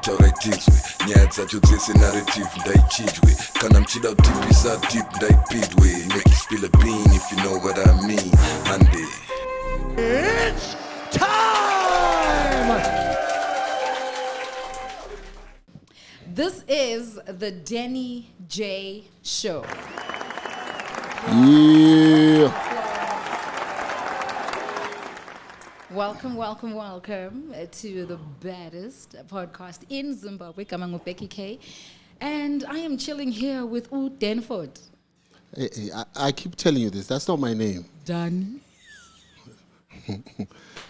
tauraitidzwe nyaya dzacho dzese narrative ndaichidwe kana mchida kutipisa deep ndaipidwe make you spill a bean if you know what I mean hande. It's time! This is the Denny J Show. Yeah. Welcome to the baddest podcast in Zimbabwe, Kamango Becky K. And I am chilling here with Denford. Hey, I keep telling you this. That's not my name. Danny.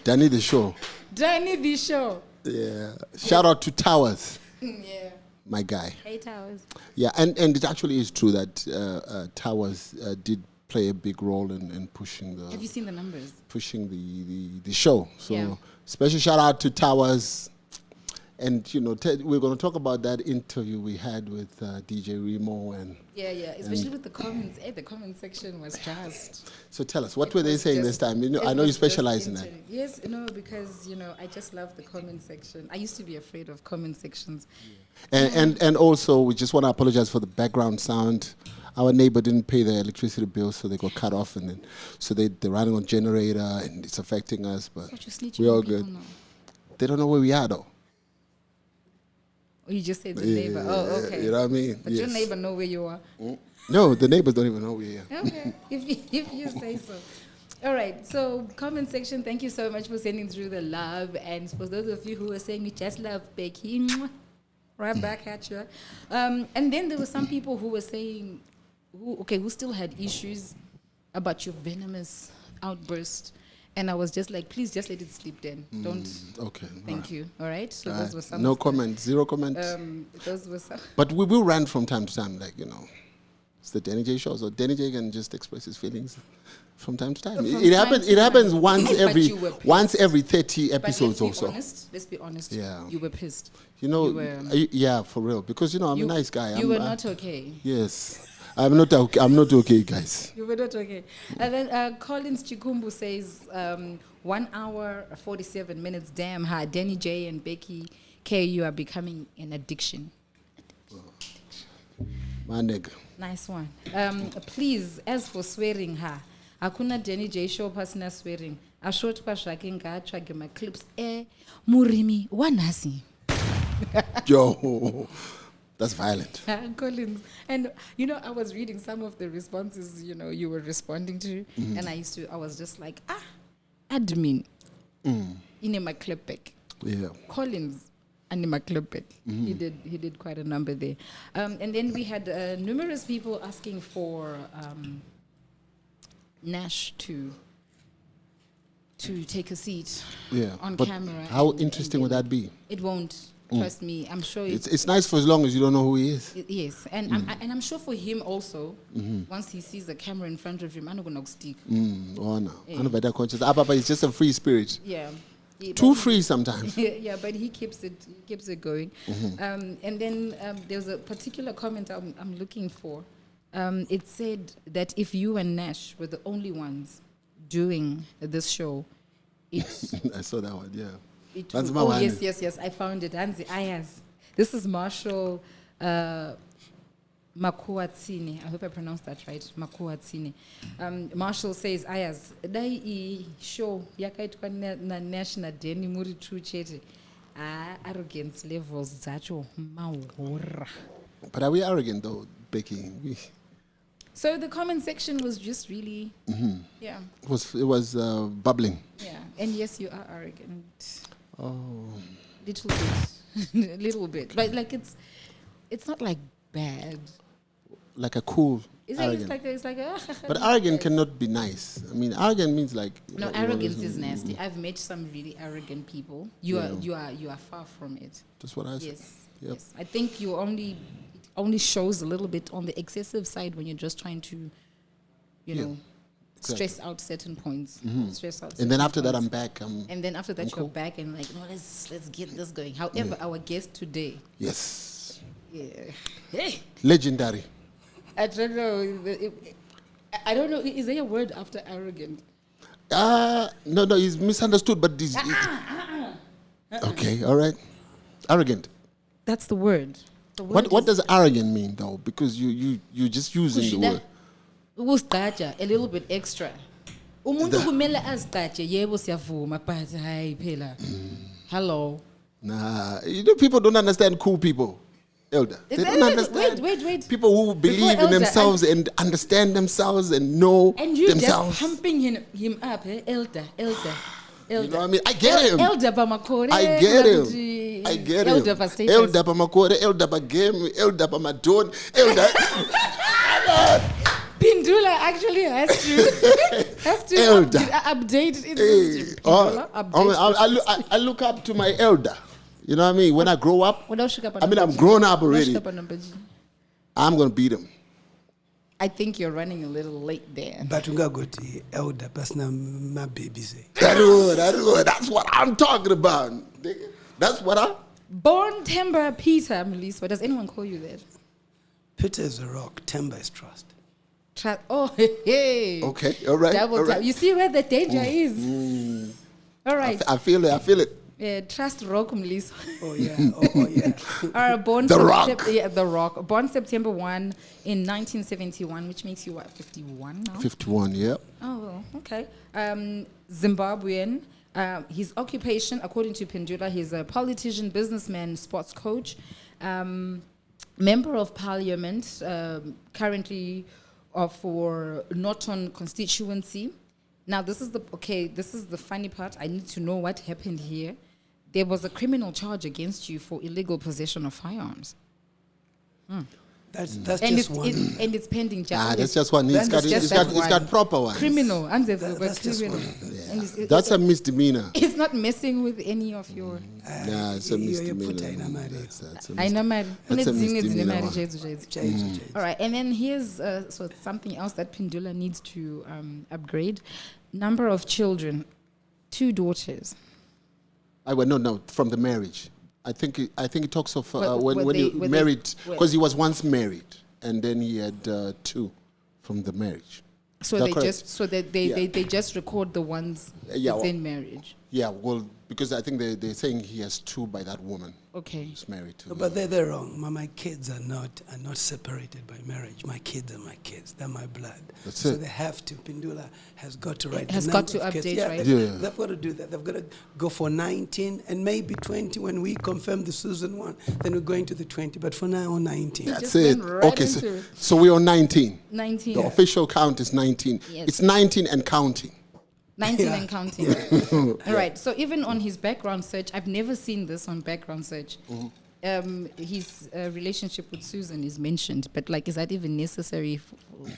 Danny the Show. Danny the Show. Yeah. Shout out to Towers. Yeah. My guy. Hey, Towers. Yeah, and it actually is true that Towers did play a big role in pushing the. Have you seen the numbers? Pushing the show. So yeah. Special shout out to Towers. And, you know, we're going to talk about that interview we had with DJ Remo. Yeah, especially with the comments. The comment section was just... So tell us, what were they saying this time? You know, I know you specialize in that. Yes, no, because, you know, I just love the comment section. I used to be afraid of comment sections. Yeah. And also, we just want to apologize for the background sound. Our neighbor didn't pay their electricity bill, so they got cut off. And then, so they're running on generator, and it's affecting us. But we're all good. They don't know where we are, though. Oh, you just said the neighbor. Oh, okay. You know what I mean? But your neighbor know where you are. No, the neighbors don't even know we're here. Okay, if you say so. All right, so comment section, thank you so much for sending through the love. And for those of you who are saying you just love Becky, right back at you. And then there were some people who were saying, who still had issues about your venomous outburst. And I was just like, please just let it sleep then. Don't. Okay. Thank you. All right. So those were some. No comment. Zero comment. Those were some. But we will rant from time to time, like, you know. It's the Denny J Show, so Denny J can just express his feelings from time to time. It happens once every 30 episodes or so. Let's be honest. Yeah. You were pissed. You know, yeah, for real. Because, you know, I'm a nice guy. You were not okay. Yes. I'm not okay, guys. You were not okay. And then Collins Chikumbu says, 1 hour, 47 minutes, damn hard. Denny J and Becky K, you are becoming an addiction. My nigga. Nice one. Please, as for swearing her, Akuna Denny J Show personal swearing. A short kwa shakinga, chage my clips. Murimi, wanasi. Yo. That's violent. Collins. And, you know, I was reading some of the responses, you know, you were responding to. Mm-hmm. And I was just like, admin. In my clip back. Yeah. Collins. And in my clip back. Mm-hmm. He did quite a number there. And then we had numerous people asking for Nash to take a seat on camera. How interesting would that be? It won't. Trust me, I'm sure it's nice for as long as you don't know who he is. Yes, and I'm sure for him also. Once he sees the camera in front of him, I'm not gonna stick. Oh no, I'm better conscious. Papa is just a free spirit. Yeah, too free sometimes. Yeah, but he keeps it going. And then there's a particular comment I'm looking for. It said that if you and Nash were the only ones doing this show, it's I saw that one. Yeah. Yes, I found it. Hansi Ayaz. This is Marshall Makuatsine. I hope I pronounced that right. Makuatsine. Marshall says, Ayaz, dai show yakaitwa na national Denny muri true chete. Arrogance levels zacho mahora. But are we arrogant though, Becky? So the comment section was just really, yeah. It was bubbling. Yeah, and yes, you are arrogant. Oh, little bit. But like it's not like bad. Like a cool. It's like a. But arrogant cannot be nice. I mean, arrogant means like. No, arrogance is nasty. I've met some really arrogant people. You are far from it. That's what I said. Yes. I think it only shows a little bit on the excessive side when you're just trying to, you know. Stress out certain points. Stress out. And then after that, I'm back. And then after that, you're back and like, no, let's get this going. However, our guest today. Yes. Yeah. Hey. Legendary. I don't know. I don't know. Is there a word after arrogant? No, he's misunderstood. But this. Okay, all right. Arrogant. That's the word. The word What does arrogant mean though? Because you just using the word. Ukuzigqaja a little bit extra. Umuntu kumele azigqaje yebo siyavuma but hayi phela. Hello. Nah, people don't understand cool people. Elder. They don't understand. Wait. People who believe in themselves and understand themselves and know and you themselves. just pumping him up, eh? Elder. You know what I mean? I get him. Elder Bamakore. I get him. Elder Bastatus. Elder Bamakore, Elder Bagame, Elder Bamadon, Elder. Pindula actually has to update its system. I look up to my elder. You know what I mean? When I grow up, I'm grown up already. I'm going to beat him. I think you're running a little late there. But we got the elder person, my baby say. That's what I'm talking about. That's what I... Born Temba Peter Mliswa. Does anyone call you that? Peter is a rock. Temba is trust. Oh, hey. Okay, all right. Double tap. You see where the danger is. All right. I feel it. Yeah, trust rock Mliswa. Oh yeah. Born the rock. Yeah, the rock. Born September 1 in 1971, which makes you what, 51 now? 51, yeah. Oh, well, okay. Zimbabwean. His occupation, according to Pendula, he's a politician, businessman, sports coach, member of Parliament, currently for Norton Constituency. Now, this is the funny part. I need to know what happened here. There was a criminal charge against you for illegal possession of firearms. That's and just one. And it's pending charge. That's just one. It's got proper ones. Criminal. That's just one. Yeah. That's a misdemeanor. It's not messing with any of your... Yeah, it's a misdemeanor. I know, man. That's a misdemeanor. All right, and then here's something else that Pendula needs to upgrade. Number of children, 2 daughters. No, from the marriage. I think it talks of when you married, because he was once married, and then he had 2 from the marriage. So they just record the ones within marriage. Yeah, well, because I think they're saying he has 2 by that woman. Okay. He's married to. No, but they're wrong. My kids are not separated by marriage. My kids are my kids. They're my blood. That's it. They have to. Pendula has got to write. Has got to update, kids. right? They've got to do that. They've got to go for 19 and maybe 20 when we confirm the Susan one. Then we're going to the 20. But for now, 19. That's it. Okay, so we're on 19. 19. The official count is 19. Yes. It's 19 and counting. 19 and counting. All right. So even on his background search, I've never seen this on background search. His relationship with Susan is mentioned, but is that even necessary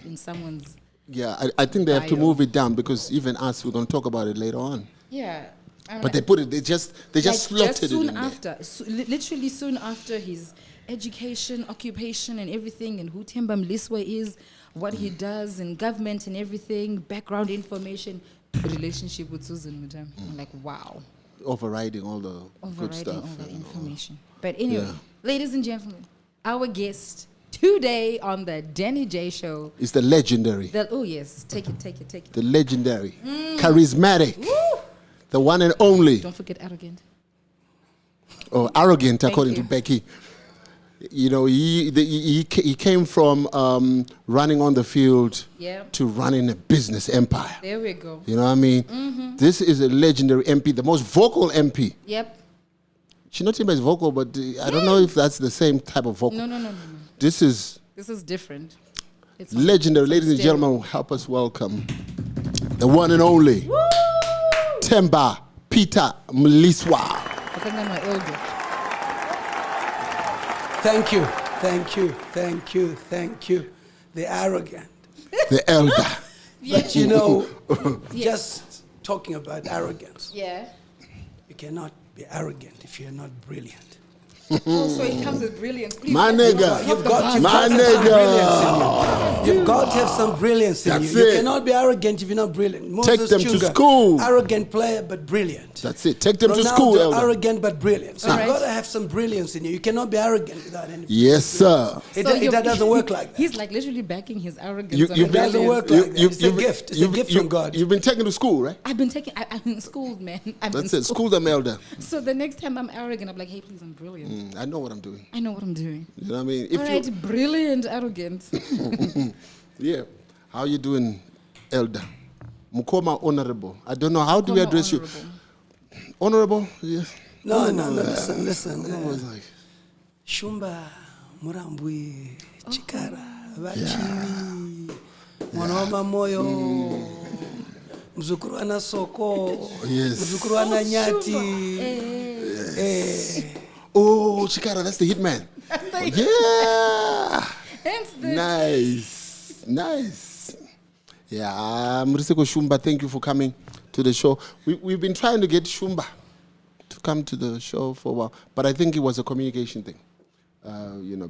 in someone's? Yeah, I think they have to move it down, because even us, we're going to talk about it later on. Yeah. But they put it. They just slotted soon it in after, literally soon after his education, occupation, and everything, and who Temba Mliswa is, what he does in government and everything, background information. Relationship with Susan Mutami. I'm like, wow. Overriding all the good stuff. All the information. But anyway, ladies and gentlemen, our guest today on the Denny J Show is the legendary. Oh, yes. Take it. The legendary. Charismatic. Woo! The one and only. Don't forget arrogant. Oh, arrogant, according to Becky. You know, he came from running on the field to running a business empire. There we go. You know what I mean? Mm-hmm. This is a legendary MP, the most vocal MP. Yep. Chinotimba is vocal, but I don't know if that's the same type of vocal. No. This is different. It's legendary. Ladies and gentlemen, help us welcome the one and only Temba Peter Mliswa. I think I'm an elder. Thank you. The arrogant. The elder. But you know, just talking about arrogance. Yeah. You cannot be arrogant if you're not brilliant. Also, it comes with brilliance. Please, my nigga. You've got my brilliance in you. You've got to have some brilliance in you. You cannot be arrogant if you're not brilliant. Moses Take them Chunga, to school. Arrogant player, but brilliant. That's it. Take them Ronaldo, to school, Elder. Arrogant but brilliant. So All you've right. got to have some brilliance in you. You cannot be arrogant without any. Yes, sir. It So you're- doesn't work like that. He's like literally backing his arrogance. You- on you've the been- It doesn't work brilliance. like that. It's a gift. It's a gift from God. You've been taken to school, right? I've been schooled, man. I've been That's it. schooled. School them, Elder. So the next time I'm arrogant, I'm like, hey, please, I'm brilliant. I know what I'm doing. I know what I'm doing. You know what I mean? If All right, brilliant arrogance. yeah. How you doing, Elder? Mukoma Honorable. I don't know. How do we Honorable. address you? Honorable? Yes. No, listen. I was like, Shumba, Murambwi, Chikara, Vachini, Mwanoma Moyo, Mzukuru ana Soko, Yes. Mzukuru ana Nyati. oh, Chikara, that's the hitman. Yeah. Hence the Nice. Yeah, Mriseko Shumba, thank you for coming to the show. We've been trying to get Shumba to come to the show for a while, but I think it was a communication thing.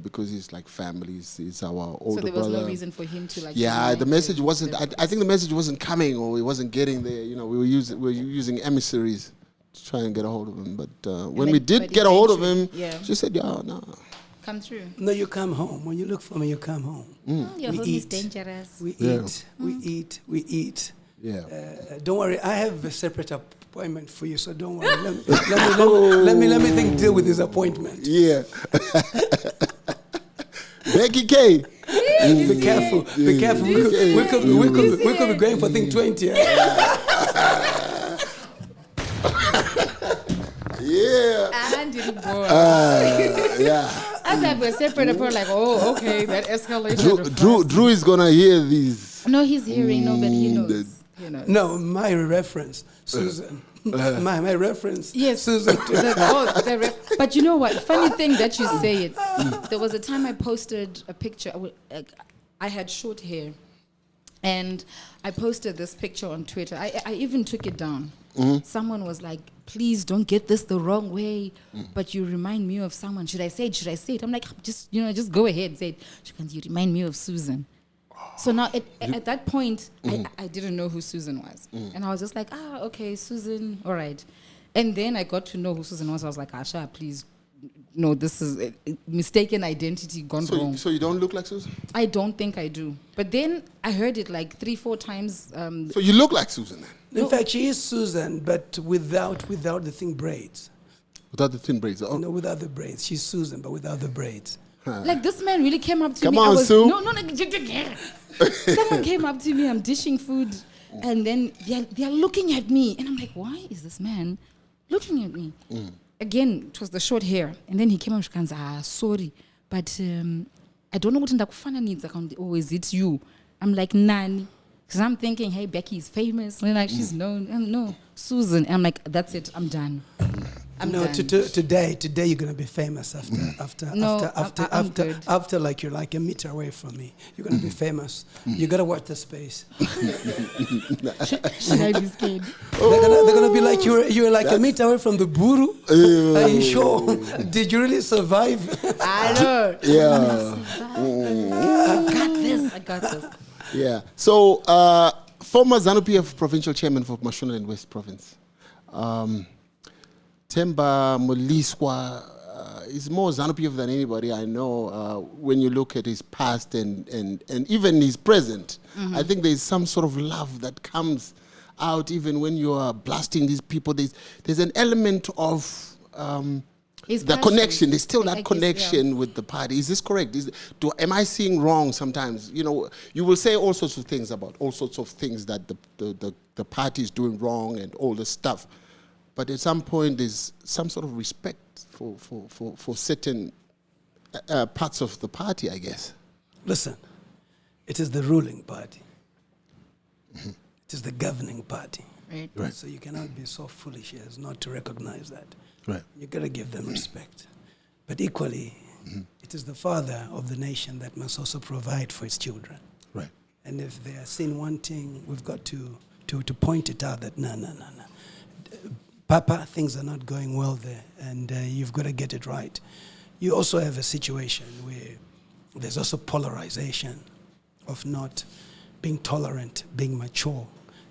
Because he's like family, he's our older brother. So there was no reason for him to like. Yeah, unite the message with wasn't. them. I think the message wasn't coming, or it wasn't getting there. We were using emissaries to try and get a hold of him. But when we did get a hold of him, she said, "Yeah, no, Come through. No, you come home. When you look for me, you come home. Your We home is eat. dangerous. We eat. yeah." Don't worry, I have a separate appointment for you, so don't worry. Let me deal with this appointment. Yeah. Becky K. Be careful. We could be going for thing 20. Yeah. And didn't go. Yeah. As I was separate, I'm like, oh, okay, that escalation. Drew is gonna hear these. No, he's hearing. No, but he knows. He knows. No, my reference, Susan. My reference, Yes, Susan. But you know what? Funny thing that you say it. There was a time I posted a picture. I had short hair, and I posted this picture on Twitter. I even took it down. Someone was like, "Please don't get this the wrong way, but you remind me of someone. Should I say it? Should I say it?" I'm like, just go ahead, say it. She goes, "You remind me of Susan." So now, at that point, I didn't know who Susan was. And I was just like, okay, Susan, all right. And then I got to know who Susan was. I was like, Asha, please, no, this is a mistaken identity gone wrong. So you don't look like Susan? I don't think I do. But then I heard it like 3-4 times. So you look like Susan then? In fact, she is Susan, but without the thing braids. Without the thin braids? Oh. No, without the braids. She's Susan, but without the braids. Like this man really came up to Come me. on, Sue. No. Someone came up to me. I'm dishing food, and then they're looking at me, and I'm like, why is this man looking at me? Again, it was the short hair, and then he came up and said, sorry, but I don't know what ndakufana needs. Or is it you? I'm like, Nani. Because I'm thinking, hey, Becky is famous. And like, she's known. No, Susan. And I'm like, that's it. I'm done. I'm done. Today you're gonna be famous after like you're like a meter away from me. You're gonna be famous. You gotta watch the space. Should I be scared? They're gonna be like you're like a meter away from the Buru. Are you sure? Did you really survive? I know. Yeah. I got this. Yeah. So, former Zanu PF provincial chairman for Mashonaland West Province, Temba Mliswa is more Zanu PF than anybody I know. When you look at his past and even his present, I think there's some sort of love that comes out even when you are blasting these people. There's an element of the connection. There's still that connection with the party. Is this correct? Am I seeing wrong sometimes? You will say all sorts of things about all sorts of things that the party is doing wrong and all this stuff. But at some point, there's some sort of respect for certain parts of the party, I guess. Listen, it is the ruling party. It is the governing party. Right. So you cannot be so foolish as not to recognize that. Right. You got to give them respect. But equally, it is the father of the nation that must also provide for its children. Right. And if they are seen wanting, we've got to point it out that no. Papa, things are not going well there, and you've got to get it right. You also have a situation where there's also polarization of not being tolerant, being mature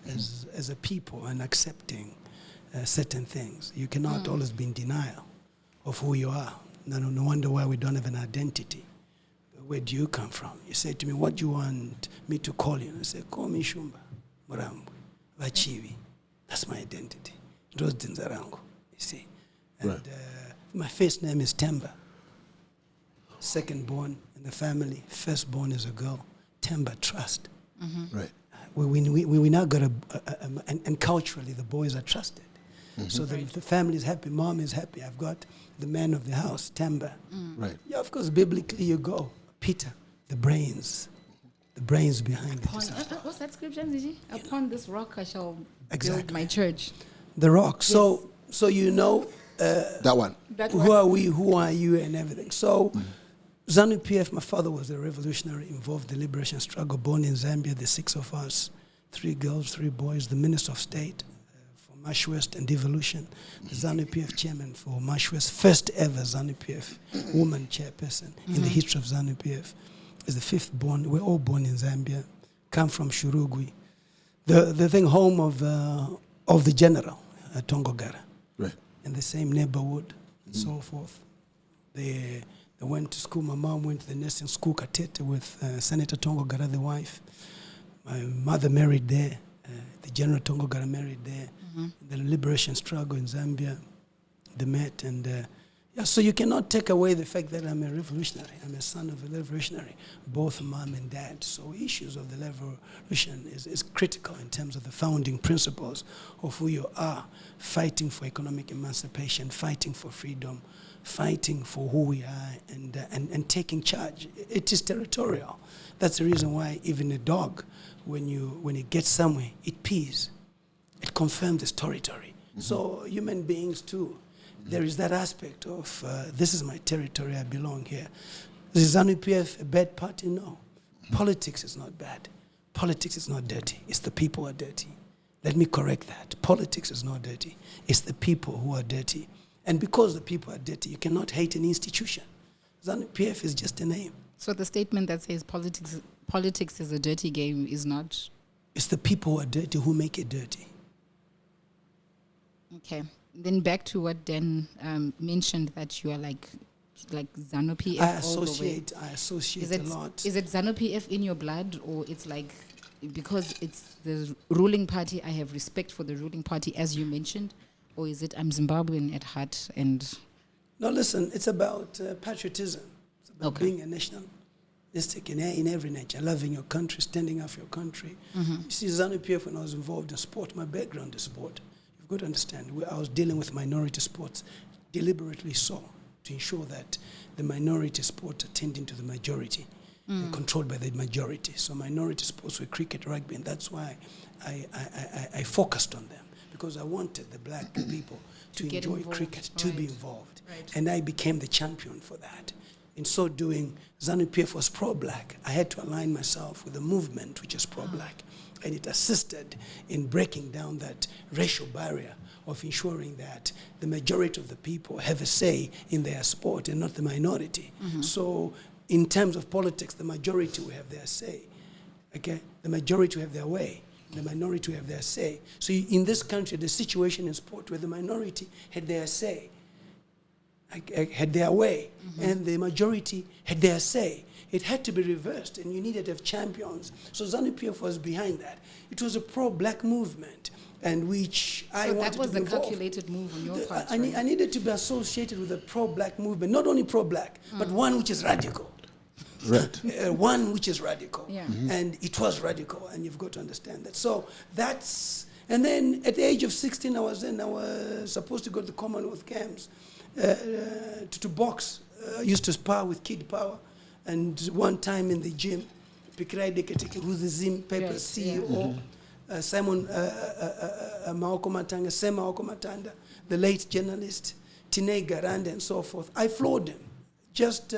as a people and accepting certain things. You cannot always be in denial of who you are. No wonder why we don't have an identity. Where do you come from? You say to me, what do you want me to call you? And I say, call me Shumba, Murambwe, Vachivi. That's my identity. Rose Dinzarango, you see. And right. My first name is Temba. Second born in the family. First born is a girl. Temba, trust. Mm-hmm. Right. We now got and culturally the boys are trusted. Mm-hmm. So the family is happy, mom is happy. I've got the man of the house, Temba. Right. Yeah, of course, biblically you go. Peter, the brains behind the disciple. What's that scripture, Ziji? Upon this rock I shall Exactly. build my church. The rock. Yes. So you know that one. who are we, who are you, and everything. So Zanu PF, my father was a revolutionary involved in the liberation struggle, born in Zambia, the 6 of us, 3 girls, 3 boys, the Minister of State for Marsh West and Devolution, the Zanu PF chairman for Marsh West, first ever Zanu PF woman chairperson in the history of Zanu PF. Is the 5th born. We're all born in Zambia, come from Shurugwi. The thing home of the general, Tongogara. Right. In the same neighborhood and so forth. They went to school. My mom went to the nursing school, Katete, with Senator Tongogara, the wife. My mother married there. The General Tongogara married there. The liberation struggle in Zambia, they met. And so you cannot take away the fact that I'm a revolutionary. I'm a son of a revolutionary, both mom and dad. So issues of the revolution is critical in terms of the founding principles of who you are, fighting for economic emancipation, fighting for freedom, fighting for who we are, and taking charge. It is territorial. That's the reason why even a dog, when it gets somewhere, it pees. It confirms its territory. So human beings too, there is that aspect of this is my territory, I belong here. Is Zanu PF a bad party? No. Politics is not bad. Politics is not dirty. It's the people who are dirty. Let me correct that. Politics is not dirty. It's the people who are dirty. And because the people are dirty, you cannot hate an institution. Zanu PF is just a name. So the statement that says politics is a dirty game is not? It's the people who are dirty who make it dirty. Okay. Then back to what Dan mentioned, that you are like Zanu PF. I associate a lot. Is it Zanu PF in your blood, or it's like because it's the ruling party, I have respect for the ruling party, as you mentioned, or is it I'm Zimbabwean at heart? And no, listen, it's about patriotism. It's about being a nationalistic in every nature, loving your country, standing up for your country. You see, Zanu PF, when I was involved in sport, my background is sport. You've got to understand, I was dealing with minority sports deliberately so, to ensure that the minority sports are tending to the majority and controlled by the majority. So minority sports were cricket, rugby, and that's why I focused on them, because I wanted the black people to enjoy cricket, to be involved. Right. And I became the champion for that. In so doing, Zanu PF was pro-black. I had to align myself with a movement which is pro-black. And it assisted in breaking down that racial barrier of ensuring that the majority of the people have a say in their sport and not the minority. So in terms of politics, the majority will have their say. Okay? The majority will have their way. The minority will have their say. So in this country, the situation in sport where the minority had their say, had their way, and the majority had their say. It had to be reversed, and you needed to have champions. So Zanu PF was behind that. It was a pro-black movement, and which I wanted to be involved. So that was a calculated move on your part, I needed to be associated with a pro-black movement, not only pro-black, but one which is radical. Right. One which is radical. Yeah. And it was radical, and you've got to understand that. So that's, and then at the age of 16, I was supposed to go to the Commonwealth Games to box. I used to spar with Kid Power. And one time in the gym, Pikirai Deketeke, who's the Zim Paper CEO, Simon Maoko Matanga, Sema Maoko Matanda, the late journalist, Tine Garanda, and so forth. I floored him. Just,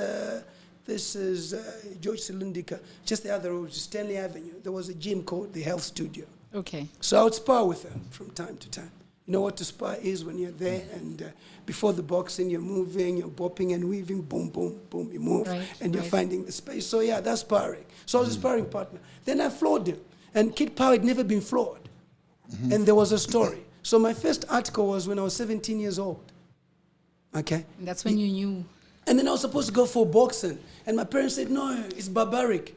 this is George Silundika, just the other road, Stanley Avenue. There was a gym called the Health Studio. Okay. So I would spar with him from time to time. You know what to spar is when you're there and before the boxing, you're moving, you're bopping and weaving, boom, boom, boom, you move, and you're finding the space. So yeah, that's sparring. So I was a sparring partner. Then I floored him. And Kid Power had never been floored. And there was a story. So my first article was when I was 17 years old. Okay? And that's when you knew. And then I was supposed to go for boxing. And my parents said, no, it's barbaric.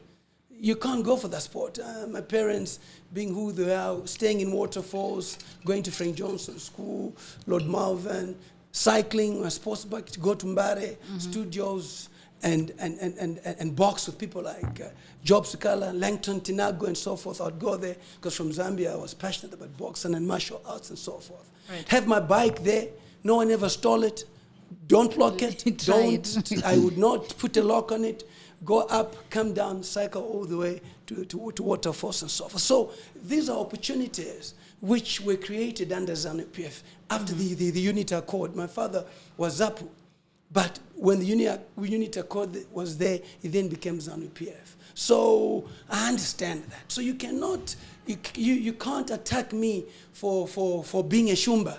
You can't go for that sport. My parents, being who they are, staying in waterfalls, going to Frank Johnson School, Lord Malvern, cycling, a sports bike to go to Mbare, studios, and box with people like Job Sukala, Langton Tinago, and so forth. I'd go there because from Zambia I was passionate about boxing and martial arts and so forth. Right. Have my bike there. No one ever stole it. Don't lock it. I would not put a lock on it. Go up, come down, cycle all the way to waterfalls and so forth. So these are opportunities which were created under Zanu PF after the unit accord. My father was Zapu. But when the unit accord was there, it then became Zanu PF. So I understand that. So you cannot, you can't attack me for being a Shumba.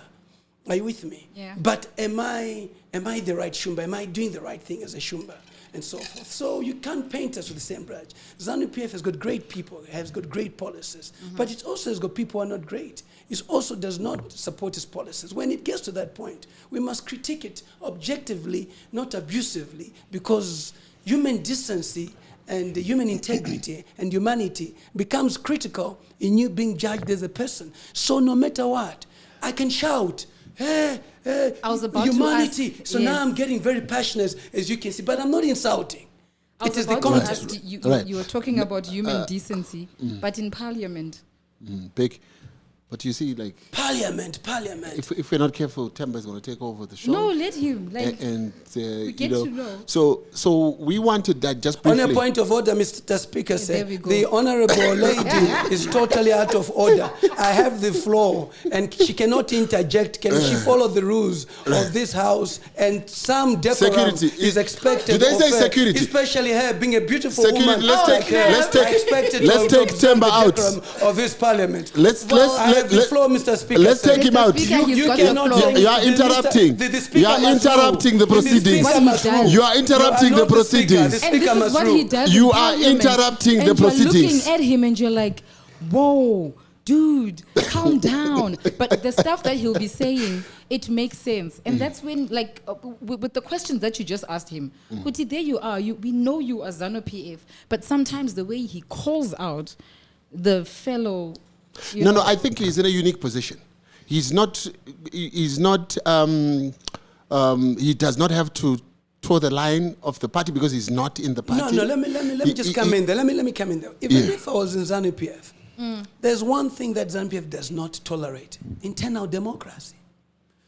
Are you with me? Yeah. But am I the right Shumba? Am I doing the right thing as a Shumba? And so forth. So you can't paint us with the same brush. Zanu PF has got great people, has got great policies, but it also has got people who are not great. It also does not support its policies. When it gets to that point, we must critique it objectively, not abusively, because human decency and human integrity and humanity becomes critical in you being judged as a person. So no matter what, I can shout, hey, I was about humanity. To ask, so now I'm getting very passionate, as you can see, but I'm not insulting. It is the context. You were talking about human decency, but in Parliament. Big. But you see, like... Parliament. If we're not careful, Temba is going to take over the show. No, let him. We get to know. So we wanted that just briefly. On a point of order, Mr. Speaker said, the Honorable Lady is totally out of order. I have the floor, and she cannot interject. Can she follow the rules of this House? And some decorum is expected. Do they say security? Especially her being a beautiful security, woman. Let's take Temba out of this Parliament. Let's floor, Mr. Speaker. Let's take him out. You cannot. You are interrupting. You are interrupting the proceedings. You are interrupting the proceedings. And this is what he does. You are interrupting the proceedings. You're looking at him and you're like, whoa, dude, calm down. But the stuff that he'll be saying, it makes sense. And that's when, like, with the questions that you just asked him, Kuti, there you are. We know you are Zanu PF. But sometimes the way he calls out the fellow... No, I think he's in a unique position. He does not have to toe the line of the party because he's not in the party. No, let me just come in there. Let me come in there. Even if I was in Zanu PF, there's one thing that Zanu PF does not tolerate: internal democracy,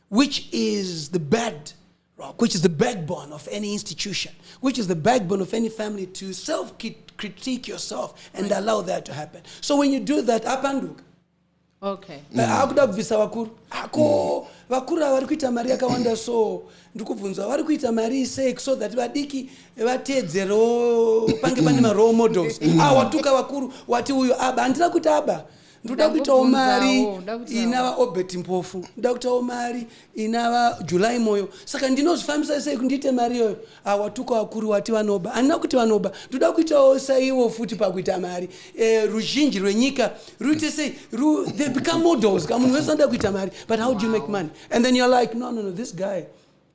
which is the bedrock, which is the backbone of any institution, which is the backbone of any family to self-critique yourself and allow that to happen. So when you do that, apanduk. Okay. Akuda kuvisa vakuru. Ako vakuru vari kuita mari yakawanda so ndikubvunza vari kuita mari sei so that vadiki vatedzero pange pane role models. Watuka vakuru wati uyu aba handira kuti aba. Ndoda kuitawo mari inava Obert Mpofu, ndoda kuitawo mari inava July Moyo. Saka ndinozvifambisa sei kundiite mari iyoyo. Watuka vakuru wati vanoba. Handina kuti vanoba. Ndoda kuitawo saiwo futi pakuita mari. Ruzhinji rwenyika ruite sei they become models. Kamunhu wese anoda kuita mari. But how do you make money? And then you're like, no, this guy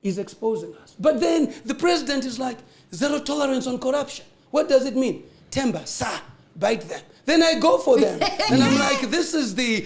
is exposing us. But then the president is like, zero tolerance on corruption. What does it mean? Temba, sir, bite them. Then I go for them. And I'm like, this is the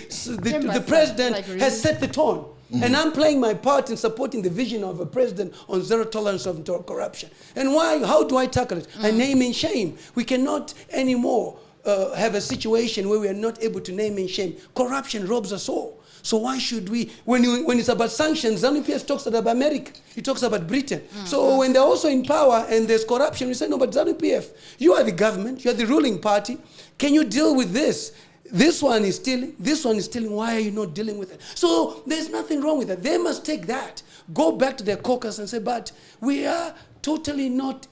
president like, really? Has set the tone. And I'm playing my part in supporting the vision of a president on zero tolerance of corruption. And why? How do I tackle it? I name and shame. We cannot anymore have a situation where we are not able to name and shame. Corruption robs us all. So why should we, when it's about sanctions, Zanu PF talks about America, he talks about Britain. So when they're also in power and there's corruption, we say, no, but Zanu PF, you are the government, you are the ruling party. Can you deal with this? This one is stealing, why are you not dealing with it? So there's nothing wrong with that. They must take that, go back to their caucus and say, but we are totally not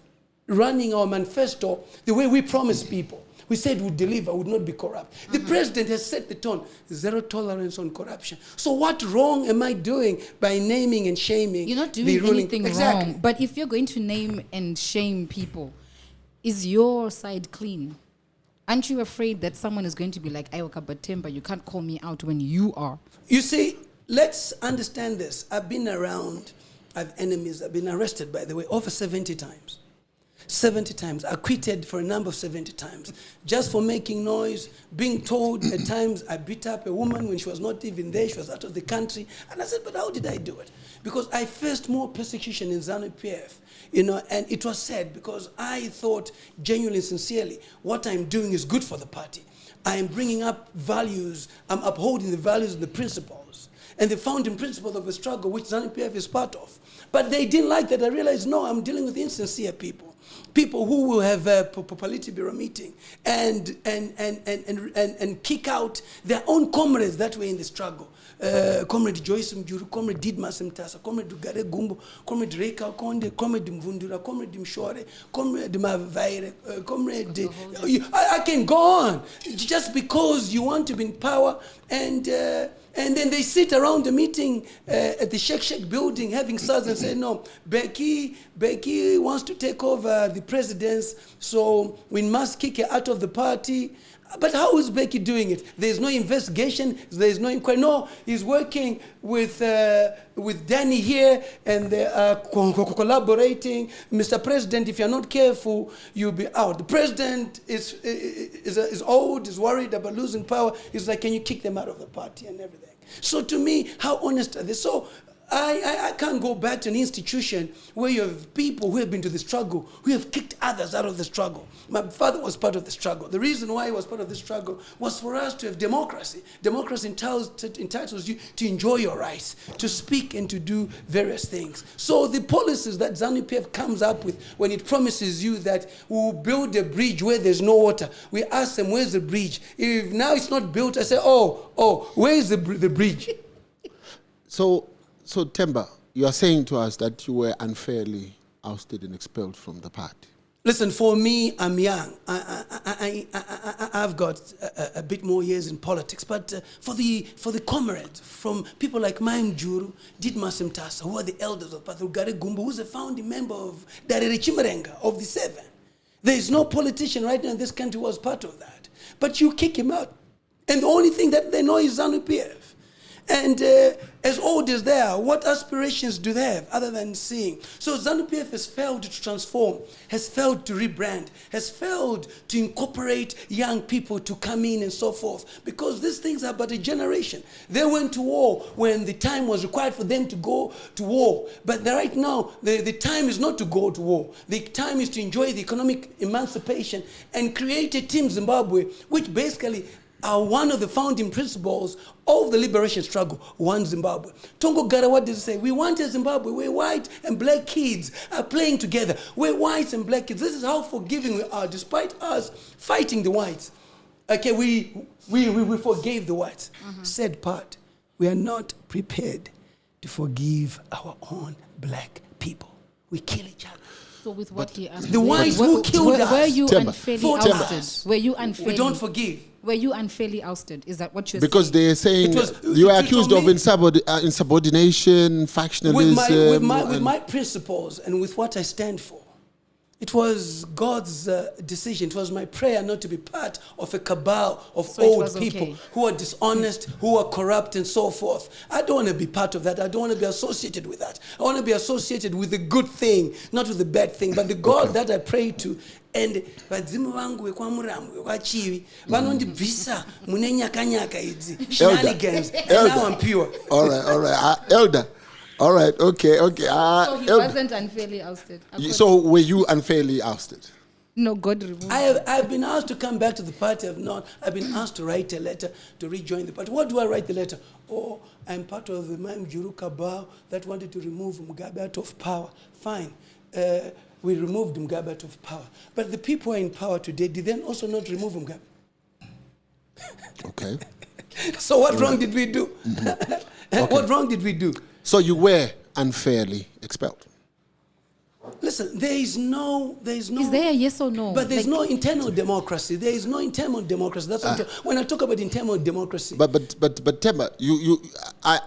running our manifesto the way we promise people. we said would deliver, would not be corrupt. The president has set the tone, zero tolerance on corruption. So what wrong am I doing by naming and shaming? You're not doing the ruling? anything Exactly. wrong. But if you're going to name and shame people, is your side clean? Aren't you afraid that someone is going to be like, Ayoka Batemba, you can't call me out when you are? You see, let's understand this. I've been around, I have enemies, I've been arrested, by the way, over 70 times. 70 times, acquitted for a number of 70 times, just for making noise, being told at times I beat up a woman when she was not even there, she was out of the country. And I said, but how did I do it? Because I faced more persecution in Zanu PF, and it was sad because I thought genuinely, sincerely, what I'm doing is good for the party. I am bringing up values, I'm upholding the values and the principles, and the founding principles of the struggle, which Zanu PF is part of. But they didn't like that. I realized, no, I'm dealing with insincere people. People who will have a polity bureau meeting and kick out their own comrades that were in the struggle. Comrade Joyce Mjuru, Comrade Didmas Mtasa, Comrade Dugare Gumbo, Comrade Reka Konde, Comrade Mvundura, Comrade Mshore, Comrade Mavaire, Comrade... I can go on. Just because you want to be in power and then they sit around the meeting at the Sheikh building having suds and say, no, Becky wants to take over the presidents, so we must kick her out of the party. But how is Becky doing it? There's no investigation, there's no inquiry. No, he's working with Denny here and they are collaborating. Mr. President, if you're not careful, you'll be out. The president is old, is worried about losing power. He's like, can you kick them out of the party and everything? So to me, how honest are they? So I can't go back to an institution where you have people who have been to the struggle, who have kicked others out of the struggle. My father was part of the struggle. The reason why he was part of the struggle was for us to have democracy. Democracy entitles you to enjoy your rights, to speak and to do various things. So the policies that Zanu PF comes up with when it promises you that we'll build a bridge where there's no water, we ask them, where's the bridge? If now it's not built, I say, oh, where is the bridge? So Temba, you are saying to us that you were unfairly ousted and expelled from the party. Listen, for me, I'm young. I've got a bit more years in politics. But for the comrades, from people like Maim Juru, Didmas Mtasa, who are the elders of Pathugare Gumbo, who's a founding member of Darere Chimarenga of the Seven. There is no politician right now in this country who was part of that. But you kick him out. And the only thing that they know is Zanu PF. And as old as they are, what aspirations do they have other than seeing? So Zanu PF has failed to transform, has failed to rebrand, has failed to incorporate young people to come in and so forth, because these things are about a generation. They went to war when the time was required for them to go to war. But right now, the time is not to go to war. The time is to enjoy the economic emancipation and create a Team Zimbabwe, which basically are one of the founding principles of the liberation struggle, One Zimbabwe. Tongo Gara, what does it say? We want a Zimbabwe where white and black kids are playing together. We're whites and black kids. This is how forgiving we are, despite us fighting the whites. Okay, we forgave the whites. Sad part, we are not prepared to forgive our own black people. We kill each other. So with what he asked, the whites who killed us, were you Temba. unfairly ousted? Were you unfairly? We don't forgive. Were you unfairly ousted? Is that what you're because saying? they're saying you are accused of insubordination, factionalism. With my principles and with what I stand for. It was God's decision. It was my prayer not to be part of a cabal of old people who are dishonest, who are corrupt, and so forth. I don't want to be part of that. I don't want to be associated with that. I want to be associated with the good thing, not with the bad thing. But the God that I pray to, and vadzimu vangu vekwamurambo vekwachivi vanondibvisa mune nyaka idzi shenanigans, and now I'm pure. All right, Elder. All right, okay. So he wasn't unfairly ousted. So were you unfairly ousted? No, God removed. I've been asked to come back to the party. I've been asked to write a letter to rejoin the party. What do I write the letter? Oh, I'm part of the Maim Juru cabal that wanted to remove Mugabe out of power. Fine. We removed Mugabe out of power. But the people who are in power today, did they also not remove Mugabe? Okay. So what wrong did we do? Okay. What wrong did we do? So you were unfairly expelled? listen, there is no. Is there a yes or no? But there's no internal democracy. There is no internal democracy. That's what when I talk about internal democracy. But Temba,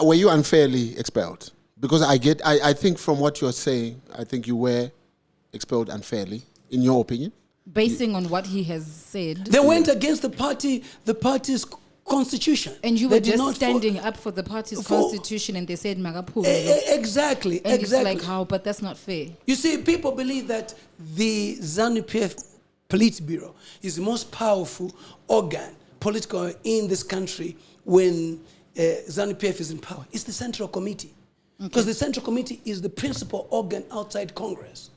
were you unfairly expelled? Because I think from what you're saying, I think you were expelled unfairly, in your opinion. Basing on what he has said. They went against the party's constitution. And you were just standing up for the party's constitution, and they said Magapu. Exactly. And it's like, how? But that's not fair. You see, people believe that the Zanu PF Politburo is the most powerful organ, political, in this country when Zanu PF is in power. It's the Central Committee. Because the Central Committee is the principal organ outside Congress.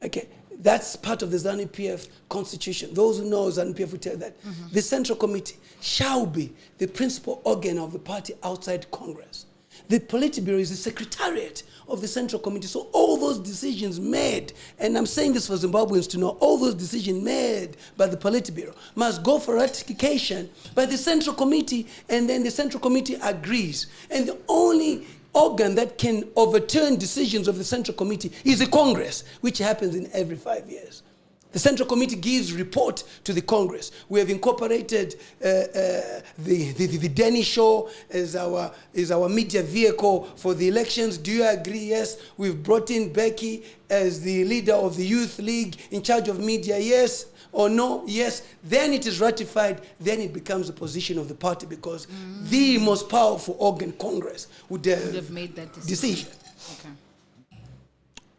Okay, that's part of the Zanu PF constitution. Those who know Zanu PF will tell that the Central Committee shall be the principal organ of the party outside Congress. The Politburo is the secretariat of the Central Committee. So all those decisions made, and I'm saying this for Zimbabweans to know, all those decisions made by the Politburo must go for ratification by the Central Committee, and then the Central Committee agrees. And the only organ that can overturn decisions of the Central Committee is the Congress, which happens in every 5 years. The Central Committee gives report to the Congress. We have incorporated the Denny show as our media vehicle for the elections. Do you agree? Yes. We've brought in Becky as the leader of the Youth League in charge of media. Yes or no? Yes. Then it is ratified. Then it becomes the position of the party, because the most powerful organ, Congress, would have made that decision. Okay.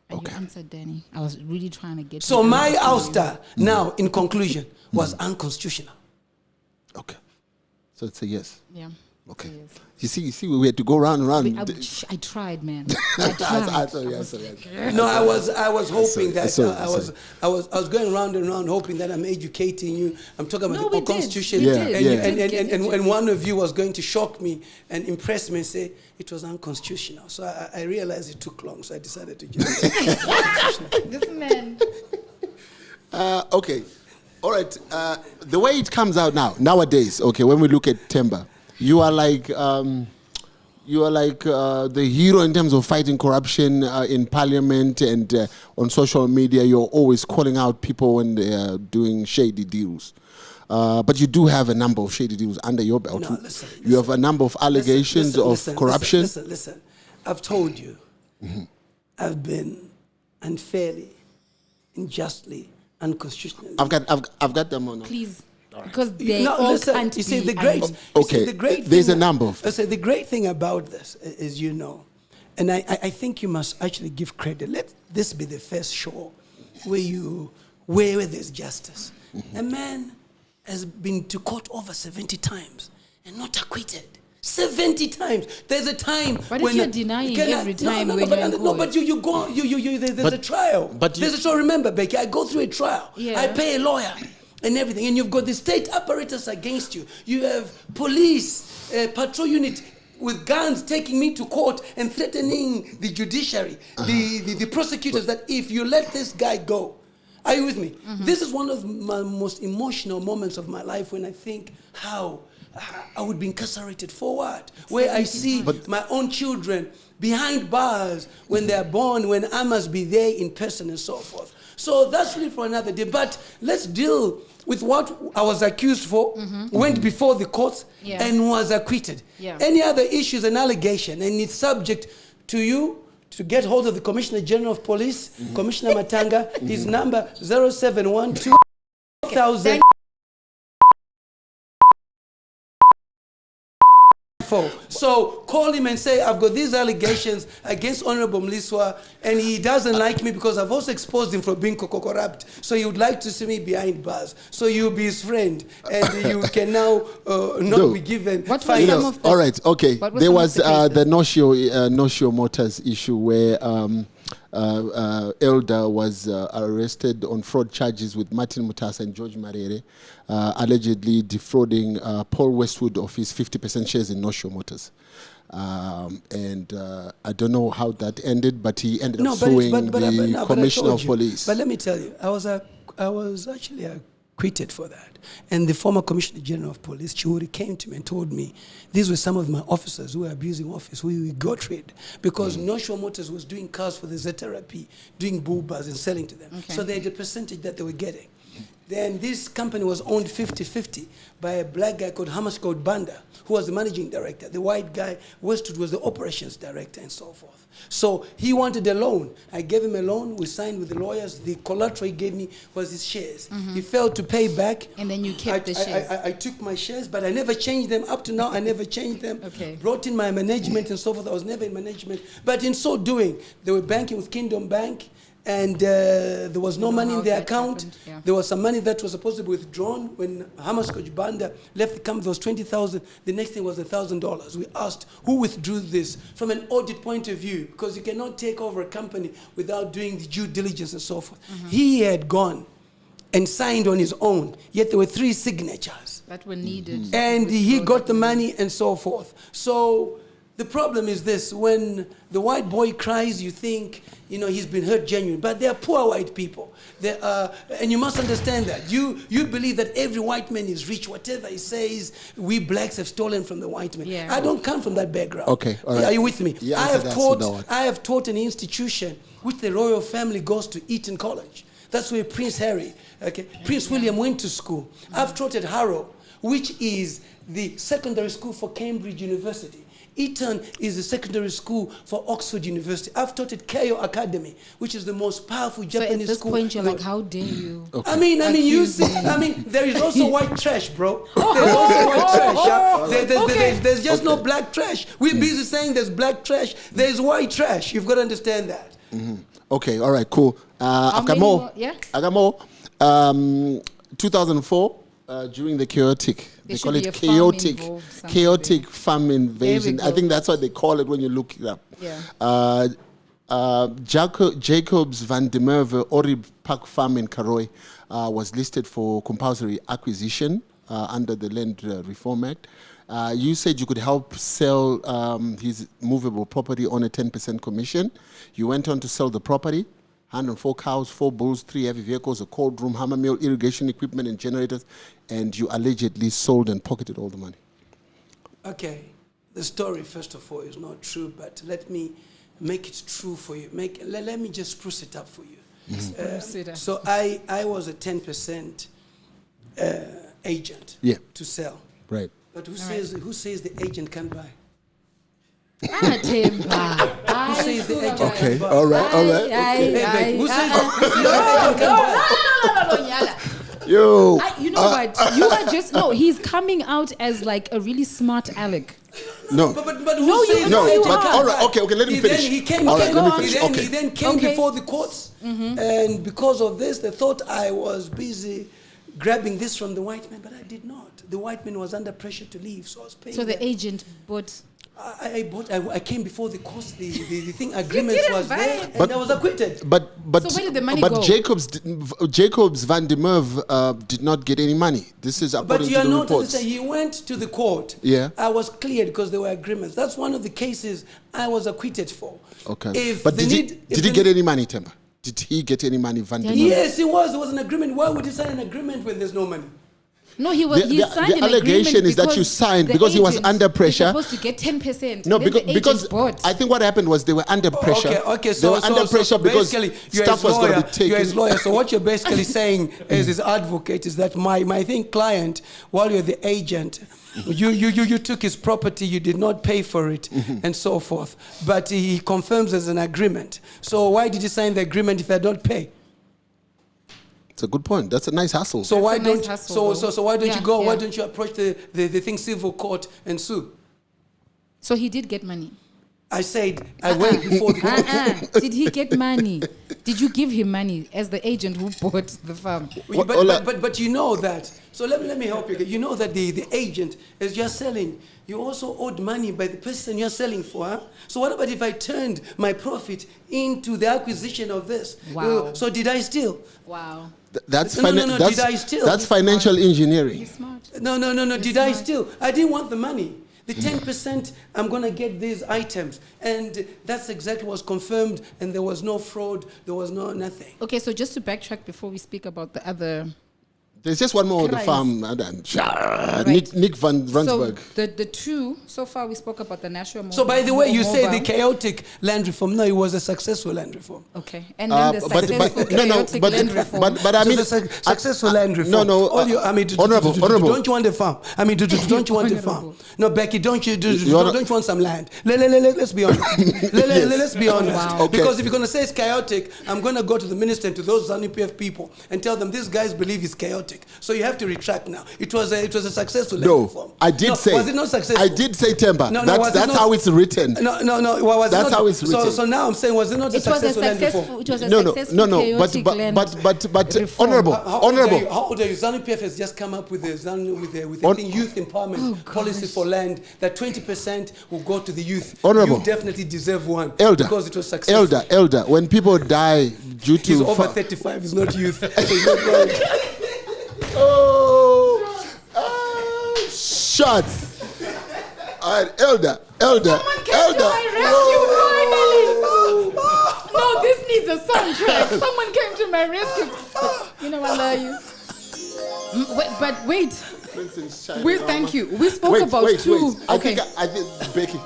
And you answered, Denny. I was really trying to get. So my ouster, now in conclusion, was unconstitutional. Okay. So it's a yes. Yeah. Okay. Yes. You see, we had to go round and round. I tried, man. I tried. Sorry. No, I was hoping that I was going round and round, hoping that I'm educating you. I'm talking about the Constitution, and one of you was going to shock me and impress me and say it was unconstitutional. So I realized it took long, so I decided to just. This man. Okay, all right. The way it comes out nowadays, okay, when we look at Temba, you are like the hero in terms of fighting corruption in Parliament and on social media. You're always calling out people when they are doing shady deals. But you do have a number of shady deals under your belt. No, listen. You have a number of allegations of corruption. Listen. I've told you, I've been unfairly, unjustly, unconstitutionally. I've got them on. Please. Because they all can't you see, be. There's a number of. I say the great thing about this is, and I think you must actually give credit. Let this be the first show where there's justice. A man has been to court over 70 times and not acquitted. 70 times. There's a time when you're denying every time when you're in court. No, but you go. There's a trial. There's a trial. Remember, Becky, I go through a trial. Yeah. I pay a lawyer. And everything, and you've got the state apparatus against you. You have police, patrol unit with guns taking me to court and threatening the judiciary, the prosecutors, that if you let this guy go. Are you with me? This is one of my most emotional moments of my life, when I think how I would be incarcerated for what? Where I see my own children behind bars when they're born, when I must be there in person and so forth. So that's really for another day. But let's deal with what I was accused for, went before the courts, and was acquitted. Yeah. Any other issues and allegation, and it's subject to you to get hold of the Commissioner General of Police, Commissioner Matanga, his number 0712 000. So call him and say, I've got these allegations against Honorable Mliswa, and he doesn't like me because I've also exposed him for being corrupt. So he would like to see me behind bars. So you'll be his friend, and you can now not be given. All right, okay. There was the no-show motors issue where Elder was arrested on fraud charges with Martin Mutasa and George Marere, allegedly defrauding Paul Westwood of his 50% shares in No-Show Motors. And I don't know how that ended, but he ended up suing the Commissioner of Police. But let me tell you, I was actually acquitted for that. And the former Commissioner General of Police, Chiuri, came to me and told me these were some of my officers who were abusing office, who we got rid because Noshua Motors was doing cars for the ZRP, doing bull bars and selling to them. Okay. So they had a percentage that they were getting. Then this company was owned 50-50 by a black guy called Hamaskot Banda, who was the managing director. The white guy, Westwood, was the operations director and so forth. So he wanted a loan. I gave him a loan. We signed with the lawyers. The collateral he gave me was his shares. He failed to pay back. And then you kept the shares. I took my shares, but I never changed them. Up to now, I never changed them. Okay. Brought in my management and so forth. I was never in management. But in so doing, they were banking with Kingdom Bank. And there was no money in their account. Yeah. There was some money that was supposed to be withdrawn. When Hamaskot Banda left the company, there was 20,000. The next thing was $1,000. We asked who withdrew this from an audit point of view, because you cannot take over a company without doing the due diligence and so forth. He had gone and signed on his own, yet there were 3 signatures. That were needed. And he got the money and so forth. So the problem is this: when the white boy cries, you think, he's been hurt genuinely. But they are poor white people. And you must understand that. You believe that every white man is rich. Whatever he says, we blacks have stolen from the white man. Yeah. I don't come from that background. Okay, all right. Are you with me? Yeah, I have taught an institution which the royal family goes to Eton College. That's where Prince Harry, Prince William went to school. I've taught at Harrow, which is the secondary school for Cambridge University. Eton is the secondary school for Oxford University. I've taught at Keio Academy, which is the most powerful Japanese school. So at this point, you're like, how dare you? Okay. I mean, you see, there is also white trash, bro. There's also white trash. There's just no black trash. We're busy saying there's black trash. There's white trash. You've got to understand that. Okay, all right, cool. I've got more. Yeah? I got more. 2004, during the chaotic, they call it chaotic farm invasion. I think that's what they call it when you look it up. Yeah. Jacobs van der Merwe Orib Park Farm in Karoi was listed for compulsory acquisition under the Land Reform Act. You said you could help sell his movable property on a 10% commission. You went on to sell the property, 104 cows, 4 bulls, 3 heavy vehicles, a cold room, hammer mill, irrigation equipment and generators, and you allegedly sold and pocketed all the money. Okay. The story, first of all, is not true, but let me make it true for you. Let me just spruce it up for you. So I was a 10% agent to sell. Right. But who says the agent can buy? Temba. Who says the agent Okay, can buy? all right. Who says the agent can buy? No, Yala. Yo. You know what? You are just, he's coming out as like a really smart Alec. No. But who says no, the agent but can all right, buy? okay, let me finish. He came before the courts, and because of this, they thought I was busy grabbing this from the white man, but I did not. The white man was under pressure to leave, so I was paying. So the agent bought. I came before the courts. The thing agreements was there, and I was acquitted. But so where did the money go? Jacobs van der Merwe did not get any money. This is according to the reports. He went to the court. Yeah. I was cleared because there were agreements. That's one of the cases I was acquitted for. Okay. But did he get any money, Temba? Did he get any money, Van der Merwe? Yes, he was. There was an agreement. Why would he sign an agreement when there's no money? No, he signed an agreement. The allegation is that you signed because he was under pressure. He was supposed to get 10%. No, because I think what happened was they were under pressure. Okay. So they were under pressure because stuff was going to be taken. You're his lawyer. So what you're basically saying as his advocate is that my client, while you're the agent, you took his property, you did not pay for it, and so forth. But he confirms as an agreement. So why did you sign the agreement if I don't pay? It's a good point. That's a nice hustle. So why don't you go? Yeah. Why don't you approach the thing civil court and sue? So he did get money. I said I went before the court. Did he get money? Did you give him money as the agent who bought the farm? But you know that. So let me help you. You know that the agent, as you're selling, you also owed money by the person you're selling for. Huh? So what about if I turned my profit into the acquisition of this? Wow. So did I steal? Wow. That's did I steal? That's financial engineering. He's smart. No. Did I steal? I didn't want the money. The 10%, I'm going to get these items. And that's exactly what was confirmed. And there was no fraud. There was no nothing. Okay, so just to backtrack before we speak about the other There's just one more on the farm. Nick van Rautenbach. So the two, so far we spoke about the national. So by the way, you say the chaotic land reform. No, it was a successful land reform. Okay. And then the successful chaotic land reform. But I mean, successful land reform. Honorable. Don't you want the farm? I mean, don't you want the farm? No, Becky, don't you want some land? Let's be honest. Let's be honest. Wow. Okay. Because if you're going to say it's chaotic, I'm going to go to the minister and to those Zanu PF people and tell them these guys believe it's chaotic. So you have to retract now. It was a successful land reform. I did say. Was it not successful? I did say Temba. That's how it's written. No. That's how it's written. So now I'm saying, was it not a successful land reform? It was a successful chaotic land but reform. honorable. How old are you? Zanu PF has just come up with a youth empowerment policy for land that 20% will go to the youth. Honorable. You definitely deserve one. Elder. Because it was successful. Elder. When people die due to... He's over 35, he's not youth. So he's not right. Shots. All right, Elder. Someone came to my rescue finally. No, this needs a soundtrack. Someone came to my rescue. You know I love you. Wait. Thank you. We spoke about two. Wait. I think Becky,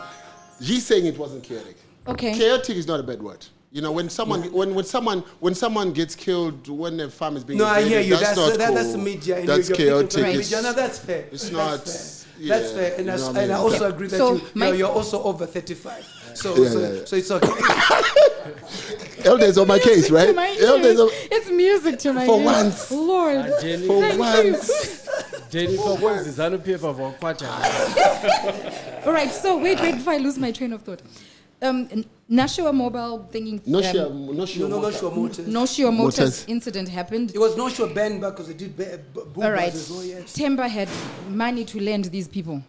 she's saying it wasn't chaotic. Okay. Chaotic is not a bad word. You know, when someone gets killed, when a farm is being invaded, I hear you. That's not that's cool. the media. That's chaotic. No, that's fair. It's that's not. Fair. Yeah, that's fair. And, I also agree that you're also over 35. So it's okay. Elder's on my case, right? It's music to my ears. For once. Lord. For once. Denny, for once, the Zanu PF for quarter. All right, so wait, before I lose my train of thought. Nashua Mobile thinking. Noshua Motors incident happened. It was Noshua banned because it did boom. All right. As well, yes. Temba had money to lend these people.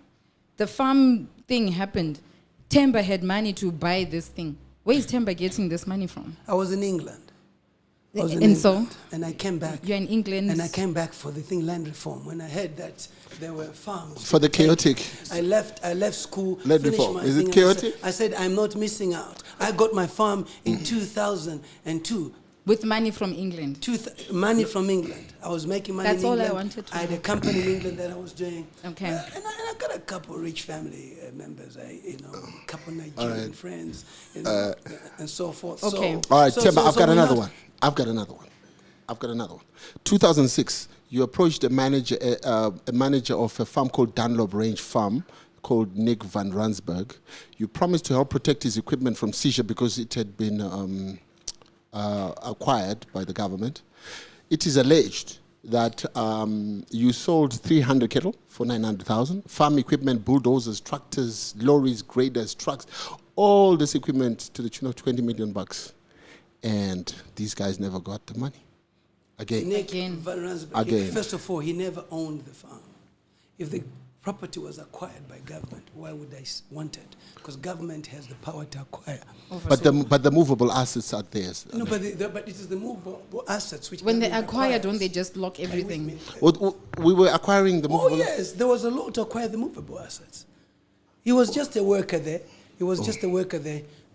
The farm thing happened. Temba had money to buy this thing. Where is Temba getting this money from? I was in England. And I came back. You're in England. And I came back for the thing land reform. When I heard that there were farms. For the chaotic. I left school. Land reform. Is it chaotic? I said, I'm not missing out. I got my farm in 2002. With money from England? Money from England. I was making money in England. That's all I wanted to know. I had a company in England that I was doing. Okay. And I got a couple rich family members, a couple Nigerian friends, and so forth. Okay. All right, Temba, I've got another one. 2006, you approached a manager of a farm called Dunlop Range Farm, called Nick van Rautenbach. You promised to help protect his equipment from seizure because it had been acquired by the government. It is alleged that you sold 300 cattle for 900,000, farm equipment, bulldozers, tractors, lorries, graders, trucks, all this equipment to the tune of $20 million. And these guys never got the money. Again. First of all, he never owned the farm. If the property was acquired by government, why would I want it? Because government has the power to acquire. But the movable assets are theirs. No, but it is the movable assets which. When they acquire, don't they just lock everything? We were acquiring the movable. Oh yes, there was a law to acquire the movable assets. He was just a worker there.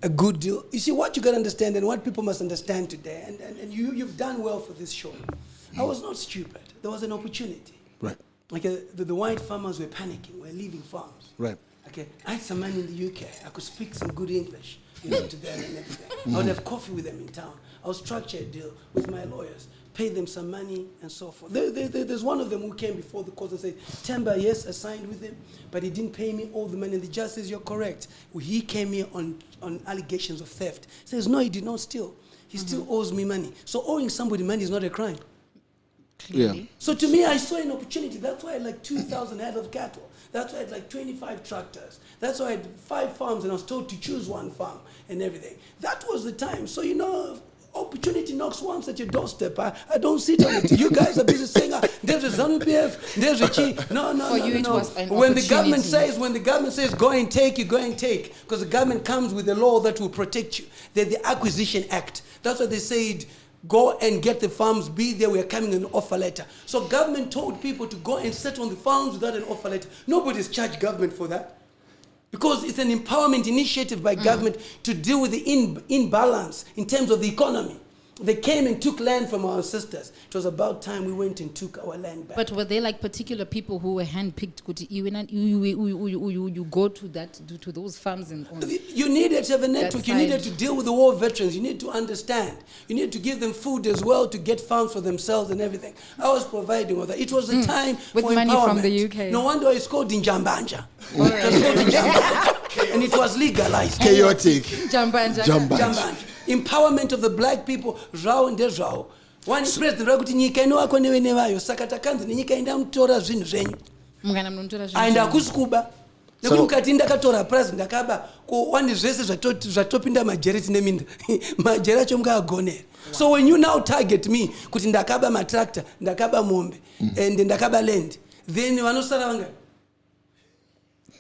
A good deal. You see, what you got to understand and what people must understand today, and you've done well for this show. I was not stupid. There was an opportunity. Right. Like the white farmers were panicking, were leaving farms. Right. Okay, I had some money in the UK. I could speak some good English, to them and everything. I would have coffee with them in town. I would structure a deal with my lawyers, pay them some money and so forth. There's one of them who came before the court and said, Temba, yes, I signed with him, but he didn't pay me all the money. And the judge says, you're correct. He came here on allegations of theft. He says, no, he did not steal. He still owes me money. So owing somebody money is not a crime. Clearly. Yeah. So to me, I saw an opportunity. That's why I had like 2,000 head of cattle. That's why I had like 25 tractors. That's why I had 5 farms and I was told to choose one farm and everything. That was the time. So, opportunity knocks once at your doorstep. I don't sit on it. You guys are busy saying, there's a Zanu PF, there's a Chi. No. It was an when the government says go and take, you go and take. Because the government comes with a law that will protect you. They're the Acquisition Act. That's why they said, go and get the farms, be there, we are coming an offer letter. So government told people to go and settle on the farms without an offer letter. Nobody's charged government for that. Because it's an empowerment initiative by government to deal with the imbalance in terms of the economy. They came and took land from our ancestors. It was about time we went and took our land back. But were there like particular people who were handpicked? You go to to those farms and on you needed to have a network. You needed to deal with the war veterans. You need to understand. You need to give them food as well to get farms for themselves and everything. I was providing all that. It was a time with for money empowerment. from the UK. No wonder it's called Njambanja. It was called Njambanja. And it was legalized. Chaotic. Jambanja. Njambanja. Empowerment of the black people. Rao and Rao. One president rakuti nyika inowako nevenevayo saka takanzi nenyika indamutora zvinhu zvenyu aenda kusikuba nekuti mukati ndakatora president akaba kuwani zvese zvatopinda majereti neminda majeri acho mungagonera. So when you now target me kuti ndakaba matractor ndakaba mombe and ndakaba land, then vanosara vanga.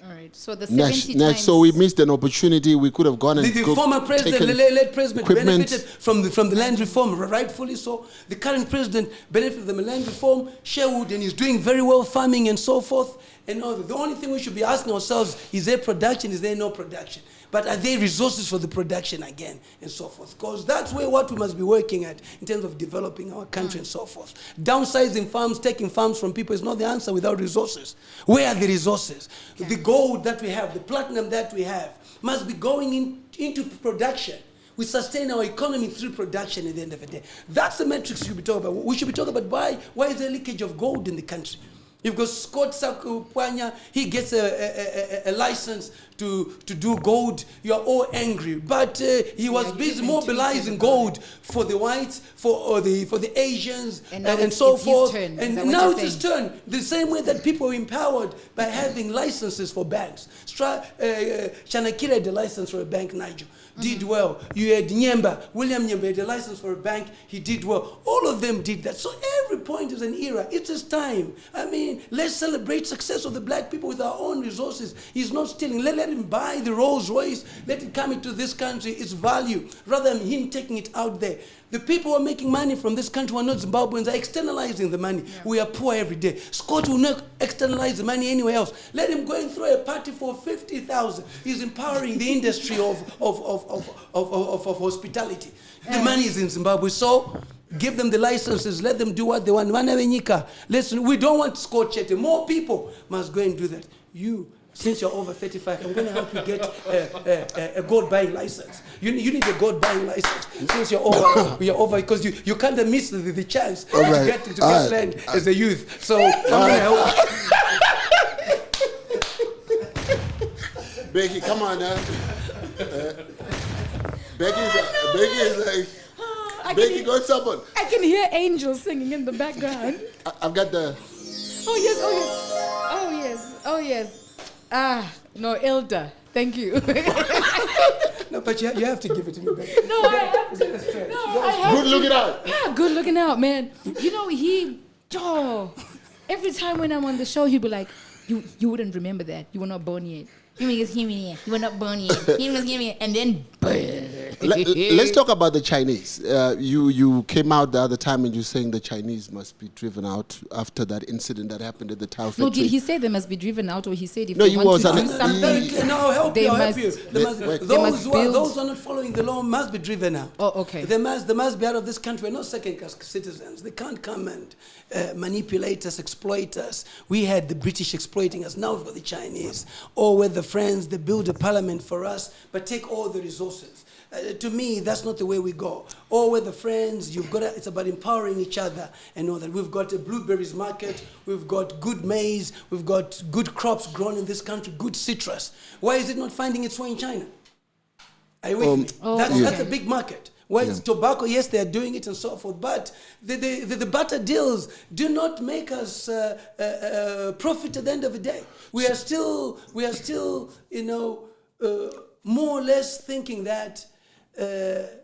All right. So the 70 times. So we missed an opportunity. We could have gone and the former president, the late president, benefited from the land reform, rightfully so. The current president benefited from the land reform, Sherwood, and he's doing very well farming and so forth. And all that. The only thing we should be asking ourselves, is there production, is there no production? But are there resources for the production again, and so forth? Because that's what we must be working at in terms of developing our country and so forth. Downsizing farms, taking farms from people is not the answer without resources. Where are the resources? Okay. The gold that we have, the platinum that we have, must be going into production. We sustain our economy through production at the end of the day. That's the metrics we should be talking about. We should be talking about why is there leakage of gold in the country? You've got Scott Sakupwanya, he gets a license to do gold. You're all angry. But he was busy mobilizing gold for the whites, for the Asians, and so forth. And now it's his turn. The same way that people were empowered by having licenses for banks. Chanakira had a license for a bank, Nigel. Did well. You had William Nyemba had a license for a bank, he did well. All of them did that. So every point is an era. It's his time. I mean, let's celebrate success of the black people with our own resources. He's not stealing. Let him buy the Rolls Royce. Let it come into this country. Its value, rather than him taking it out there. The people who are making money from this country who are not Zimbabweans are externalizing the money. Yeah. We are poor every day. Scott will not externalize the money anywhere else. Let him go and throw a party for 50,000. He's empowering the industry of hospitality. The money is in Zimbabwe. So give them the licenses. Let them do what they want. Listen, we don't want Scott Chete. More people must go and do that. Since you're over 35, I'm going to help you get a gold buying license. You need a gold buying license. Since you're over, because you can't miss the chance to get land as a youth. So I'm going to help. Becky, come on now. Becky is like, Becky got someone. I can hear angels singing in the background. I've got the... Oh, yes. No, Elder. Thank you. No, but you have to give it to me, baby. No, I have to. Good looking out. Yeah, good looking out, man. You know, every time when I'm on the show, he'd be like, you wouldn't remember that. You were not born yet. You were not born yet. And then... Let's talk about the Chinese. You came out the other time and you're saying the Chinese must be driven out after that incident that happened at the tile factory. No, did he say they must be driven out, or he said if they want to do something, I'll help you. Those who are not following the law must be driven out. Oh, okay. They must be out of this country. We're not second-class citizens. They can't come and manipulate us, exploit us. We had the British exploiting us. Now for the Chinese. Or with the friends, they build a parliament for us, but take all the resources. To me, that's not the way we go. Or with the friends, it's about empowering each other and all that. We've got a blueberries market, we've got good maize, we've got good crops grown in this country, good citrus. Why is it not finding its way in China? Are you with me? That's a big market. Well, it's tobacco, yes, they're doing it and so forth, but the butter deals do not make us profit at the end of the day. We are still, more or less thinking that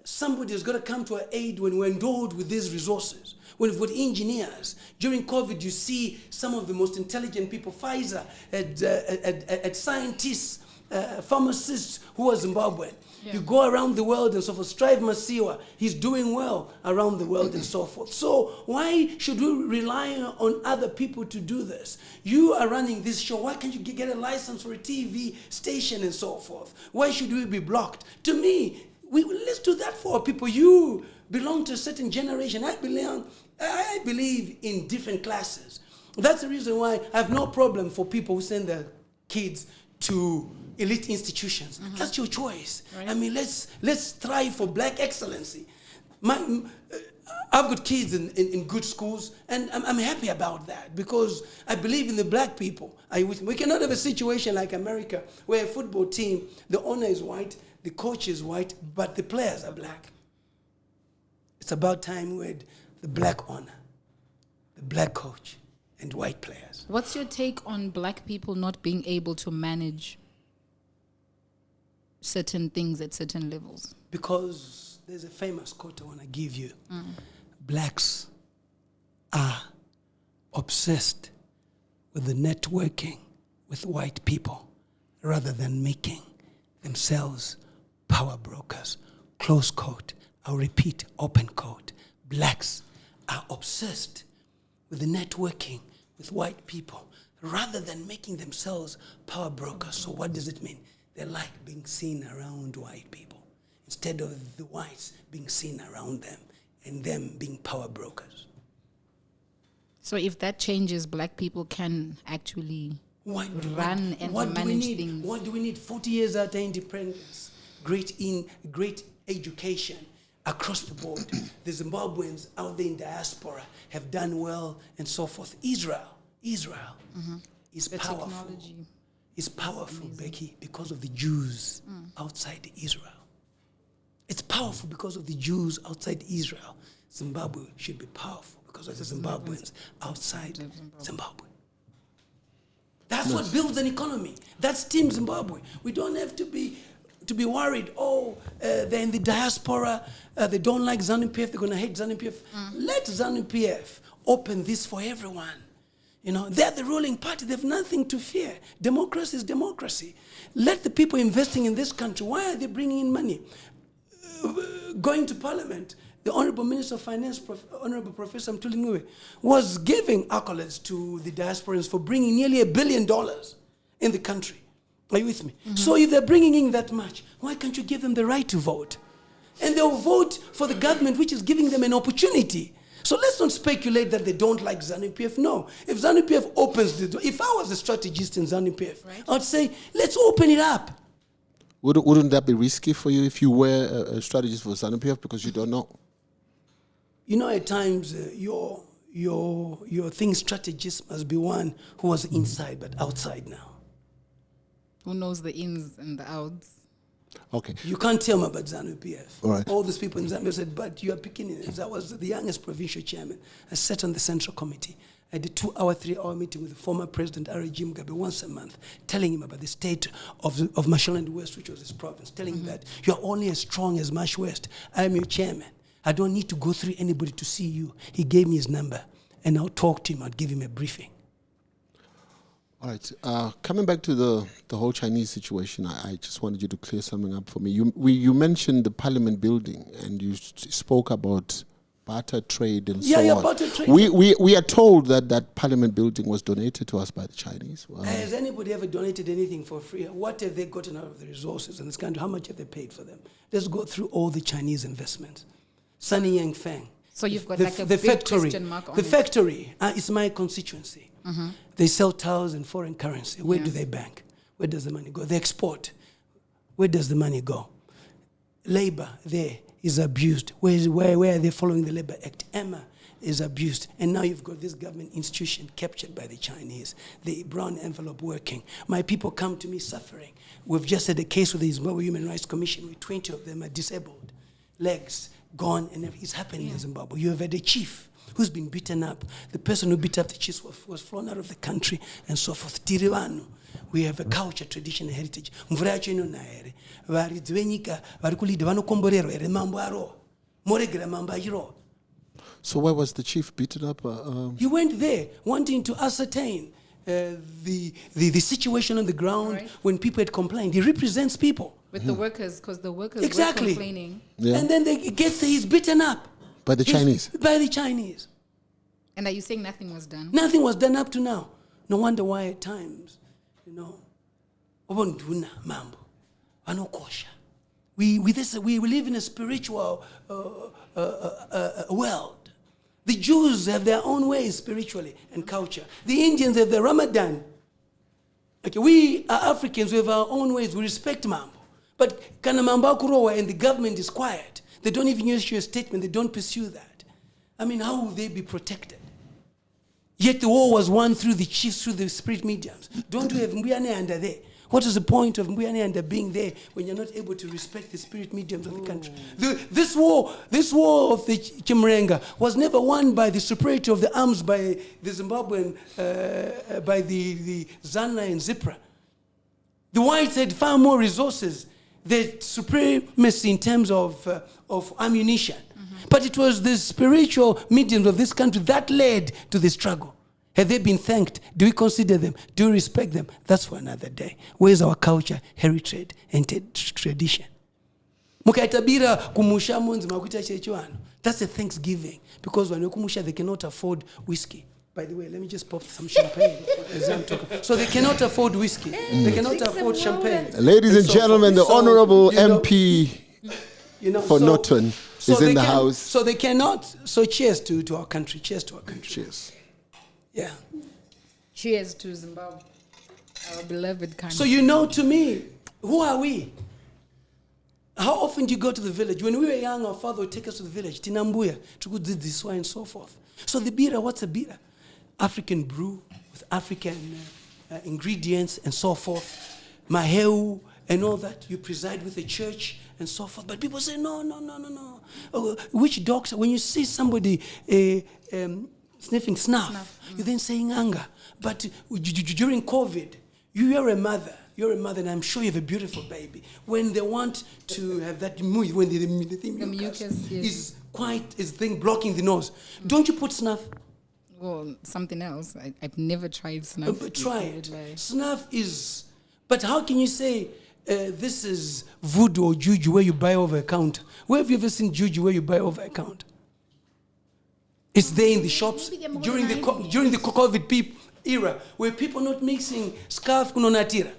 somebody is going to come to our aid when we're endowed with these resources. When we've got engineers. During COVID, you see some of the most intelligent people. Pfizer had scientists, pharmacists who are Zimbabwean. Yeah. You go around the world and so forth. Strive Masiwa, he's doing well around the world and so forth. So why should we rely on other people to do this? You are running this show. Why can't you get a license for a TV station and so forth? Why should we be blocked? To me, let's do that for our people. You belong to a certain generation. I believe in different classes. That's the reason why I have no problem for people who send their kids to elite institutions. That's your choice. Right. I mean, let's strive for black excellency. I've got kids in good schools, and I'm happy about that because I believe in the black people. We cannot have a situation like America where a football team, the owner is white, the coach is white, but the players are black. It's about time we had the black owner, the black coach, and white players. What's your take on black people not being able to manage certain things at certain levels? Because there's a famous quote I want to give you. Blacks are obsessed with the networking with white people rather than making themselves power brokers. Close quote. I'll repeat, open quote. Blacks are obsessed with the networking with white people rather than making themselves power brokers. So what does it mean? They like being seen around white people instead of the whites being seen around them and them being power brokers. So if that changes, black people can actually run and manage things. What do we need? 40 years after independence, great education across the board. The Zimbabweans out there in diaspora have done well and so forth. Israel is the powerful. Technology. It's powerful, Becky, because of the Jews outside Israel. It's powerful because of the Jews outside Israel. Zimbabwe should be powerful because of the Zimbabweans outside Zimbabwe. That's what builds an economy. That's Team Zimbabwe. We don't have to be worried, they're in the diaspora, they don't like Zanu PF, they're going to hate Zanu PF. Let Zanu PF open this for everyone. You know, they're the ruling party. They have nothing to fear. Democracy is democracy. Let the people investing in this country, why are they bringing in money? Going to Parliament, the Honorable Minister of Finance, Honorable Professor Mtuli was giving accolades to the diasporans for bringing nearly $1 billion in the country. Are you with me? So if they're bringing in that much, why can't you give them the right to vote? And they'll vote for the government which is giving them an opportunity. So let's not speculate that they don't like Zanu PF. No. If Zanu PF opens the door, if I was a strategist in Zanu PF, right, I'd say, let's open it up. Wouldn't that be risky for you if you were a strategist for Zanu PF because you don't know? You know, at times your thing strategist must be one who was inside but outside now. Who knows the ins and the outs? Okay. You can't tell me about Zanu PF. All right. All these people in Zambia said, but you are picking it. I was the youngest provincial chairman. I sat on the central committee. I did 2-hour, 3-hour meeting with the former president, R.G. Mugabe, once a month, telling him about the state of Mashonaland West, which was his province, telling him that you are only as strong as Mash West. I am your chairman. I don't need to go through anybody to see you. He gave me his number, and I'll talk to him. I'll give him a briefing. All right. Coming back to the whole Chinese situation, I just wanted you to clear something up for me. You mentioned the Parliament building, and you spoke about barter trade and so on. Yeah, barter trade. We are told that Parliament building was donated to us by the Chinese. Wow. Has anybody ever donated anything for free? What have they gotten out of the resources in this country? How much have they paid for them? Let's go through all the Chinese investments. Sunny Yang Feng. So you've got like a big question mark on it. The factory is my constituency. They sell towels in foreign currency. Where do they bank? Where does the money go? They export. Where does the money go? Labor there is abused. Where are they following the Labor Act? Emma is abused. And now you've got this government institution captured by the Chinese. The brown envelope working. My people come to me suffering. We've just had a case with the Zimbabwe Human Rights Commission where 20 of them are disabled. Legs gone, and it's happening in Zimbabwe. You have had a chief who's been beaten up. The person who beat up the chief was flown out of the country and so forth. Tirivanu. We have a culture, tradition, and heritage. Mvura yacho inona here. Varidzi venyika vari kulida vanokomborerwa here mambo aro. Moregera mambo achiro. So why was the chief beaten up? He went there wanting to ascertain the situation on the ground when people had complained. He represents people. With the workers, because the workers were complaining. Yeah. And then he's beaten up. By the Chinese? By the Chinese. And are you saying nothing was done? Nothing was done up to now. No wonder why at times, obonduna mambo, vanokosha, We live in a spiritual world. The Jews have their own ways spiritually and culture. The Indians have their Ramadan. Okay, we are Africans, we have our own ways. We respect Mambo. But kana Mambo kurowa and the government is quiet. They don't even issue a statement. They don't pursue that. I mean, how will they be protected? Yet the war was won through the chiefs, through the spirit mediums. Don't we have Mbuyane under there? What is the point of Mbuyane under being there when you're not able to respect the spirit mediums of the country? This war of the Chimrenga was never won by the superiority of the arms by the Zimbabwean, by the Zana and Zipra. The whites had far more resources, the supremacy in terms of ammunition. Mm-hmm. But it was the spiritual mediums of this country that led to the struggle. Have they been thanked? Do we consider them? Do we respect them? That's for another day. Where's our culture, heritage, and tradition? Mukaitabira kumusha munzi makuita chechuano. That's a Thanksgiving. Because when you kumusha, they cannot afford whiskey. By the way, let me just pop some champagne as I'm talking. So they cannot afford whiskey. They cannot afford champagne. Ladies and gentlemen, the Honorable MP for Norton is in the house. So they cannot. So cheers to our country. Cheers to our country. Cheers. Yeah. Cheers to Zimbabwe, our beloved country. So to me, who are we? How often do you go to the village? When we were young, our father would take us to the village. Tinambuya, Tugu this and so forth. So the bira, what's a bira? African brew with African ingredients and so forth. Maheu and all that. You preside with the church and so forth. But people say, no. Which doctor? When you see somebody sniffing snuff, you're then saying anger. But during COVID, you're a mother, and I'm sure you have a beautiful baby. When they want to have that mucus, when the mucus is quite thing blocking the nose, don't you put snuff? Well, something else. I've never tried snuff. But try it. Snuff is. But how can you say this is voodoo or juju where you buy over a counter? Where have you ever seen juju where you buy over a counter? It's there in the shops during the COVID era, where people not mixing scarf kunonatira.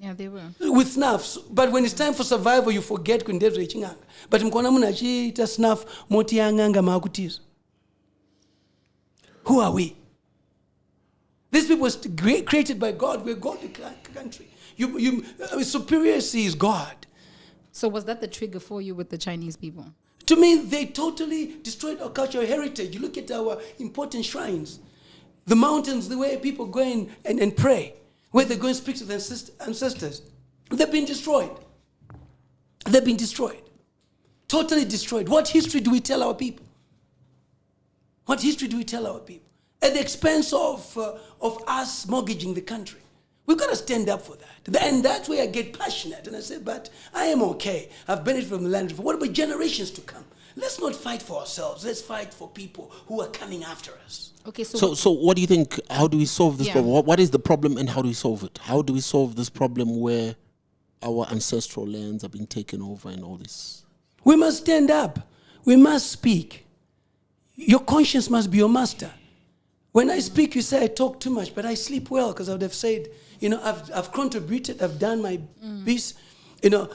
Yeah, they were. With snuffs. But when it's time for survival, you forget kundevre chinganga. But mkona muna chita snuff moti yanganga makutis. Who are we? These people were created by God. We're God, the country. Superiority is God. So was that the trigger for you with the Chinese people? To me, they totally destroyed our cultural heritage. You look at our important shrines, the mountains, the way people go in and pray, where they go and speak to their ancestors. They've been destroyed. They've been destroyed. Totally destroyed. What history do we tell our people? What history do we tell our people? At the expense of us mortgaging the country. We've got to stand up for that. And that's where I get passionate. And I say, but I am okay. I've benefited from the land. What about generations to come? Let's not fight for ourselves. Let's fight for people who are coming after us. Okay, so what do you think? How do we solve this problem? What is the problem and how do we solve it? How do we solve this problem where our ancestral lands are being taken over and all this? We must stand up. We must speak. Your conscience must be your master. When I speak, you say I talk too much, but I sleep well because I would have said, I've contributed, I've done my piece.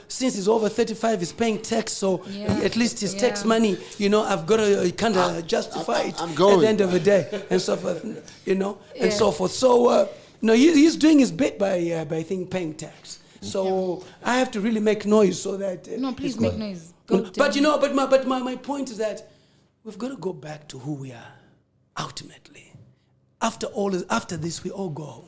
Since he's over 35, he's paying tax, so at least his tax money, I've got to kind of justify it at the end of the day, and so forth, and so forth. So, he's doing his bit by paying tax. So I have to really make noise so that. No, please make noise. But my point is that we've got to go back to who we are, ultimately. After this, we all go home.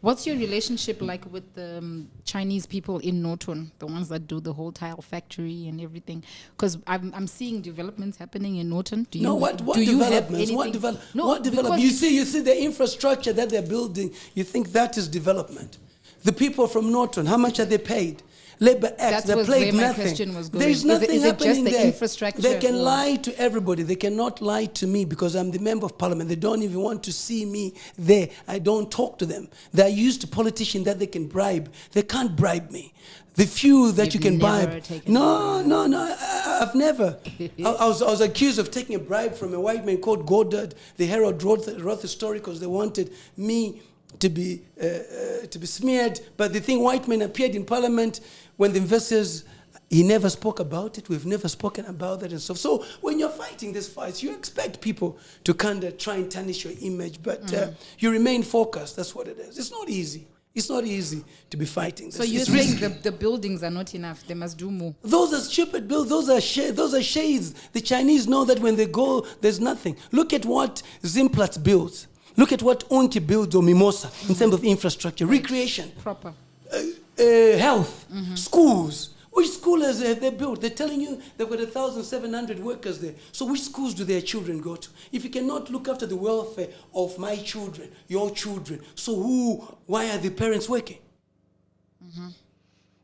What's your relationship like with the Chinese people in Norton, the ones that do the whole tile factory and everything? Because I'm seeing developments happening in Norton. What developments? What development? You see the infrastructure that they're building. You think that is development? The people from Norton, how much are they paid? Labor Act, they played nothing. There's nothing happening there. Infrastructure? They can lie to everybody. They cannot lie to me because I'm the member of parliament. They don't even want to see me there. I don't talk to them. They're used to politicians that they can bribe. They can't bribe me. The few that you can bribe. No. I've never. I was accused of taking a bribe from a white man called Goddard. The Herald wrote the story because they wanted me to be smeared. But the thing, white men appeared in parliament when the investors He never spoke about it. We've never spoken about that and stuff. So when you're fighting these fights, you expect people to kind of try and tarnish your image, but you remain focused. That's what it is. It's not easy. It's not easy to be fighting this. So you're saying the buildings are not enough. They must do more. Those are stupid buildings. Those are shades. The Chinese know that when they go, there's nothing. Look at what Zimplats builds. Look at what Unti builds or Mimosa in terms of infrastructure, recreation, Proper. Health, schools. Which schools have they built? They're telling you they've got 1,700 workers there. So which schools do their children go to? If you cannot look after the welfare of my children, your children, so why are the parents working?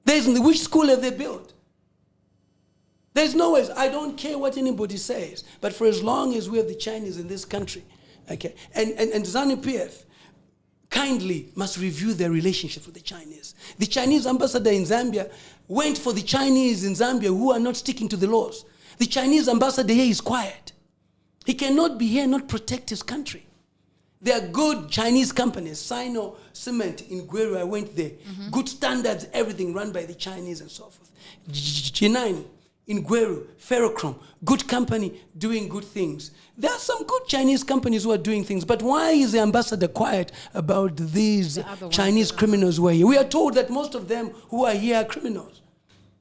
Which school have they built? There's no ways. I don't care what anybody says. But for as long as we have the Chinese in this country, okay, and Zanu PF kindly must review their relationship with the Chinese. The Chinese ambassador in Zambia went for the Chinese in Zambia who are not sticking to the laws. The Chinese ambassador here is quiet. He cannot be here and not protect his country. There are good Chinese companies, Sino Cement in Gweru, I went there. Good standards, everything run by the Chinese and so forth. G9 in Gweru, Ferrochrome, good company doing good things. There are some good Chinese companies who are doing things, but why is the ambassador quiet about these Chinese criminals who are here? We are told that most of them who are here are criminals.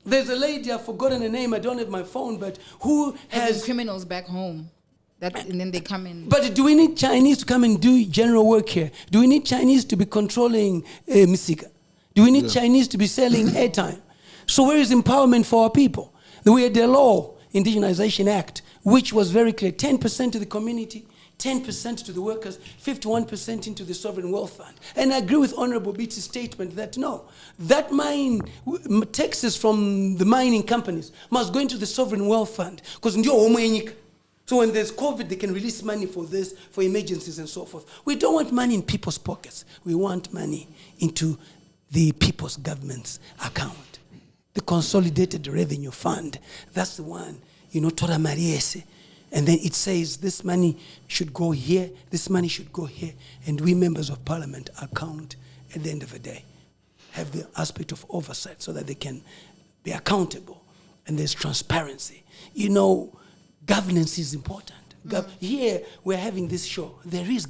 There's a lady, I've forgotten her name, I don't have my phone, but who has... criminals back home. And then they come in. But do we need Chinese to come and do general work here? Do we need Chinese to be controlling Misika? Do we need Chinese to be selling airtime? So where is empowerment for our people? We had the law, Indigenization Act, which was very clear, 10% to the community, 10% to the workers, 51% into the Sovereign Wealth Fund. And I agree with Honorable Beatty's statement that no, that taxes from the mining companies must go into the Sovereign Wealth Fund, because so when there's COVID, they can release money for this, for emergencies and so forth. We don't want money in people's pockets. We want money into the people's government's account. The Consolidated Revenue Fund, that's the one, Tora Mariese. And then it says this money should go here, this money should go here, and we members of Parliament account at the end of the day. Have the aspect of oversight so that they can be accountable and there's transparency. Governance is important. Here, we're having this show. There is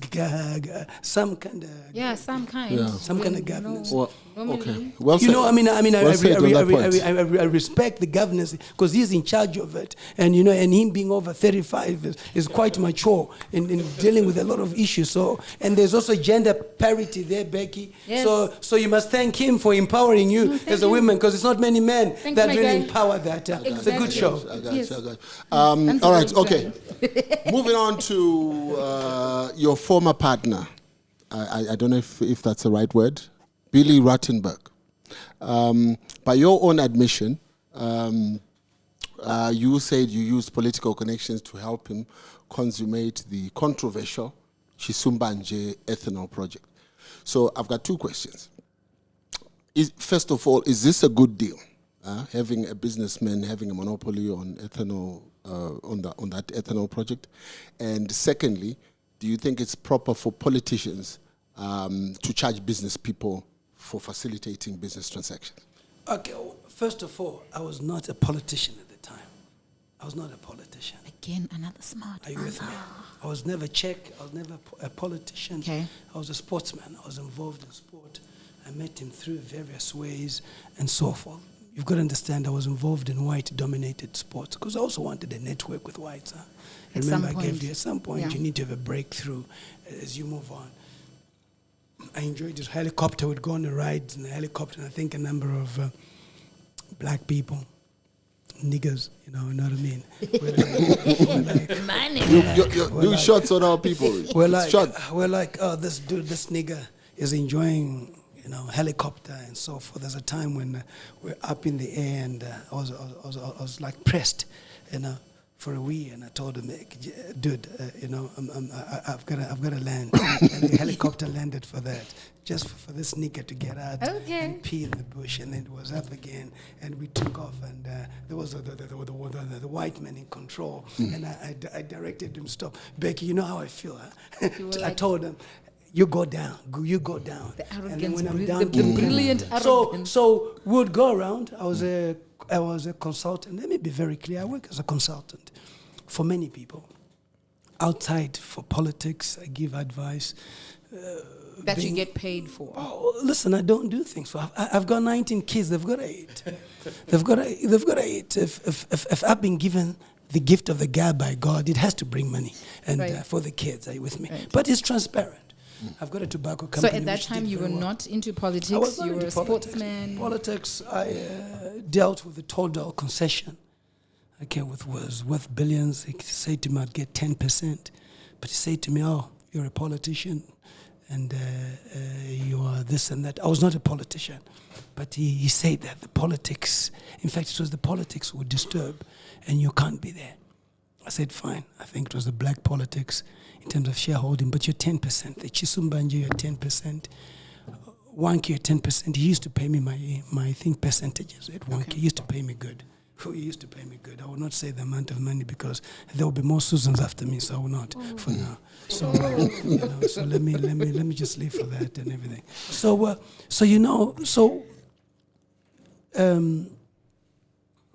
some kind of... Yeah, some kind. Yeah. Some kind of governance. Well, okay. Well said. I respect the governance because he's in charge of it. And, and him being over 35 is quite mature in dealing with a lot of issues. So, and there's also gender parity there, Becky. Yes. So you must thank him for empowering you as a woman, because it's not many men that really empower that. Exactly. It's a good show. I got you. All right, okay. Moving on to your former partner. I don't know if that's the right word. Billy Rautenbach. By your own admission, you said you used political connections to help him consummate the controversial Chisumbanje ethanol project. So I've got two questions. First of all, is this a good deal? Having a businessman having a monopoly on ethanol, on that ethanol project? And secondly, do you think it's proper for politicians to charge business people for facilitating business transactions? Okay, well, first of all, I was not a politician at the time. I was not a politician. Again, another smart Are you with me? I was never Czech. I was never a politician. Okay. I was a sportsman. I was involved in sport. I met him through various ways and so forth. You've got to understand I was involved in white-dominated sports because I also wanted a network with whites. Remember, I gave you at some point, you need to have a breakthrough as you move on. I enjoyed this helicopter. We'd go on a ride in the helicopter, and I think a number of black people, niggers, you know what I mean? You shots on our people. We're like, oh, this nigger is enjoying, helicopter and so forth. There's a time when we're up in the air, and I was like pressed, for a wee, and I told him, dude, I've got to land. And the helicopter landed for that, just for this nigger to get out and pee in the bush, and then it was up again, and we took off, and there was the white man in control, and I directed him, stop. Becky, you know how I feel, huh? I told him, you go down. The arrogance, when I'm the brilliant arrogance. So we would go around. I I was a consultant. Let me be very clear. I work as a consultant for many people. Outside for politics, I give advice. That you get paid for. Oh, listen, I don't do things for. I've got 19 kids. They've got to eat. They've got to eat. If I've been given the gift of the gab by God, it has to bring money and for the kids. Are you with me? Right. But it's transparent. I've got a tobacco company. So at that time, you were not into politics. You were a sportsman. Politics. I dealt with the total concession. Okay, was worth billions. He said to me, I'd get 10%, but he said to me, "Oh, you're a politician, and you are this and that." I was not a politician, but he said that the politics. In fact, it was the politics would disturb, and you can't be there. I said, fine. I think it was the black politics in terms of shareholding, but you're 10%. The Chisumbanjo, you're 10%. Wanky, you're 10%. He used to pay me my I think, percentages at Wanky. Okay. He used to pay me good. He used to pay me good. I will not say the amount of money because there will be more Susans after me, so I will not for now. So, so let me just leave for that and everything.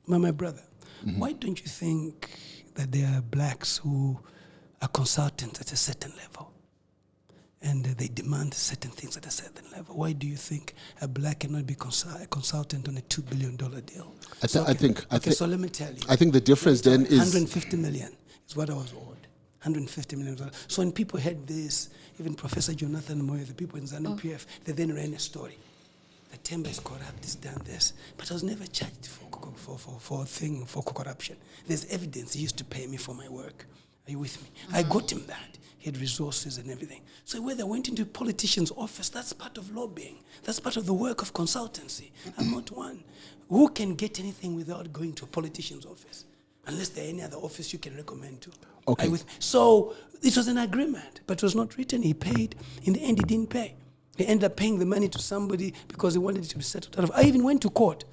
My brother, why don't you think that there are blacks who are consultants at a certain level and they demand certain things at a certain level? Why do you think a black cannot be a consultant on a $2 billion deal? So let me tell you. I think the difference then is 150 million is what I was owed. 150 million. So when people heard this, even Professor Jonathan Moyo, the people in Zanu PF, they then ran a story. The Temba is corrupt, this, done this. But I was never charged for corruption. There's evidence he used to pay me for my work. Are you with me? I got him that. He had resources and everything. So whether I went into a politician's office, that's part of lobbying. That's part of the work of consultancy. I'm not one. Who can get anything without going to a politician's office? Unless there any other office you can recommend to. Okay. So it was an agreement, but it was not written. He paid. In the end, he didn't pay. He ended up paying the money to somebody because he wanted it to be settled out of. I even went to court.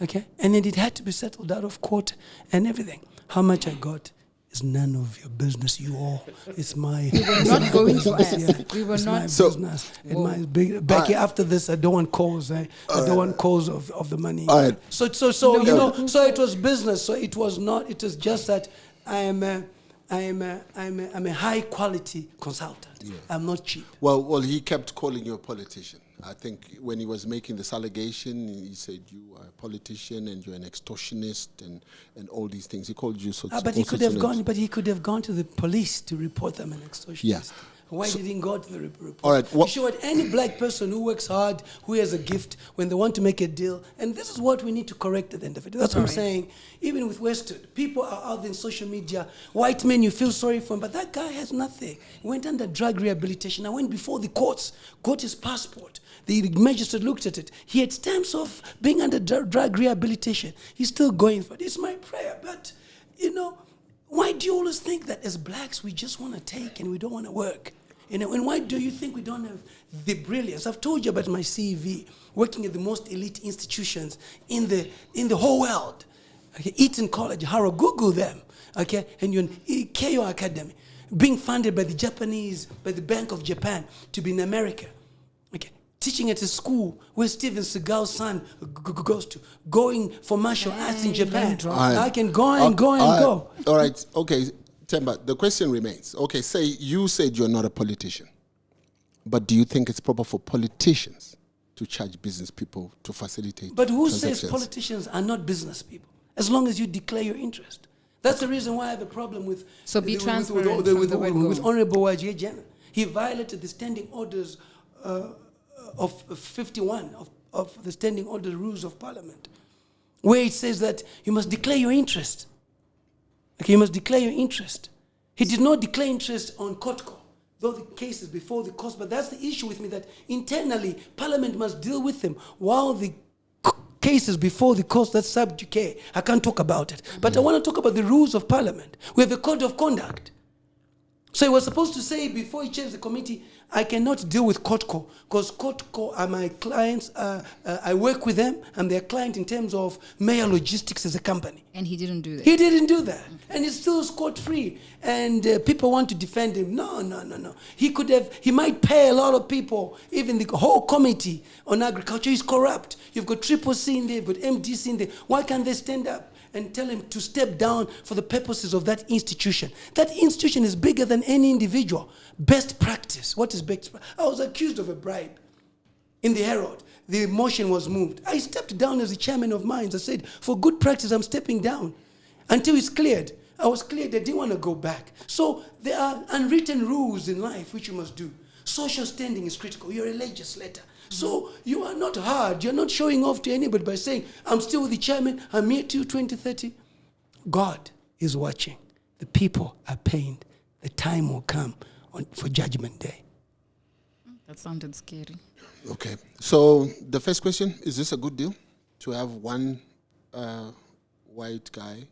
Okay? And then it had to be settled out of court and everything. How much I got is none of your business. You all. It's my... We were not going to ask. Yeah, we were it's not... my business. And my big, Becky, after this, I don't want calls. I don't want calls of the money. All right. So it was business. So it was not... It was just that I'm a high quality consultant. Yeah. I'm not cheap. Well, he kept calling you a politician. I think when he was making this allegation, he said you are a politician and you're an extortionist and all these things. He called you but he could have gone. But he could have gone to the police to report them an extortionist. Yeah. Why didn't he go to the report? All right. You show any black person who works hard, who has a gift, when they want to make a deal, and this is what we need to correct at the end of it. That's what I'm saying. Even with Westwood, people are out there in social media. White men, you feel sorry for him, but that guy has nothing. He went under drug rehabilitation. I went before the courts, got his passport. The magistrate looked at it. He had stamps of being under drug rehabilitation. He's still going for it. It's my prayer, but why do you always think that as blacks we just want to take and we don't want to work? And why do you think we don't have the brilliance? I've told you about my CV, working at the most elite institutions in the whole world. Okay, Eton College, Harrow, Google them. Okay, and you're in Keio Academy, being funded by the Bank of Japan to be in America. Okay, teaching at a school where Steven Seagal's son goes to, going for martial arts in Japan. I can go and go. All right, okay. Temba, the question remains. Okay, say you said you're not a politician, but do you think it's proper for politicians to charge business people to facilitate? But who says politicians are not business people? As long as you declare your interest. That's the reason why I have a problem with... So be transparent with Honorable Wajie Jena. He violated the standing orders of 51 of the standing order rules of Parliament, where it says that you must declare your interest. Okay, you must declare your interest. He did not declare interest on Kotko, though the case is before the courts. But that's the issue with me, that internally, Parliament must deal with them while the case is before the courts. That's sub judice. I can't talk about it. But I want to talk about the rules of Parliament. We have a code of conduct. So he was supposed to say before he changed the committee, I cannot deal with COTCO because COTCO are my clients. I work with them. I'm their client in terms of Mayor Logistics as a company. And he didn't do that. He didn't do that. And he's still scot-free. And people want to defend him. No. He might pay a lot of people, even the whole committee on agriculture is corrupt. You've got Triple C in there, you've got MDC in there. Why can't they stand up and tell him to step down for the purposes of that institution? That institution is bigger than any individual. Best practice. What is best practice? I was accused of a bribe in the Herald. The motion was moved. I stepped down as the chairman of Mines. I said, for good practice, I'm stepping down until it's cleared. I was cleared. I didn't want to go back. So there are unwritten rules in life which you must do. Social standing is critical. You're a legislator. So you are not hard. You're not showing off to anybody by saying, I'm still the chairman. I'm here till 2030. God is watching. The people are pained. The time will come for Judgment Day. That sounded scary. Okay. So the first question, is this a good deal to have one white guy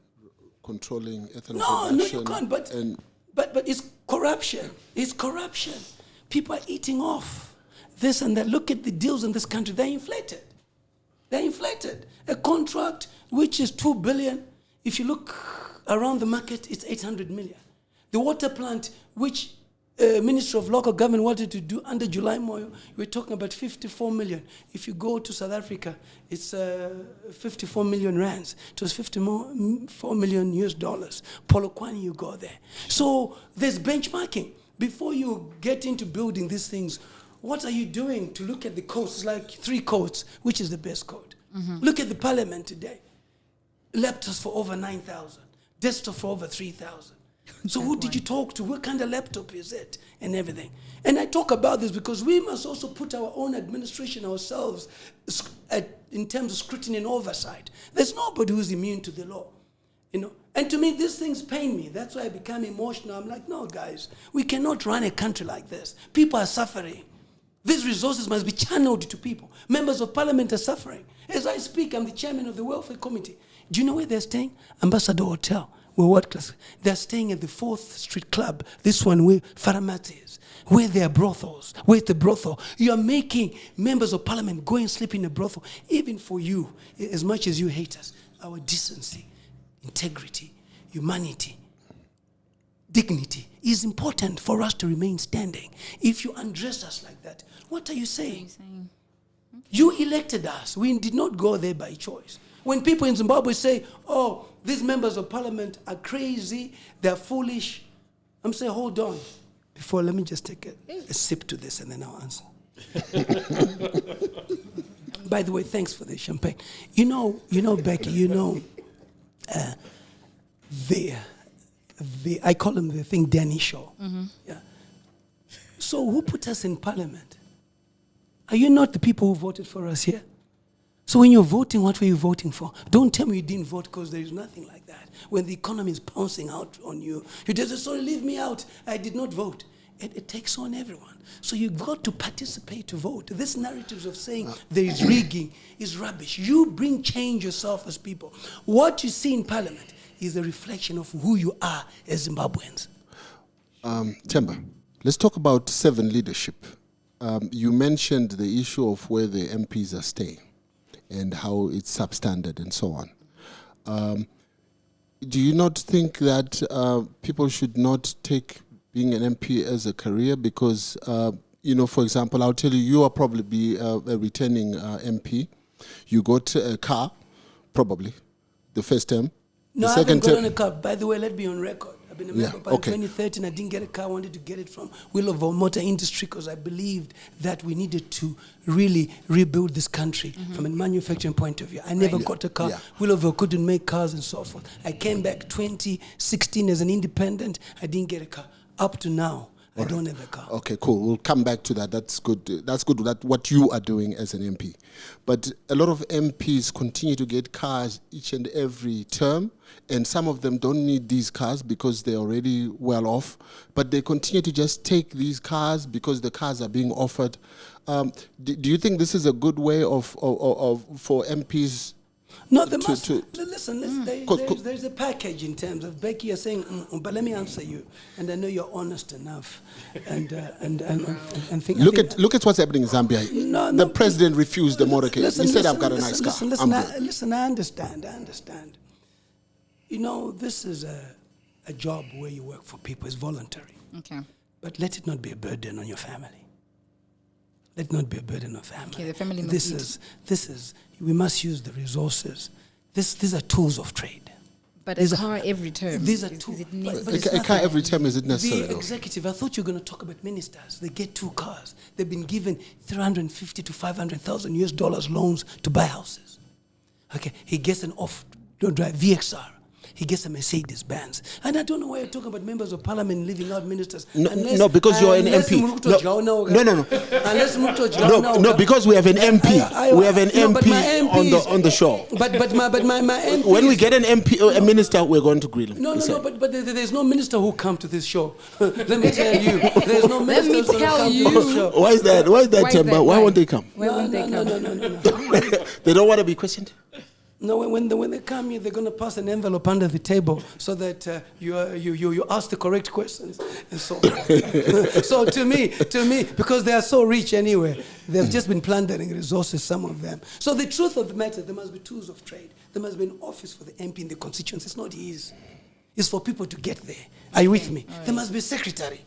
controlling ethanol production? No, you can't. But it's corruption. It's corruption. People are eating off this and that. Look at the deals in this country. They're inflated. They're inflated. A contract which is 2 billion, if you look around the market, it's 800 million. The water plant, which Ministry of Local Government wanted to do under July Moyo, we're talking about 54 million. If you go to South Africa, it's 54 million rands. It was 54 million US dollars. Polokwane, you go there. So there's benchmarking. Before you get into building these things, what are you doing to look at the codes? It's like 3 codes. Which is the best code? Look at the Parliament today. Laptops for over 9,000. Desktop for over 3,000. So who did you talk to? What kind of laptop is it? And everything. And I talk about this because we must also put our own administration ourselves in terms of scrutiny and oversight. There's nobody who's immune to the law. And to me, these things pain me. That's why I become emotional. I'm like, no, guys, we cannot run a country like this. People are suffering. These resources must be channeled to people. Members of Parliament are suffering. As I speak, I'm the chairman of the Welfare Committee. Do you know where they're staying? Ambassador Hotel. Well, what class? They're staying at the 4th Street Club. This one where Faramati is. Where there are brothels. Where's the brothel? You are making members of Parliament go and sleep in a brothel. Even for you, as much as you hate us, our decency, integrity, humanity, dignity is important for us to remain standing. If you undress us like that, what are you saying? Okay. You elected us. We did not go there by choice. When people in Zimbabwe say, oh, these members of Parliament are crazy, they're foolish, I'm saying, hold on. Let me just take a sip to this and then I'll answer. By the way, thanks for the champagne. You know, Becky, I call him the thing Denny show. Yeah. So who put us in Parliament? Are you not the people who voted for us here? So when you're voting, what were you voting for? Don't tell me you didn't vote because there is nothing like that. When the economy is pouncing out on you, you just say, sorry, leave me out. I did not vote. It takes on everyone. So you've got to participate to vote. This narratives of saying there is rigging is rubbish. You bring change yourself as people. What you see in Parliament is a reflection of who you are as Zimbabweans. Temba, let's talk about 7 leadership. You mentioned the issue of where the MPs are staying and how it's substandard and so on. Do you not think that people should not take being an MP as a career? Because, for example, I'll tell you, you are probably be a returning MP. You got a car, probably, the first term. No, I haven't gotten a car. By the way, let's be on record. I've been a member by 2013. I didn't get a car. I wanted to get it from Willow Motor Industry because I believed that we needed to really rebuild this country from a manufacturing point of view. I never got a car. Yeah. Willowville couldn't make cars and so forth. I came back 2016 as an independent. I didn't get a car. Up to now, I don't have a car. Okay, cool. We'll come back to that. That's good. That's good. That's what you are doing as an MP. But a lot of MPs continue to get cars each and every term, and some of them don't need these cars because they're already well off. But they continue to just take these cars because the cars are being offered. Do you think this is a good way for MPs No, there must. Listen, there's a package in terms of Becky. You're saying, but let me answer you, and I know you're honest enough, and think. Look at what's happening in Zambia. The president refused the motorcade. He said, "I've got a nice car." Listen. I understand. You know, this is a job where you work for people. It's voluntary. Okay. But let it not be a burden on your family. Let it not be a burden on family. Okay, the family must This is. We must use the resources. These are tools of trade. But a car every term. These are tools. A car every term, is it necessary? The executive, I thought you were going to talk about ministers. They get 2 cars. They've been given $350,000 to $500,000 loans to buy houses. Okay, he gets an off-drive VXR. He gets a Mercedes-Benz. And I don't know why you're talking about members of parliament leaving out ministers. No, because you're an MP. No, because we have an MP. We have an MP on the show. But my MP. When we get an MP or a minister, we're going to grill him. No, but there's no minister who come to this show. Let me tell you. There's no minister who come to this show. Why is that, Temba? Why won't they come? No. They don't want to be questioned? No, when they come here, they're going to pass an envelope under the table so that you ask the correct questions and so on. So to me, because they are so rich anyway, they've just been plundering resources, some of them. So the truth of the matter, there must be tools of trade. There must be an office for the MP in the constituency. It's not his. It's for people to get there. Are you with me? Right. There must be a secretary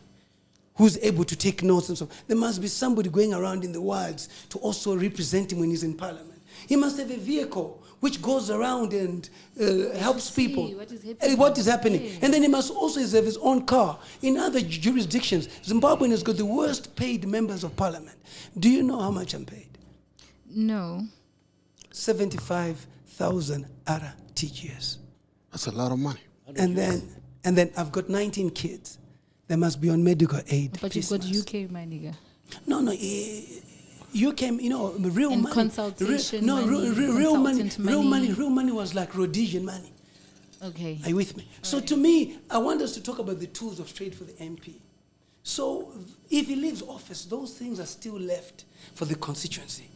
who's able to take notes and so on. There must be somebody going around in the wards to also represent him when he's in parliament. He must have a vehicle which goes around and helps people. What is happening. Yeah. And then he must also have his own car. In other jurisdictions, Zimbabwe has got the worst paid members of parliament. Do you know how much I'm paid? No. 75,000 RTGS. That's a lot of money. And then I've got 19 kids. They must be on medical aid. But you've got UK, my nigga. No. You came, real and money. Consultation Real money was like Rhodesian money. Okay. Are you with me? All so right. To me, I want us to talk about the tools of trade for the MP. So if he leaves office, those things are still left for the constituency.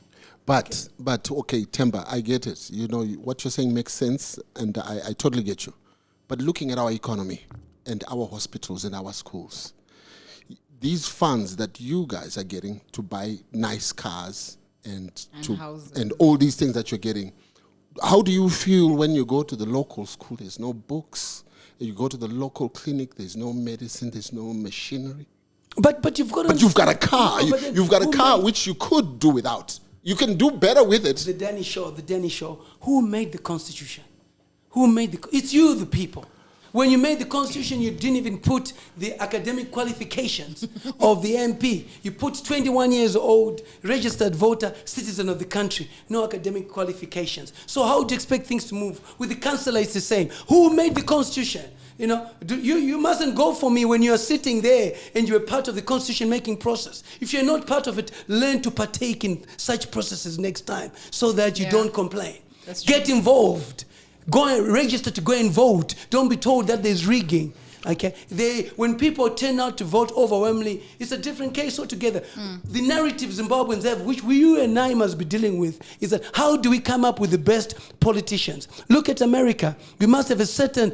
But okay, Temba, I get it. You know, what you're saying makes sense, and I totally get you. But looking at our economy and our hospitals and our schools, these funds that you guys are getting to buy nice cars and all these things that you're getting, how do you feel when you go to the local school? There's no books. You go to the local clinic. There's no medicine. There's no machinery. But you've got. But you've got a car. You've got a car which you could do without. You can do better with it. The Denny show. Who made the Constitution? It's you, the people. When you made the Constitution, you didn't even put the academic qualifications of the MP. You put 21 years old, registered voter, citizen of the country, no academic qualifications. So how do you expect things to move? With the councillor, it's the same. Who made the Constitution? You mustn't go for me when you're sitting there and you're part of the constitution-making process. If you're not part of it, learn to partake in such processes next time so that you don't complain. Get involved. Go and register to go and vote. Don't be told that there's rigging. Okay, when people turn out to vote overwhelmingly, it's a different case altogether. The narrative Zimbabweans have, which you and I must be dealing with, is that how do we come up with the best politicians? Look at America. We must have a certain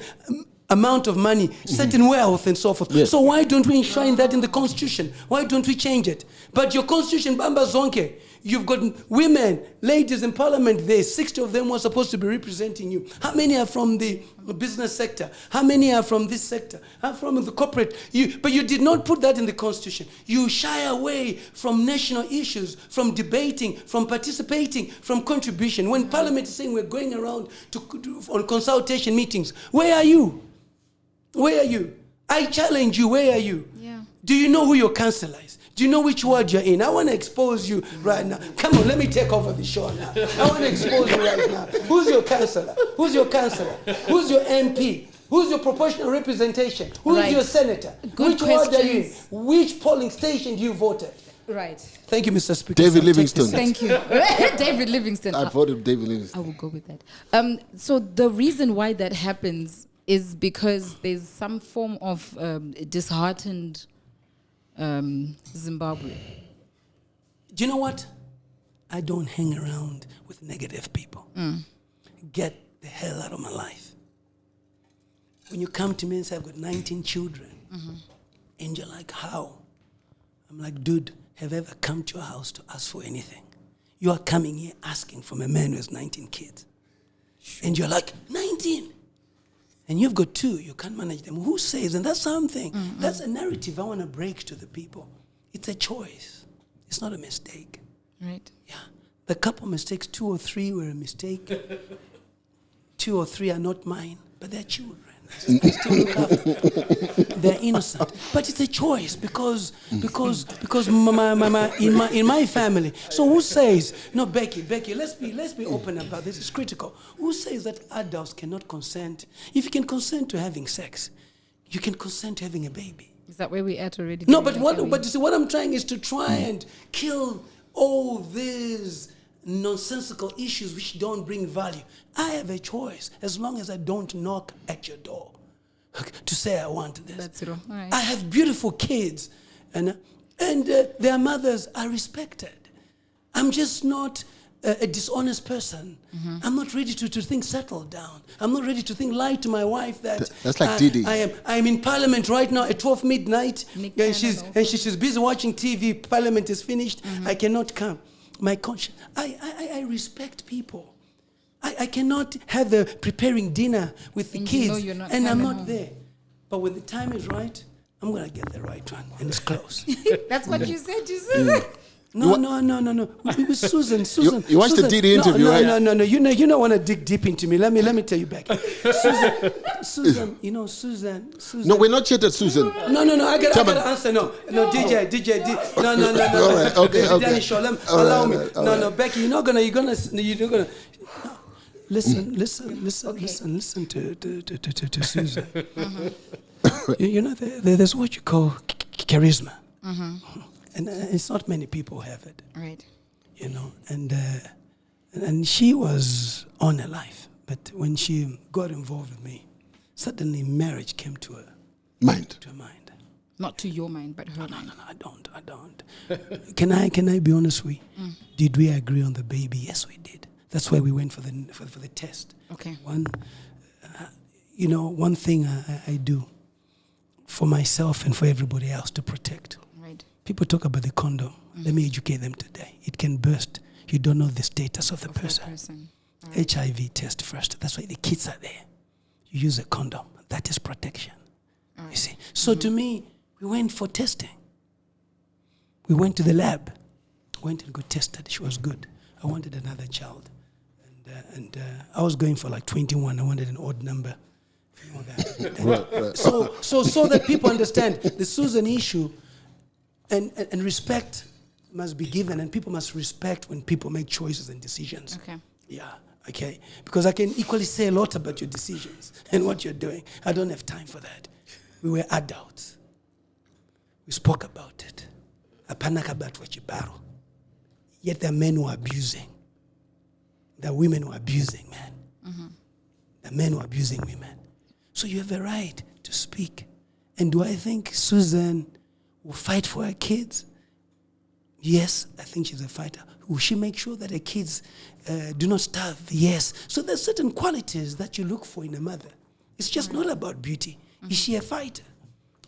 amount of money, certain wealth and so forth. Yes. So why don't we enshrine that in the Constitution? Why don't we change it? But your Constitution, Bamba Zonke, you've got women, ladies in parliament there, 60 of them were supposed to be representing you. How many are from the business sector? How many are from this sector? How from the corporate? But you did not put that in the Constitution. You shy away from national issues, from debating, from participating, from contribution. When parliament is saying we're going around on consultation meetings, where are you? Where are you? I challenge you, where are you? Yeah. Do you know who your councillor is? Do you know which ward you're in? I want to expose you right now. Come on, let me take over the show now. I want to expose you right now. Who's your councillor? Who's your councillor? Who's your MP? Who's your proportional representation? Who's your senator? Good which ward are you in? Which polling station do you vote at? Right. Thank you, Mr. Speaker. David Livingstone. Thank you. David Livingstone. I voted David Livingstone. I will go with that. So the reason why that happens is because there's some form of disheartened Zimbabwe. Do you know what? I don't hang around with negative people. get the hell out of my life. When you come to me and say, I've got 19 children, and you're like, how? I'm like, dude, have I ever come to your house to ask for anything? You are coming here asking from a man who has 19 kids. And you're like, 19? And you've got 2, you can't manage them. Who says? And that's something. That's a narrative I want to break to the people. It's a choice. It's not a mistake. Right. Yeah. The couple mistakes, 2 or 3 were a mistake. 2 or 3 are not mine, but they're children. I still look after them. They're innocent, but it's a choice because in my family. So who says no, Becky? Let's be open about this. It's critical. Who says that adults cannot consent? If you can consent to having sex, you can consent to having a baby. Is that where we're at already? No, but you see, what I'm trying is to try and kill all these nonsensical issues which don't bring value. I have a choice as long as I don't knock at your door to say I want this. That's it. All right. I have beautiful kids, and their mothers are respected. I'm just not a dishonest person. I'm not ready to think settle down. I'm not ready to think lie to my wife that that's like Didi. I'm in Parliament right now at 12 midnight, and she's busy watching TV. Parliament is finished. I cannot come. My conscience. I respect people. I cannot have a preparing dinner with the kids, and I'm not home. there. But when the time is right, I'm gonna get the right one, and it's close. That's what you said, Susan. No. With Susan. You watched the Didi interview, right? No. You don't want to dig deep into me. Let me tell you back. Susan. No, we're not yet at Susan. No. I gotta answer. No. DJ. No. All right. Okay. Denny, show them. Allow me. No. Becky, you're not gonna. No. Listen to Susan. You know, there's what you call charisma. And it's not many people have it. Right. You know, and she was on her life. But when she got involved with me, suddenly marriage came to her mind. To her mind. Not to your mind, but her mind. No, I don't. Can I be honest with you? Did we agree on the baby? Yes, we did. That's why we went for the test. Okay. One thing I do for myself and for everybody else to protect. Right. People talk about the condom. Let me educate them today. It can burst. You don't know the status of the person. Right. HIV test first. That's why the kids are there. You use a condom. That is protection. Right. You see. So to me, we went for testing. We went to the lab. Went and got tested. She was good. I wanted another child. And I was going for like 21. I wanted an odd number. You know that. Right. So that people understand the Susan issue and respect must be given, and people must respect when people make choices and decisions. Okay. Yeah, okay. Because I can equally say a lot about your decisions and what you're doing. I don't have time for that. We were adults. We spoke about it. Yet there are men who are abusing. There are women who are abusing men. There are men who are abusing women. So you have a right to speak. And do I think Susan will fight for her kids? Yes, I think she's a fighter. Will she make sure that her kids do not starve? Yes. So there's certain qualities that you look for in a mother. It's just not about beauty. Is she a fighter?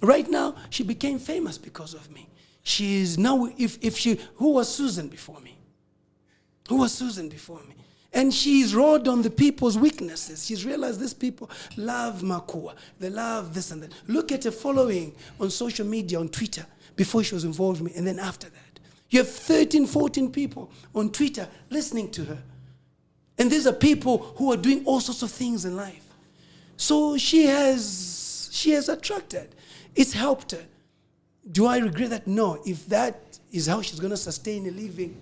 Right now, she became famous because of me. She is now, who was Susan before me? Who was Susan before me? And she's rode on the people's weaknesses. She's realized these people love Makua. They love this and that. Look at her following on social media, on Twitter, before she was involved with me, and then after that. You have 13, 14 people on Twitter listening to her. And these are people who are doing all sorts of things in life. So she has attracted. It's helped her. Do I regret that? No. If that is how she's going to sustain a living,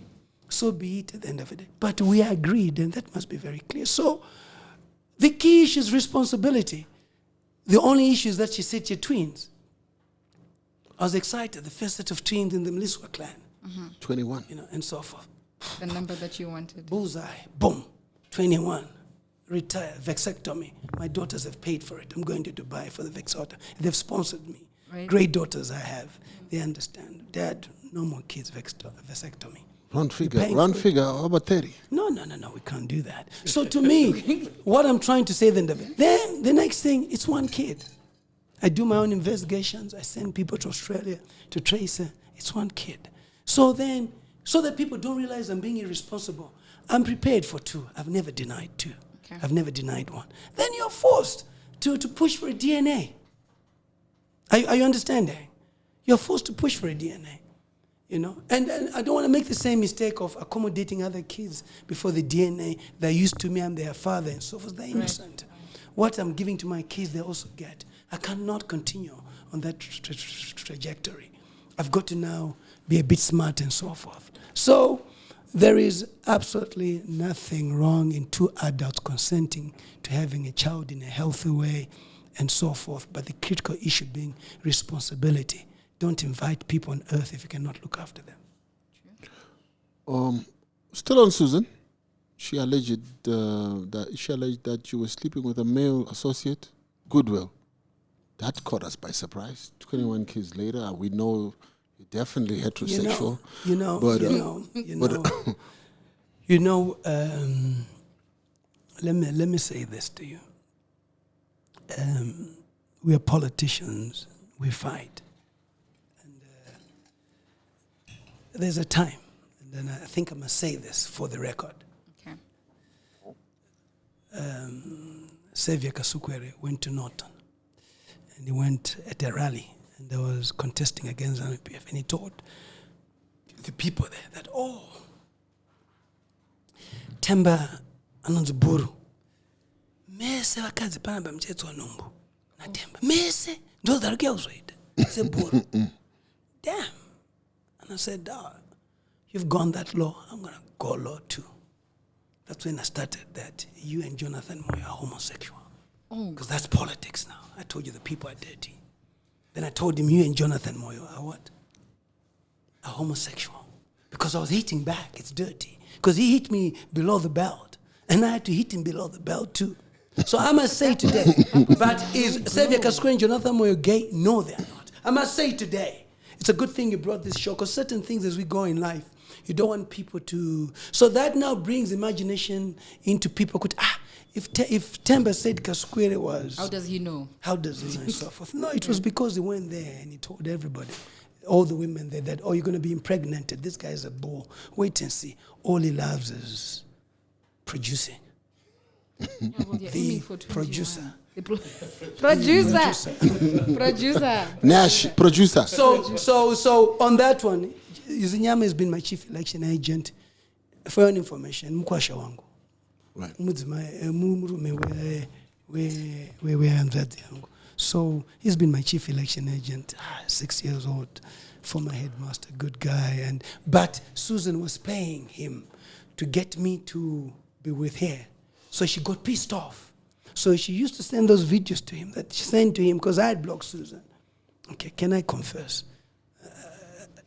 so be it at the end of the day. But we agreed, and that must be very clear. So the key issue is responsibility. The only issue is that she said you're twins. I was excited. The first set of twins in the Mliswa clan. 21. You know, and so forth. The number that you wanted. Bullseye. Boom. 21. Retire. Vasectomy. My daughters have paid for it. I'm going to Dubai for the vasectomy. They've sponsored me. Right. Great daughters I have. They understand. Dad, no more kids, vasectomy. Round figure, how about 30? No, we can't do that. So to me, what I'm trying to say then the next thing, it's one kid. I do my own investigations. I send people to Australia to trace her. It's one kid. So that people don't realize I'm being irresponsible, I'm prepared for 2. I've never denied 2. Okay. I've never denied 1. Then you're forced to push for a DNA. Are you understanding? You're forced to push for a DNA. You know, and I don't want to make the same mistake of accommodating other kids before the DNA. They're used to me, I'm their father, and so forth. They're innocent. Right. What I'm giving to my kids, they also get. I cannot continue on that trajectory. I've got to now be a bit smart and so forth. So there is absolutely nothing wrong in 2 adults consenting to having a child in a healthy way and so forth. But the critical issue being responsibility. Don't invite people on earth if you cannot look after them. Still on Susan, she alleged that you were sleeping with a male associate, Goodwill. That caught us by surprise. 21 kids later, we know you're definitely heterosexual. Let me say this to you. We are politicians. We fight. There's a time, and then I think I must say this for the record. Okay. Xavier Kasukwere went to Norton, and he went at a rally, and there was contesting against Zanu PF, and he told the people there that, Temba anonziburu, mese wakazi panamba mchezo wa numbu, na Temba, mese, ndo dharukia uzwaida, se buru. Damn. And I said, you've gone that low, I'm going to go low too. That's when I started that you and Jonathan Moyo are homosexual. Because that's politics now. I told you the people are dirty. Then I told him you and Jonathan Moyo are what? Are homosexual. Because I was hitting back, it's dirty. Because he hit me below the belt. And I had to hit him below the belt too. So I must say today, but is Xavier Kasukwere and Jonathan Moyo gay? No, they're not. I must say today, it's a good thing you brought this show, because certain things as we go in life, you don't want people to... So that now brings imagination into people. If Temba said Kasukwere was... How does he know? How does he know and so forth? No, it was because he went there and he told everybody, all the women there, that, you're going to be impregnated. This guy is a bull. Wait and see. All he loves is producing. The producer. Nash, producer. So on that one, Zinyama has been my chief election agent. For your information, mkwasha wangu. Right. So he's been my chief election agent. 6 years old, former headmaster, good guy. But Susan was paying him to get me to be with her. So she got pissed off. So she used to send those videos to him that she sent to him because I had blocked Susan. Okay, can I confess?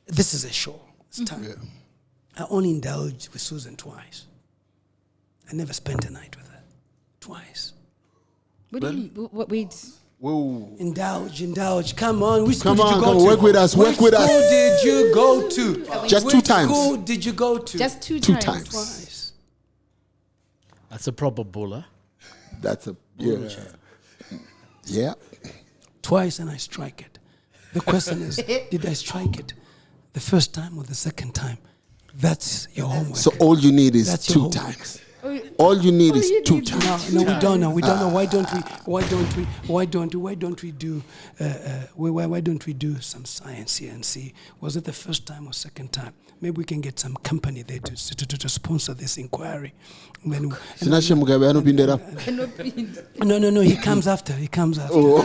This is a show. It's time. Yeah. I only indulged with Susan twice. I never spent a night with her. Twice. Wait. Whoa. Indulge. Come on. Which school did you go to? Work with us. Which school did you go to? Just Which 2 times. school did you go to? Just 2 2 times. times. Twice. That's a proper buller. That's a... Yeah. Yeah. Twice and I strike it. The question is, did I strike it the first time or the second time? That's your homework. So all you need is That's 2 your times. All you need is 2 times. No, we don't know. We don't know. Why don't we do some science here and see, was it the first time or second time? Maybe we can get some company there to sponsor this inquiry. Then No, he comes after. Oh.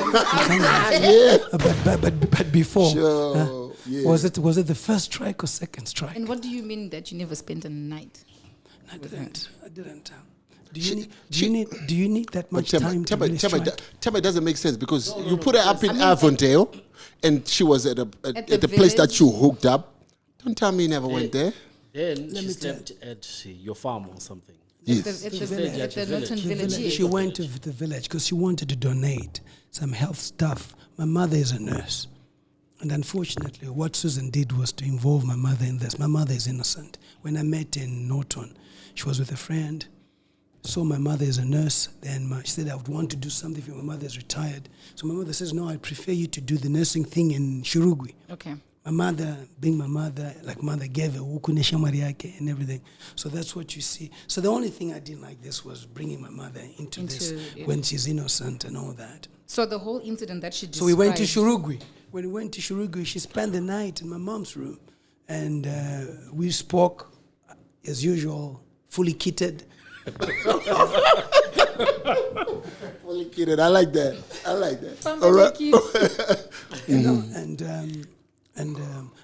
But before, Sure. Yeah. was it the first strike or second strike? And what do you mean that you never spent a night? I didn't. Do you need that much time to really strike? Temba doesn't make sense because you put her up in Avondale and she was at the place that you hooked up. Don't tell me you never went there. Then she slept at your farm or something. Yes. At the Norton village. She went to the village because she wanted to donate some health stuff. My mother is a nurse. And unfortunately, what Susan did was to involve my mother in this. My mother is innocent. When I met in Norton, she was with a friend. So my mother is a nurse. Then she said, I would want to do something for my mother is retired. So my mother says, no, I prefer you to do the nursing thing in Shirugwi. Okay. My mother, being my mother, like mother gave her ukunesha mariake and everything. So that's what you see. So the only thing I didn't like this was bringing my mother into this when she's innocent and all that. So the whole incident that she described. So we went to Shirugwi. When we went to Shirugwi, she spent the night in my mom's room. And we spoke, as usual, fully kitted. Fully kitted. I like that. All right. You know,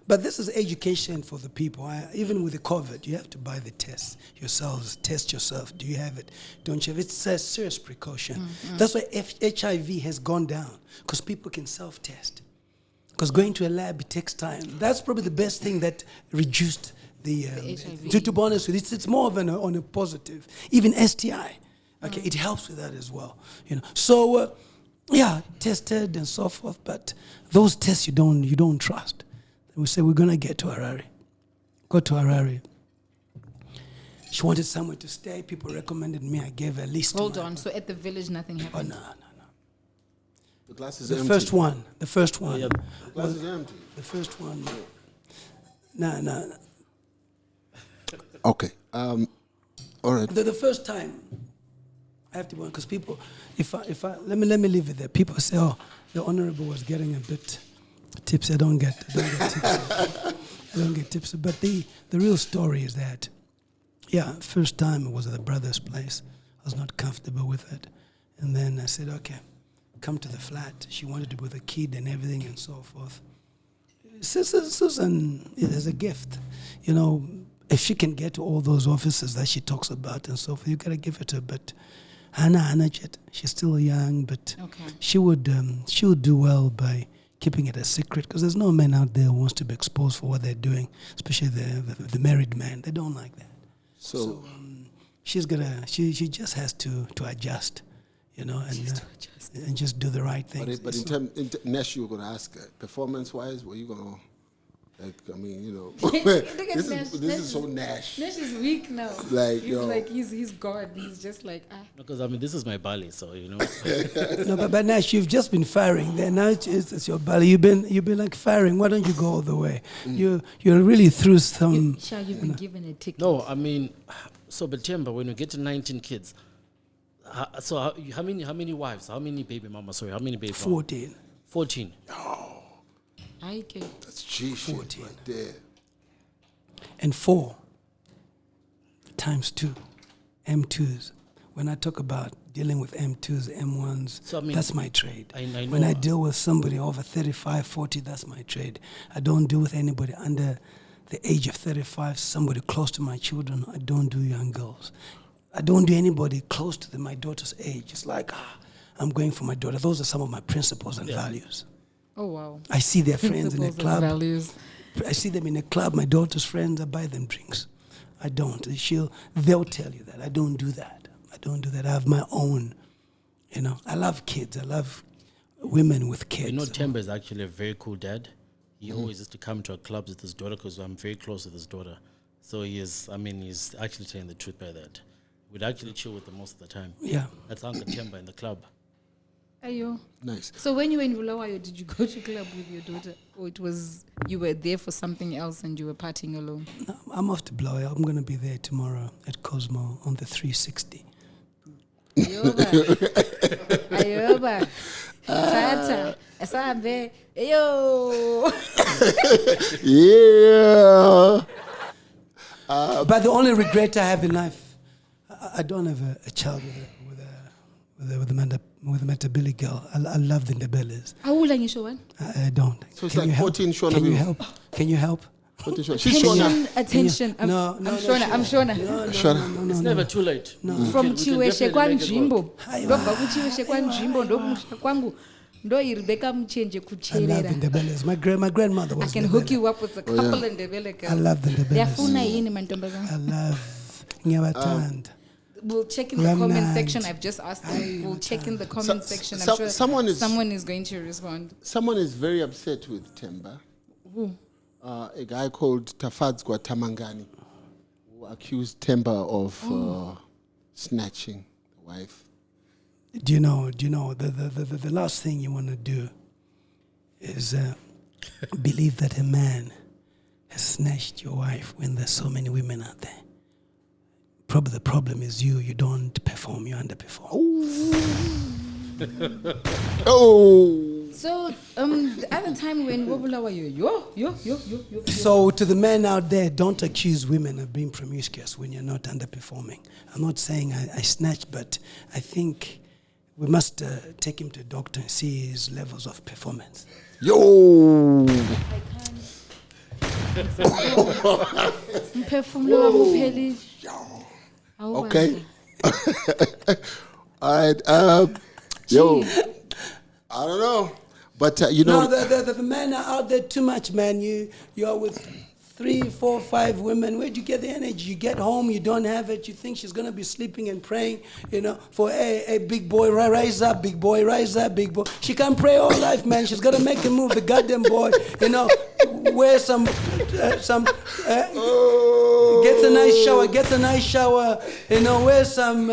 but this is education for the people. Even with the COVID, you have to buy the tests yourselves. Test yourself. Do you have it? Don't you have it? It's a serious precaution. Mm-hmm. That's why HIV has gone down, because people can self-test. Because going to a lab, it takes time. That's probably the best thing that reduced the HIV. To be honest with you, it's more of on a positive. Even STI, okay, it helps with that as well. You know, so tested and so forth. But those tests you don't trust. We say we're gonna get to Harare. Go to Harare. She wanted somewhere to stay. People recommended me. I gave her a list. Hold on. So at the village, nothing happened. Oh no. The glass is The empty. first one. The glass is empty. The first one. No. Okay. All right. The first time, I have to go because people, if I let me leave it there. People say, "Oh, the honorable was getting a bit tipsy." I don't get tipsy. I don't get tipsy. But the real story is that, first time it was at the brother's place. I was not comfortable with it, and then I said, "Okay, come to the flat." She wanted to be with a kid and everything and so forth. Susan is a gift, you know. If she can get to all those offices that she talks about and so forth, you gotta give it to her. But Hannah Jet, she's still young, but she would do well by keeping it a secret, because there's no man out there who wants to be exposed for what they're doing, especially the married man. They don't like that. So she just has to adjust, you know, and just do the right thing. But in Nash, you were going to ask, performance-wise, were you going to? Like, I mean, you know, this is so Nash. Nash is weak now. Like, he's God. He's just like Because I mean, this is my Bali, so you know. No, but Nash, you've just been firing. There now it's your Bali. You've been like firing. Why don't you go all the way? You're really through some. You've been given a ticket. No, I mean, so but Temba, when you get to 19 kids, so how many wives? How many baby mamas? Sorry, how many baby? 14. 14. Oh. That's G 14 right there. And 4 times 2, M2s. When I talk about dealing with M2s, M1s, so, I mean, that's my trade. I know when I deal with somebody over 35, 40, that's my trade. I don't deal with anybody under the age of 35, somebody close to my children. I don't do young girls. I don't do anybody close to my daughter's age. It's like, I'm going for my daughter. Those are some of my principles and values. Oh, wow. I see their friends in a club. Values. I see them in a club, my daughter's friends, I buy them drinks. I don't. They'll tell you that. I don't do that. I have my own, you know. I love kids. I love women with kids. You know, Temba is actually a very cool dad. He always used to come to our clubs with his daughter, because I'm very close with his daughter. So he's actually telling the truth by that. We'd actually chill with him most of the time. Yeah. That's Uncle Temba in the club. Ayo. Nice. So when you were in Bulawayo, did you go to club with your daughter, or you were there for something else and you were partying alone? No, I'm off to Bulawayo. I'm going to be there tomorrow at Cosmo on the 360. Ayoba. Tata. Asabe. Ayo. Yeah. But the only regret I have in life, I don't have a child with a Matabele girl. I love the Ndebelers. How old are you, Showan? I don't. So it's like 14 Shona. Can you help? 14 Shona. She's Shona. Attention. No, I'm Shona. Shona. It's never too late. No. From Chiweshe kwa Njimbo. Ndobva kuchiweshe kwa Njimbo ndokusha kwangu. Ndo iRebecca Mchenje kucherera. I love the Ndebelers. My grandmother was I can hook you up with a couple of Ndebele girls. I love the Ndebelers. Yafuna yini mantombazana? I love Nyabatand. We'll check in the comment section. I've just asked them. We'll check in the comment section. I'm sure someone is going to respond. Someone is very upset with Temba. Who? A guy called Tafadzwa Tamangani, who accused Temba of snatching the wife. Do you know, the last thing you want to do is believe that a man has snatched your wife when there's so many women out there. Probably the problem is you don't perform, you underperform. So, the other time when Wobula were yo. So to the men out there, don't accuse women of being promiscuous when you're not underperforming. I'm not saying I snatched, but I think we must take him to a doctor and see his levels of performance. Yo! Okay. All right. Yo, I don't know. But, No, the men are out there too much, man. You're with 3, 4, 5 women. Where'd you get the energy? You get home, you don't have it. You think she's going to be sleeping and praying, for a big boy, rise up, big boy, rise up, big boy. She can't pray all life, man. She's got to make a move, the goddamn boy, wear some gets a nice shower, wear some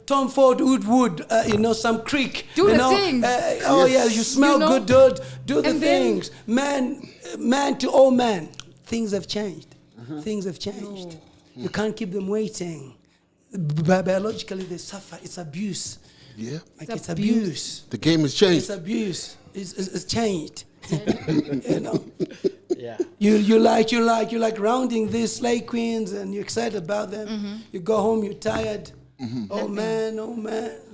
Tom Ford Wood, some creek. Do the things. You smell good, dude. Do the things. Man to old man. Things have changed. Things have changed. You can't keep them waiting. Biologically, they suffer. It's abuse. Yeah. It's abuse. The game has changed. It's abuse. It's changed. Yeah. You like rounding these slay queens and you're excited about them. You go home, you're tired. Oh man.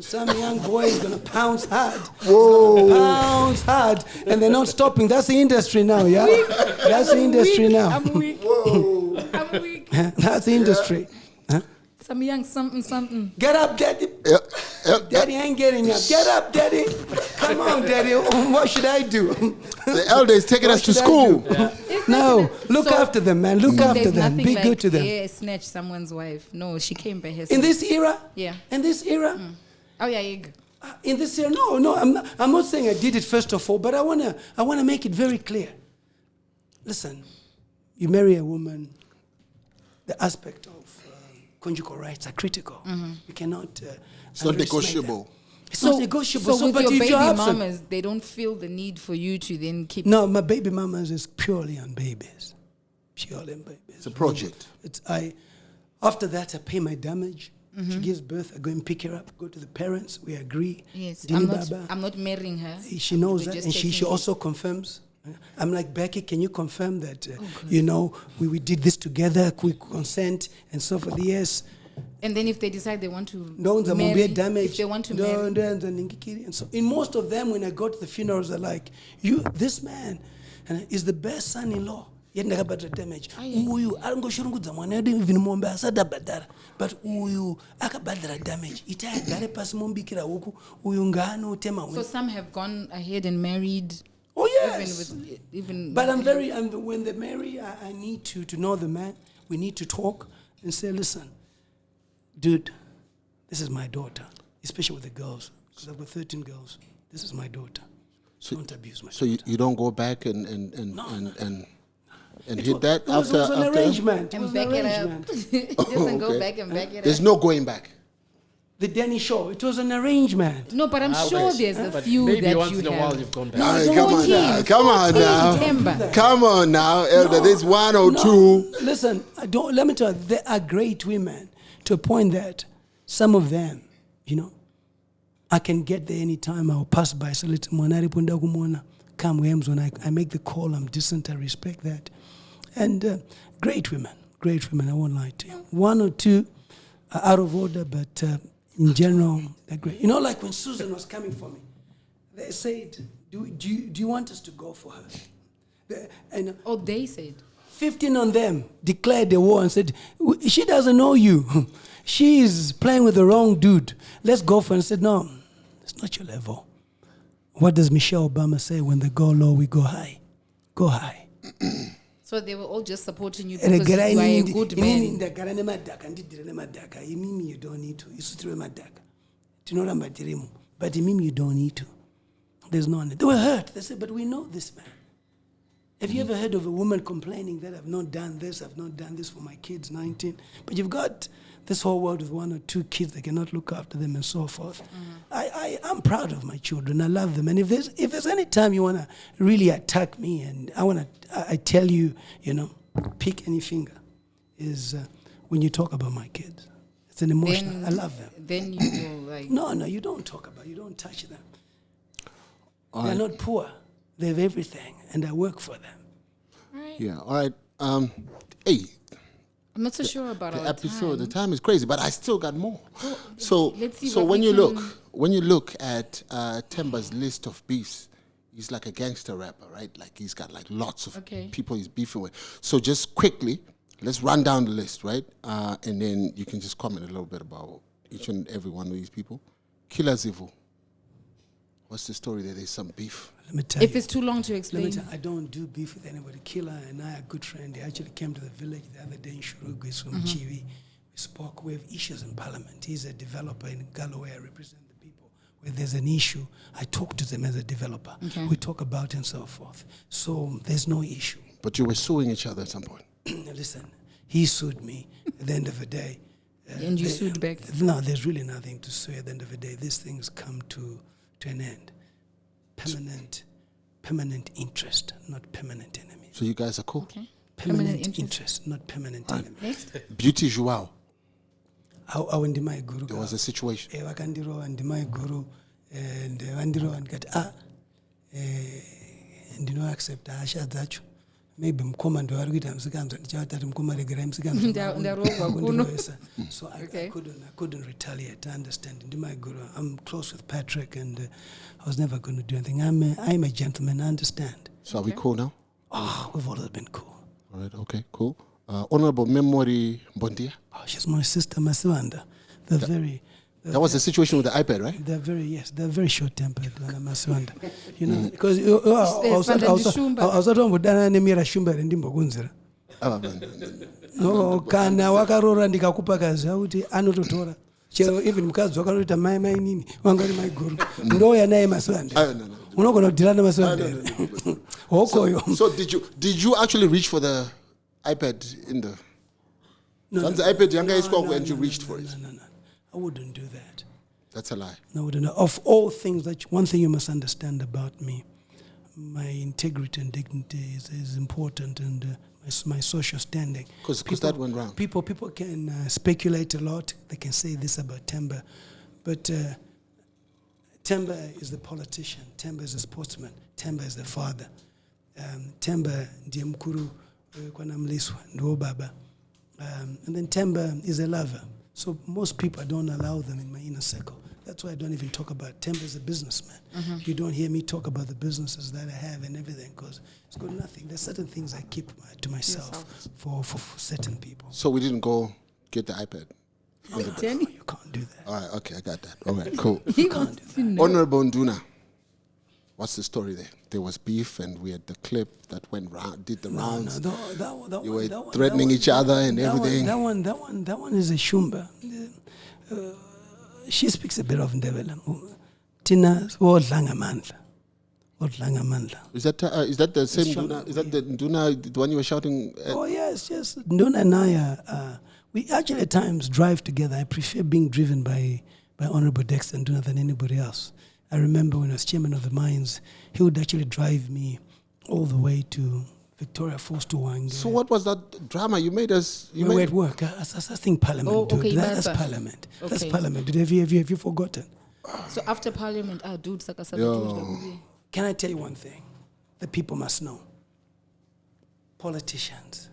Some young boy is gonna pounce hard. Whoa. Pounce hard. And they're not stopping. That's the industry now, yeah? That's the industry now. I'm weak. Whoa. I'm weak. That's the industry. Huh? Some young something. Get up, daddy. Yep. Daddy ain't getting up. Get up, daddy. Come on, daddy. What should I do? The elder is taking us to school. No, look after them, man. Look after them. Be good to them. Yeah, snatch someone's wife. No, she came by herself. In this era? Yeah. In this era? Oh yeah. In this era? No. I'm not saying I did it first of all, but I wanna make it very clear. Listen, you marry a woman, the aspect of conjugal rights are critical. You cannot. It's not negotiable. It's not negotiable. So with but your if baby you're absent, mamas, they don't feel the need for you to then keep. No, my baby mamas is purely on babies. Purely on babies. It's a project. After that, I pay my damage. She gives birth, I go and pick her up, go to the parents, we agree. Yes, Dini I'm not marrying her. She knows that, and she also confirms. I'm like, Becky, can you confirm that, we did this together, quick consent, and so forth, yes. And then if they decide they want to marry, if they want to marry. And so in most of them, when I go to the funerals, they're like, this man is the best son-in-law. Yet ndakabata damage. Uyu aringoshurungudza mwana yedu even mombe asadabhadhara. But uyu akabhadhara damage. Itagare pasi mombikira huku uyu ngano tema. So some have gone ahead and married. Oh yes. Even but when they marry, I need to know the man. We need to talk and say, listen, dude, this is my daughter, especially with the girls, because I've got 13 girls. This is my daughter. So don't abuse my daughter. So you don't go back and hit that after? It was an arrangement. And back it up. Just go back and back it up. There's no going back. The Denny show, it was an arrangement. No, but I'm sure there's a few maybe that once you in a have. while you've gone back. Come on now, Elder. There's one or two. Listen, let me tell you, there are great women to a point that some of them, I can get there anytime. I'll pass by. So let's come when I make the call. I'm decent. I respect that. And great women, I won't lie to you. One or two are out of order, but in general, they're great. Like when Susan was coming for me, they said, do you want us to go for her? They said. 15 on them declared the war and said, she doesn't know you. She's playing with the wrong dude. Let's go for it. And said, no, it's not your level. What does Michelle Obama say? When they go low, we go high. Go high. So they were all just supporting you because you are a good man. You don't need to. But you don't need to. There's no one. They were hurt. They said, but we know this man. Have you ever heard of a woman complaining that I've not done this for my kids, 19? But you've got this whole world with 1 or 2 kids that cannot look after them and so forth. I'm proud of my children. I love them. And if there's any time you want to really attack me and I tell you, pick any finger, is when you talk about my kids. It's an emotional. I love them. Then you will like... No, you don't talk about, you don't touch them. They're not poor. They have everything, and I work for them. Right. Yeah, all right. Hey. I'm not so sure about the our episode. time. The time is crazy, but I still got more. So when you look at Temba's list of beefs, he's like a gangster rapper, right? Like he's got like lots of people he's beefing with. So just quickly, let's run down the list, right? And then you can just comment a little bit about each and every one of these people. Killer Zivu. What's the story there? There's some beef. Let me tell if you. it's too long to explain. I don't do beef with anybody. Killer and I are good friends. He actually came to the village the other day in Shurugu. He's from Chiwi. We spoke. We have issues in Parliament. He's a developer in Galloway. I represent the people. Where there's an issue, I talk to them as a developer. Okay. We talk about it and so forth. So there's no issue. But you were suing each other at some point. Listen, he sued me at the end of the day. And you sued back? No, there's really nothing to sue at the end of the day. These things come to an end. Permanent interest, not permanent enemy. So you guys are cool? Okay. Permanent interest, not permanent enemy. Next. Beauty Joao. There was a situation. And accept maybe mkoma ndo arikuita msikanzo ndichavatati mkoma regera msikanzo so I couldn't retaliate. I understand. I'm close with Patrick and I was never going to do anything. I'm a gentleman. I understand. So are we cool now? Oh, we've always been cool. All right, okay, cool. Honorable Memory Mbondia. Oh, she's my sister, Masiwanda. That was the situation with the iPad, right? They're very short-tempered, Masiwanda. Because I was talking about Dana Nemira Shumba and Dimbogunzera. No, kana wakarora ndikakupa kazi auti anototora. Chero even mkazi wakarota mai nini wangari mai guru. Ndo yanaye Masiwanda. Unogona kudilana Masiwanda. Okoyo. So did you actually reach for the iPad in the... No. The iPad younger is called when you reached for it. No. I wouldn't do that. That's a lie. No, I wouldn't. Of all things, one thing you must understand about me, my integrity and dignity is important, and my social standing. Because that went wrong. People can speculate a lot. They can say this about Temba, but Temba is the politician. Temba is a sportsman. Temba is the father. Temba ndiye mkuru kwa Mliswa ndo baba. And then Temba is a lover. So most people, I don't allow them in my inner circle. That's why I don't even talk about Temba as a businessman. You don't hear me talk about the businesses that I have and everything because it's got nothing. There's certain things I keep to myself for certain people. So we didn't go get the iPad? Denny? You can't do that. All right, okay, I got that. All right, cool. You can't do that. Honorable Nduna. What's the story there? There was beef, and we had the clip that went round, did the rounds. You were threatening each other and everything. That one is a Shumba. She speaks a bit of Ndebele. Tina wodlanga mandla. Is that the same Nduna? Is that the Nduna, the one you were shouting at? Oh yes. Nduna and I we actually at times drive together. I prefer being driven by Honorable Dexter Nduna than anybody else. I remember when I was chairman of the mines, he would actually drive me all the way to Victoria Falls to Wang. So what was that drama you made us? We were at work. I think Parliament. Okay, that's Parliament. Okay. That's Parliament. Have you forgotten? So after Parliament, dude, can I tell you one thing? The people must know. Politicians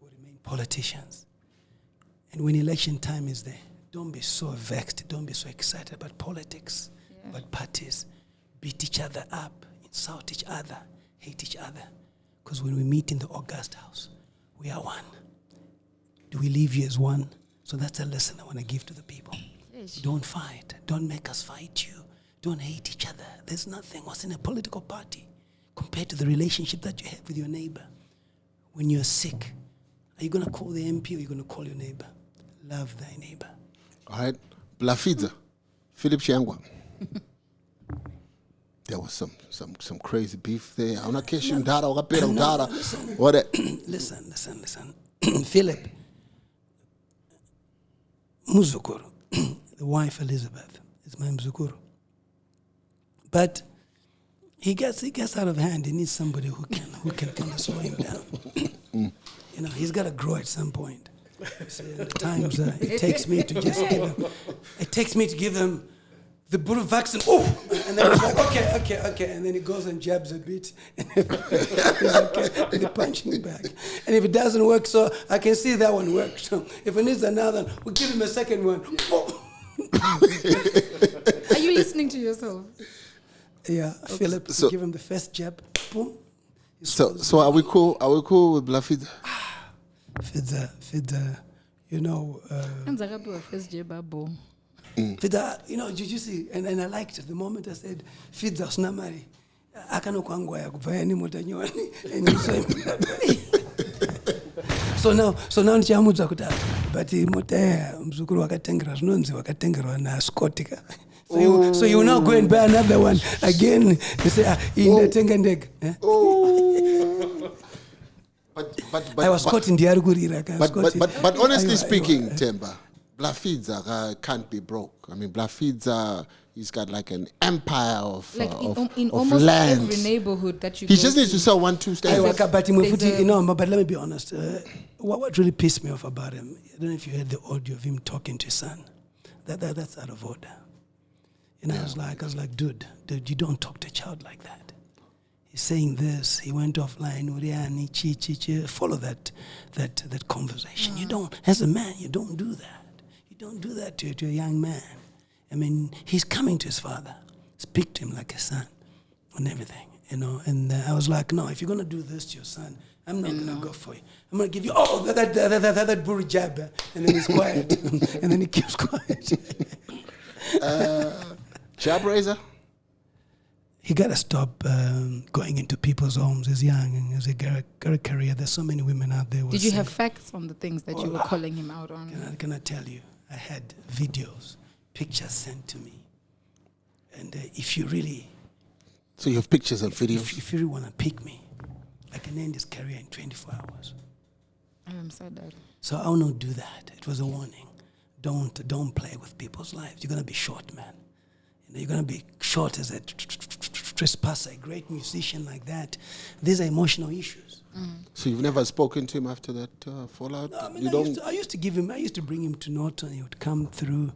will remain politicians. And when election time is there, don't be so vexed. Don't be so excited about politics. But parties beat each other up, insult each other, hate each other. Because when we meet in the August House, we are one. Do we leave you as one? So that's a lesson I want to give to the people. Yes. Don't fight. Don't make us fight you. Don't hate each other. There's nothing what's in a political party compared to the relationship that you have with your neighbor. when you're sick, are you going to call the MP or are you going to call your neighbor? Love thy neighbor. All right. Blafidza, Philip Chiangwa. There was some crazy beef there. Listen. Philip, Muzukuru, the wife Elizabeth, is my Muzukuru. But he gets out of hand. He needs somebody who can kind of slow him down. You know, he's got to grow at some point. So at times it takes me to just give him the Buru vaccine. Oh, and then he's like, okay, and then he goes and jabs a bit, and he's okay, and he punches back. And if it doesn't work, so I can see that one worked. So if it needs another, we'll give him a second one. Oh. Are you listening to yourself? Yeah, okay. Philip, so, give him the first jab. Boom. So are we cool? Are we cool with Blafidza? Fidza, you know. Fidza, you know, did you see? And I liked it. The moment I said, Fidza Snamari, Akano Kwangwaya Guvayani Motanyoni, and you saw him. So now Nchamuza Kuta, but Mote, Mzukuru Wakatengra, Nunzi Wakatengra, and Scotica. So you now go and buy another one again. You say, in the Tengendeg. But I was caught in the Argurira. But honestly speaking, Temba, Blafidza can't be broke. I mean, Blafidza, he's got like an empire of in of almost lands. every neighborhood that you He go just needs to sell 1-2 stands. But let me be honest. What really pissed me off about him, I don't know if you heard the audio of him talking to his son. That's out of order. You know, I was like, dude, you don't talk to a child like that. He's saying this. He went offline. Follow that conversation. You don't, as a man, you don't do that. You don't do that to a young man. I mean, he's coming to his father. Speak to him like a son and everything, you know. And I was like, no, if you're gonna do this to your son, I'm not gonna go for you. I'm gonna give you that buru jab, and then he's quiet, and then he keeps quiet. Jab raiser. He got to stop going into people's homes. He's young and he's got a career. There's so many women out there. Did you have facts on the things that you were calling him out on? Can I tell you? I had videos, pictures sent to me. And if you really... So you have pictures and videos? If you really want to pick me, I can end his career in 24 hours. I am so dead. So I will not do that. It was a warning. Don't play with people's lives. You're going to be short, man. You're going to be short as a trespasser, a great musician like that. These are emotional issues. So you've never spoken to him after that fallout? No, I mean, I used to bring him to Norton. He would come through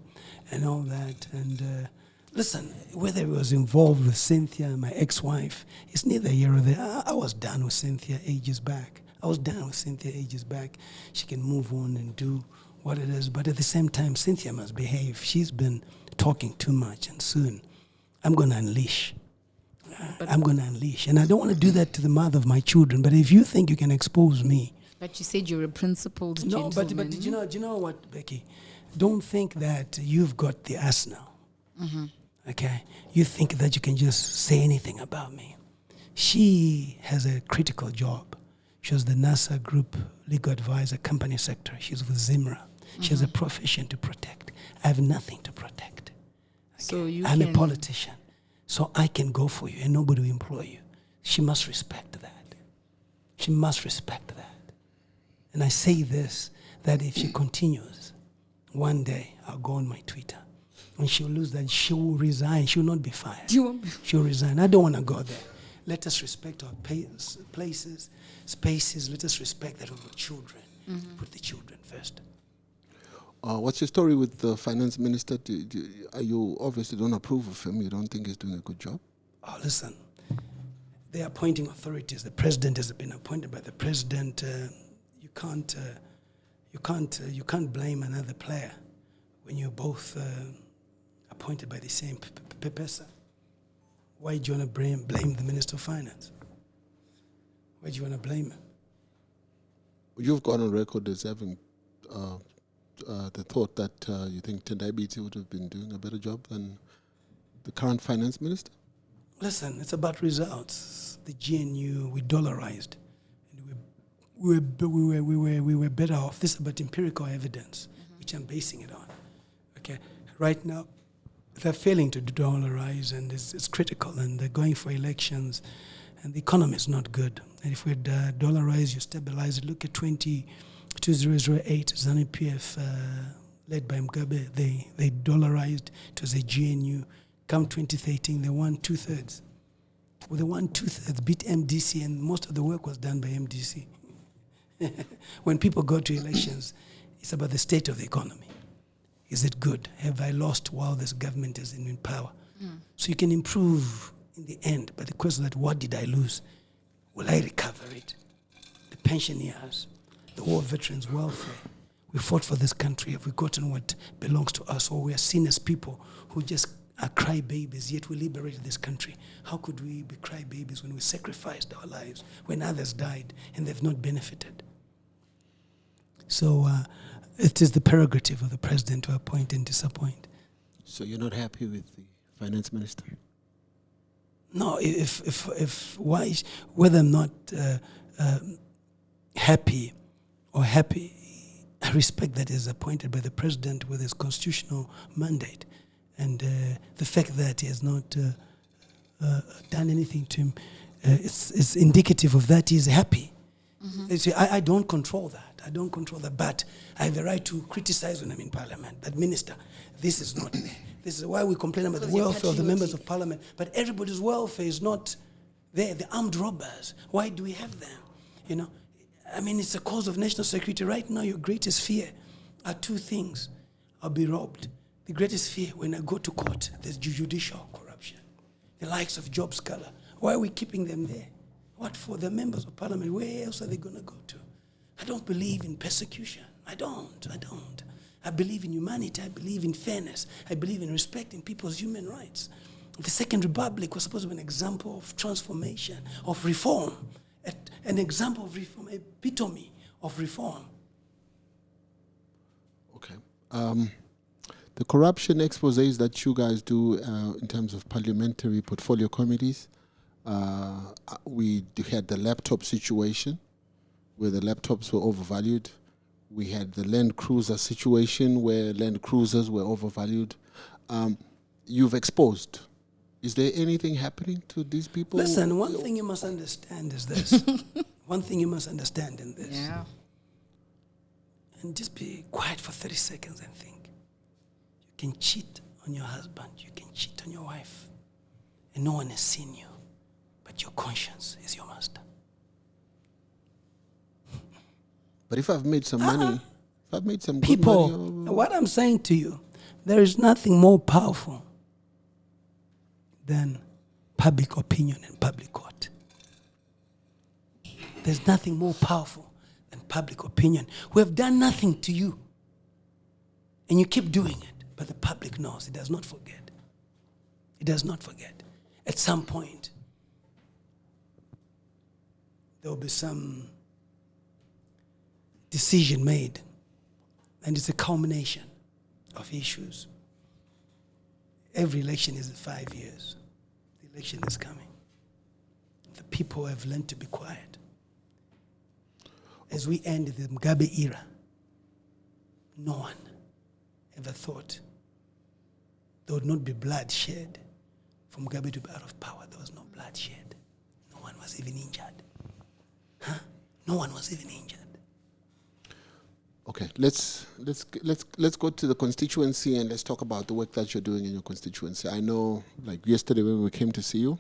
and all that. And listen, whether he was involved with Cynthia, my ex-wife, it's neither here or there. I was done with Cynthia ages back. She can move on and do what it is. But at the same time, Cynthia must behave. She's been talking too much, and soon I'm going to unleash. And I don't want to do that to the mother of my children. But if you think you can expose me... But you said you're a principled gentleman. No, but do you know what, Becky? Don't think that you've got the arsenal. Mm-hmm. Okay? You think that you can just say anything about me. She has a critical job. She was the NASA Group legal advisor, company secretary. She's with Zimra. She has a profession to protect. I have nothing to protect. Okay? I'm a politician. So I can go for you and nobody will employ you. She must respect that. And I say this, that if she continues, one day I'll go on my Twitter. When she'll lose that, she will resign. She will not be fired. She'll resign. I don't want to go there. Let us respect our places, spaces. Let us respect that we've got children. Mm-hmm. Put the children first. What's your story with the finance minister? You obviously don't approve of him. You don't think he's doing a good job? Oh, listen. They're appointing authorities. The president has been appointed by the president. You can't blame another player when you're both appointed by the same person. Why do you want to blame the Minister of Finance? Why do you want to blame him? You've gone on record as having the thought that you think Tendai BT would have been doing a better job than the current finance minister? Listen, it's about results. The GNU, we dollarized. And we we were better off. This is about empirical evidence, which I'm basing it on. Okay, right now, they're failing to dollarize, and it's critical, and they're going for elections, and the economy is not good. And if we dollarize, you stabilize it. Look at 2008, Zanu PF, led by Mugabe, they dollarized. It was a GNU. Come 2013, they won 2/3. Well, they won 2/3, beat MDC, and most of the work was done by MDC. When people go to elections, it's about the state of the economy. Is it good? Have I lost while this government is in power? So you can improve in the end, but the question is that what did I lose? Will I recover it? The pensioners, the war veterans' welfare. We fought for this country. Have we gotten what belongs to us? Or we are seen as people who just are crybabies, yet we liberated this country. How could we be crybabies when we sacrificed our lives, when others died and they've not benefited? So it is the prerogative of the president to appoint and disappoint. So you're not happy with the finance minister? No, whether I'm not happy or happy, I respect that he's appointed by the president with his constitutional mandate. And the fact that he has not done anything to him, it's indicative of that he's happy. See, I don't control that. But I have the right to criticize when I'm in Parliament. That minister, this is not there. This is why we complain about the welfare of the members of Parliament. But everybody's welfare is not there. The armed robbers, why do we have them? You know, I mean, it's a cause of national security. Right now, your greatest fear are two things. I'll be robbed. The greatest fear when I go to court, there's judicial corruption. The likes of Job Scholar. Why are we keeping them there? What for? The members of Parliament, where else are they going to go to? I don't believe in persecution. I don't. I believe in humanity. I believe in fairness. I believe in respecting people's human rights. The Second Republic was supposed to be an example of transformation, of reform, an example of reform, epitome of reform. Okay. The corruption exposés that you guys do in terms of parliamentary portfolio committees, we had the laptop situation where the laptops were overvalued. We had the Land Cruiser situation where Land Cruisers were overvalued. You've exposed. Is there anything happening to these people? Listen, one thing you must understand is this. One thing you must understand in this. Yeah. And just be quiet for 30 seconds and think. You can cheat on your husband. You can cheat on your wife. And no one has seen you. But your conscience is your master. But if I've made some money, if I've made some people, good money... what I'm saying to you, there is nothing more powerful than public opinion and public court. There's nothing more powerful than public opinion. We have done nothing to you. And you keep doing it. But the public knows. It does not forget. It does not forget. At some point, there will be some decision made. And it's a culmination of issues. Every election is 5 years. The election is coming. The people have learned to be quiet. As we end the Mugabe era, no one ever thought there would not be bloodshed for Mugabe to be out of power. There was no bloodshed. No one was even injured. No one was even injured. Okay, let's go to the constituency and let's talk about the work that you're doing in your constituency. I know, like yesterday when we came to see you,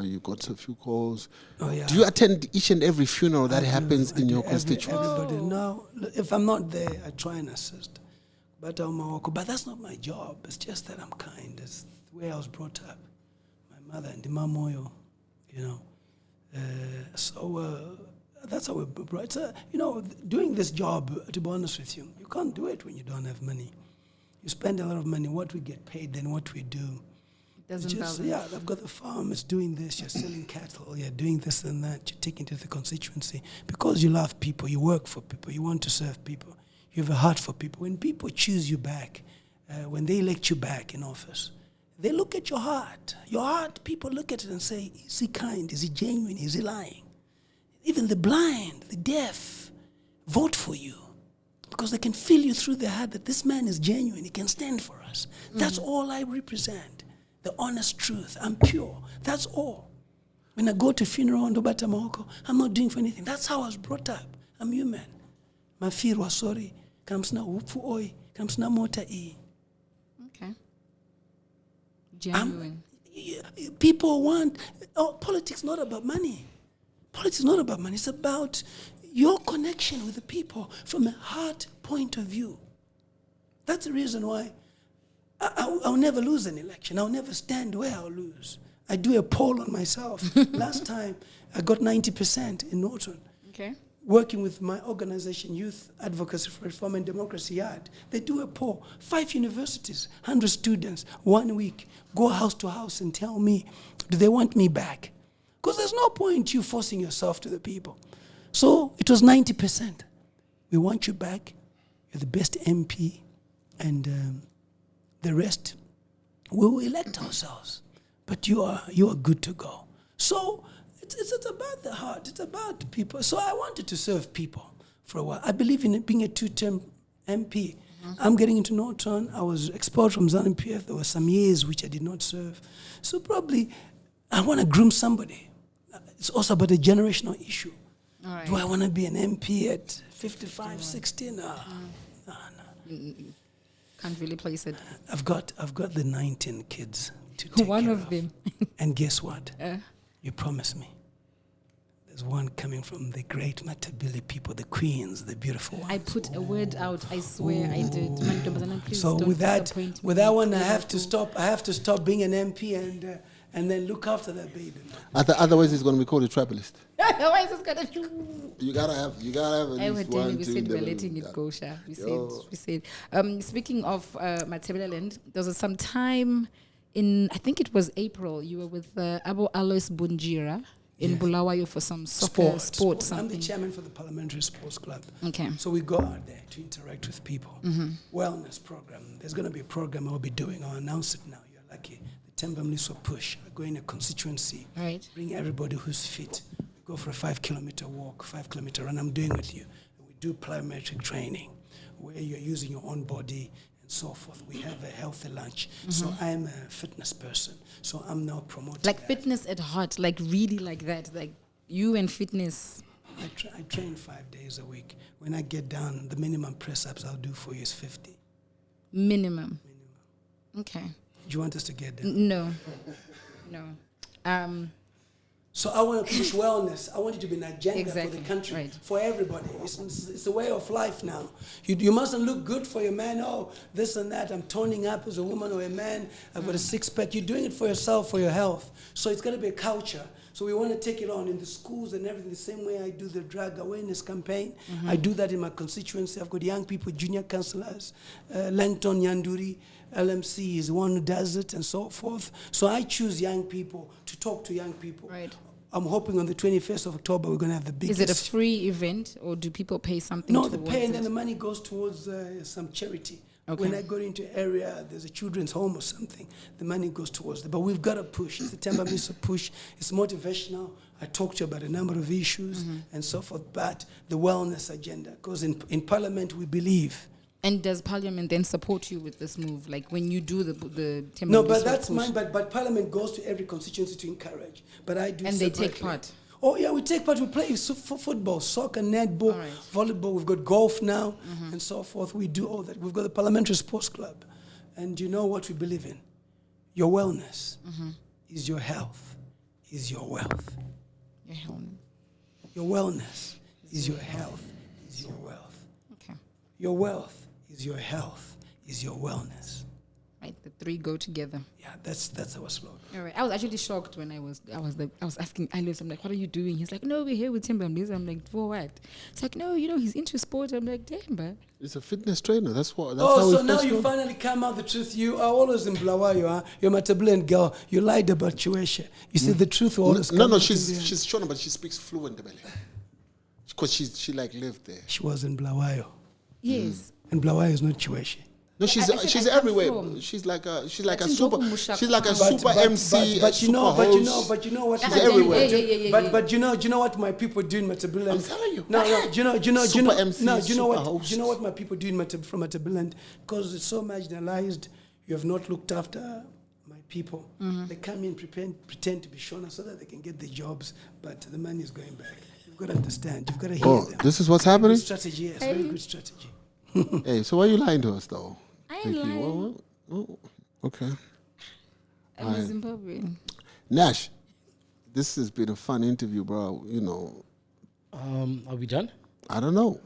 you got a few calls. Oh, yeah. Do you attend each and every funeral that happens in your constituency? Everybody. No, if I'm not there, I try and assist. But that's not my job. It's just that I'm kind. It's the way I was brought up. My mother and the Mamoyo, you know. That's how we brought. Doing this job, to be honest with you, you can't do it when you don't have money. You spend a lot of money. What we get paid, then what we do. Doesn't balance. Yeah, I've got the farm. It's doing this. You're selling cattle. You're doing this and that. You're taking to the constituency because you love people. You work for people. You want to serve people. You have a heart for people. When people choose you back, when they elect you back in office, they look at your heart. Your heart, people look at it and say, is he kind? Is he genuine? Is he lying? even the blind, the deaf, vote for you. Because they can feel you through their heart that this man is genuine. He can stand for us. That's all I represent. The honest truth. I'm pure. That's all. When I go to funeral on Dobata Maoko, I'm not doing for anything. That's how I was brought up. I'm human. My fear was sorry. Kamsna upu oi. Kamsna mota e. Okay. Genuine. People want... politics not about money. Politics is not about money. It's about your connection with the people from a heart point of view. That's the reason why I'll never lose an election. I'll never stand where I'll lose. I do a poll on myself. Last time, I got 90% in Norton. Okay. Working with my organization, Youth Advocacy for Reform and Democracy Yard, they do a poll. 5 universities, 100 students, 1 week, go house to house and tell me, do they want me back? Because there's no point you forcing yourself to the people. So it was 90%. We want you back. You're the best MP. And the rest, we will elect ourselves. But you are good to go. So it's about the heart. It's about people. So I wanted to serve people for a while. I believe in it being a 2-term MP. I'm getting into Norton. I was expelled from Zanu PF. There were some years which I did not serve. So probably I want to groom somebody. It's also about a generational issue. All right. Do I want to be an MP at 55, 60? No. Can't really place it. I've got the 19 kids to take One care of them. And guess what? You promised me. There's one coming from the great Matabele people, the queens, the beautiful ones. I put a word out. I swear I did. Please So don't with that disappoint me. one, I have to stop. I have to stop being an MP and then look after that baby. Otherwise, it's going to be called a tribalist. Why is this gonna be? You gotta have at I least would one, we two. said we're letting it go, Sha. We said. Speaking of Matabele land, there was some time in, I think it was April, you were with Abo Alois Bunjira in Bulawayo for some soccer sport something. I'm the chairman for the Parliamentary Sports Club. Okay. So we go out there to interact with people. Wellness program. There's going to be a program I'll be doing. I'll announce it now. You're lucky. The Temba Mliswa push. I go in a constituency. Right. Bring everybody who's fit. We go for a 5-kilometer walk, 5-kilometer run. I'm doing with you. And we do plyometric training where you're using your own body and so forth. We have a healthy lunch. So I'm a fitness person. So I'm now promoting Like that. fitness at heart, like really like that, like you and fitness. I train 5 days a week. When I get down, the minimum press-ups I'll do for you is 50. Minimum. Okay. Do you want us to get down? No. So I want to push wellness. I want it to be an agenda for Exactly, the country, right. for everybody. It's a way of life now. You mustn't look good for your man. Oh, this and that. I'm toning up as a woman or a man. I've got a six-pack. You're doing it for yourself, for your health. So it's got to be a culture. So we want to take it on in the schools and everything, the same way I do the drug awareness campaign. I do that in my constituency. I've got young people, junior councillors, Langton Nyanduri, LMC is the one who does it and so forth. So I choose young people to talk to young people. Right. I'm hoping on the 21st of October we're going to have the biggest... Is it a free event or do people pay something No, towards they pay and then it? the money goes towards some charity. Okay. When I go into an area, there's a children's home or something, the money goes towards that. But we've got to push. It's the Temba Mliswa push. It's motivational. I talked to you about a number of issues and so forth, but the wellness agenda, because in Parliament we believe... And does Parliament then support you with this move? Like when you do the Temba No, but Mliswa that's push? mine. But Parliament goes to every constituency to encourage. But I do. And they take separately. part? Oh yeah, we take part. We play football, soccer, netball, All right. volleyball. We've got golf now and so forth. We do all that. We've got the Parliamentary Sports Club, and you know what we believe in? Your wellness is your health, is your wealth. Your health. Your wellness is your health, is your wealth. Okay. Your wealth is your health, is your wellness. Right, the three go together. Yeah, that's our slogan. All right. I was actually shocked when I was asking Alice, I'm like, what are you doing? He's like, no, we're here with Temba Mliswa. I'm like, for what? It's like, no, he's into sport. I'm like, damn, but It's a fitness trainer. That's how so we now first you know. finally come out the truth. You are always in Blawayo, huh? You're a Matabelean girl. You lied about Chiweshe. You see, the truth will always come No, out in the she's Shona, but she speaks fluent Ndebele. Because she like lived there. She was in Blawayo. yes. And Blawayo is not Chiweshe. No, she's everywhere. She's like a super MC. But you know what? She's everywhere. But you know what my people do in Matabiland? I'm telling you. No, do you know MC, no, do you know super what? host. Do you know what my people do in from Matabiland? Because it's so marginalized. You have not looked after my people. They come in, pretend to be Shona so that they can get the jobs, but the money is going back. You've got to understand. You've got to hear them. This is what's happening? Good strategy, yes, very good strategy. Hey, so why are you lying to us, though? I ain't lying. Oh, okay. I'm a Zimbabwean. Nash, this has been a fun interview, bro. You know. Are we done? I don't know.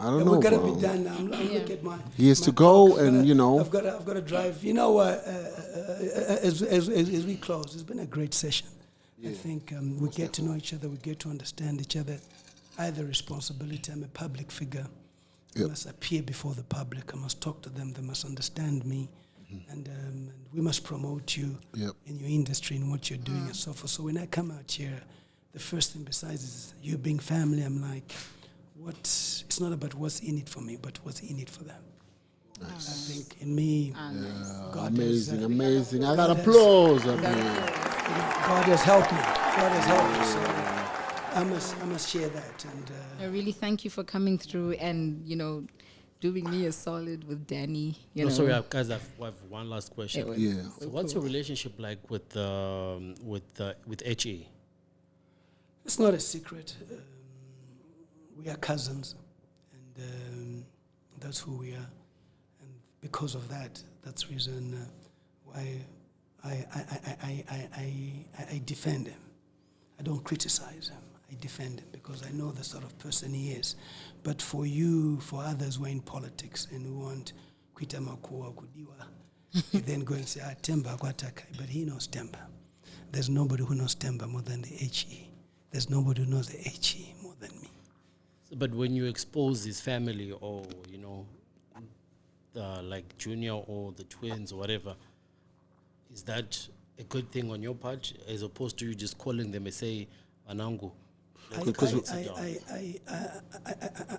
We're gonna be done now. I'm looking at my. He has my to go, clock. and you know. I've got to drive. You know, as we close, it's been a great session. I think we get to know each other. We get to understand each other. I have a responsibility. I'm a public figure. I must appear before the public. I must talk to them. They must understand me, and we must promote you in your industry and what you're doing and so forth. So when I come out here, the first thing besides is you being family, I'm like, it's not about what's in it for me, but what's in it for them. Nice. I think in me, God amazing. I got applause. God has helped me. So I must share that. And I really thank you for coming through and, doing me a solid with Denny. Sorry, guys, I have one last question. So what's your relationship like with HE? It's not a secret. We are cousins, and that's who we are. And because of that, that's the reason why I defend him. I don't criticize him. I defend him because I know the sort of person he is. But for others who are in politics and who want Kwita Makua Kudiwa, then go and say, Temba Kwataka. But he knows Temba. There's nobody who knows Temba more than the HE. There's nobody who knows the HE more than me. But when you expose his family or, like Junior or the twins or whatever, is that a good thing on your part as opposed to you just calling them and say, Anangu?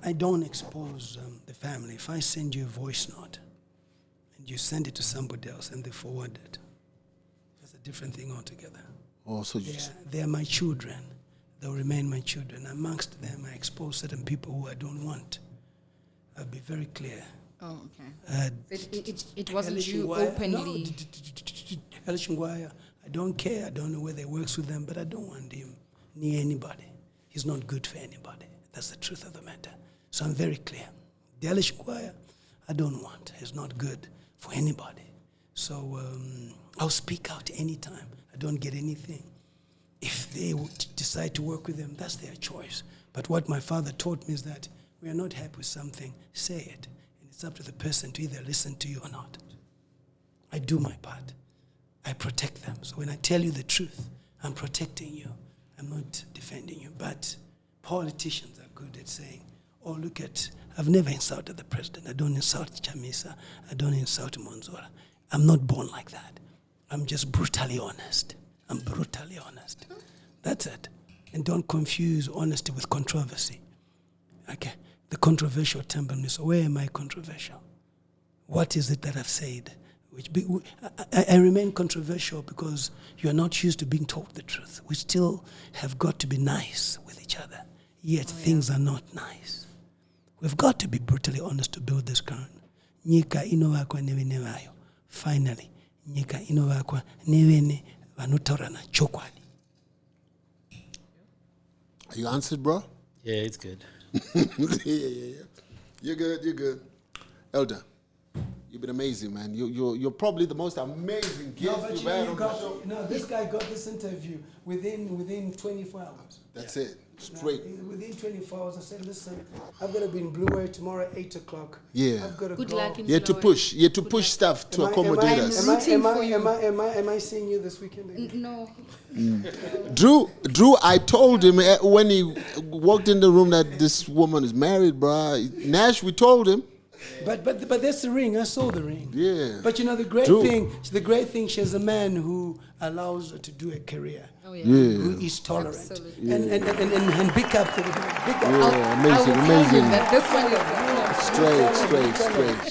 I don't expose the family. If I send you a voice note and you send it to somebody else and they forward it, that's a different thing altogether. Oh, so they are my children. They'll remain my children. Amongst them, I expose certain people who I don't want. I'll be very clear. Oh, okay. It wasn't you openly. I don't care. I don't know whether he works with them, but I don't want him near anybody. He's not good for anybody. That's the truth of the matter. So I'm very clear. Delish Ngwaya, I don't want. He's not good for anybody. So I'll speak out anytime. I don't get anything. If they would decide to work with them, that's their choice. But what my father taught me is that we are not happy with something, say it. And it's up to the person to either listen to you or not. I do my part. I protect them. So when I tell you the truth, I'm protecting you. I'm not defending you. But politicians are good at saying, oh, look at, I've never insulted the president. I don't insult Chamisa. I don't insult Monzora. I'm not born like that. I'm just brutally honest. I'm brutally honest. That's it. And don't confuse honesty with controversy. Okay. The controversial Temba Mliswa. Where am I controversial? What is it that I've said? I remain controversial because you're not used to being told the truth. We still have got to be nice with each other. Yet things are not nice. We've got to be brutally honest to build this ground. Nyika inovakwa nevenevayo. Finally, nyika inovakwa nevene vanotaurana chokwadi. Are you answered, bro? Yeah, it's good. Yeah. You're good. Elder, you've been amazing, man. You're probably the most amazing guest you've had on the show. No, this guy got this interview within 24 hours. That's it. Straight. Within 24 hours, I said, listen, I've got to be in Blue Way tomorrow at 8 o'clock. Yeah. I've got to Good go. luck in You had to push. You had to push stuff to accommodate us. Am I seeing you this weekend again? No. Drew, I told him when he walked in the room that this woman is married, bro. Nash, we told him. But that's the ring. I saw the ring. Yeah. But the great thing, she has a man who allows her to do a career. Oh, yeah. Who is tolerant. Absolutely. And big up to the Amazing, amazing. This one is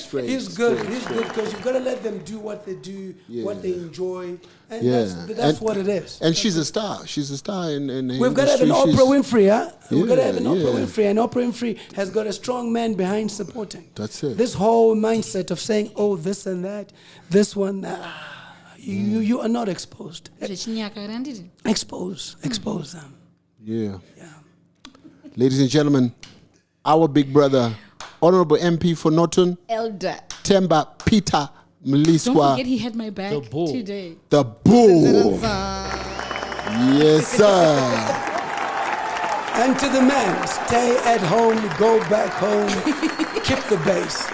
Straight. He's good because you've got to let them do what they do, what they enjoy, and that's what it is. And she's a star. She's a star in the We've got to have an industry. Oprah Winfrey, huh? We've got to have an Oprah Yeah. Winfrey, and Oprah Winfrey has got a strong man behind supporting. That's it. This whole mindset of saying, oh, this and that, this one, you are not exposed. Expose them. Yeah. Ladies and gentlemen, our big brother, Honorable MP for Norton, Elder. Temba Mliswa. Don't forget he had my back today. The bull. Yes, sir. And to the men, stay at home, go back home, keep the bass.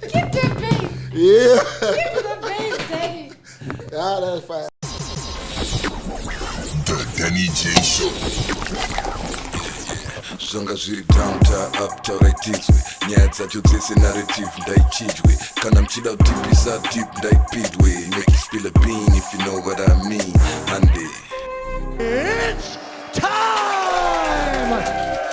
Keep the bass. Yeah. Keep the bass, Denny. That's fine. The Denny J Show. Zvanga zviri downtown uptown raitidzwe nyaya dzacho dzese narrative ndaichidwe kana mchida kutipisa deep ndaipidwe make you spill a bean if you know what I mean. Hande. It's time!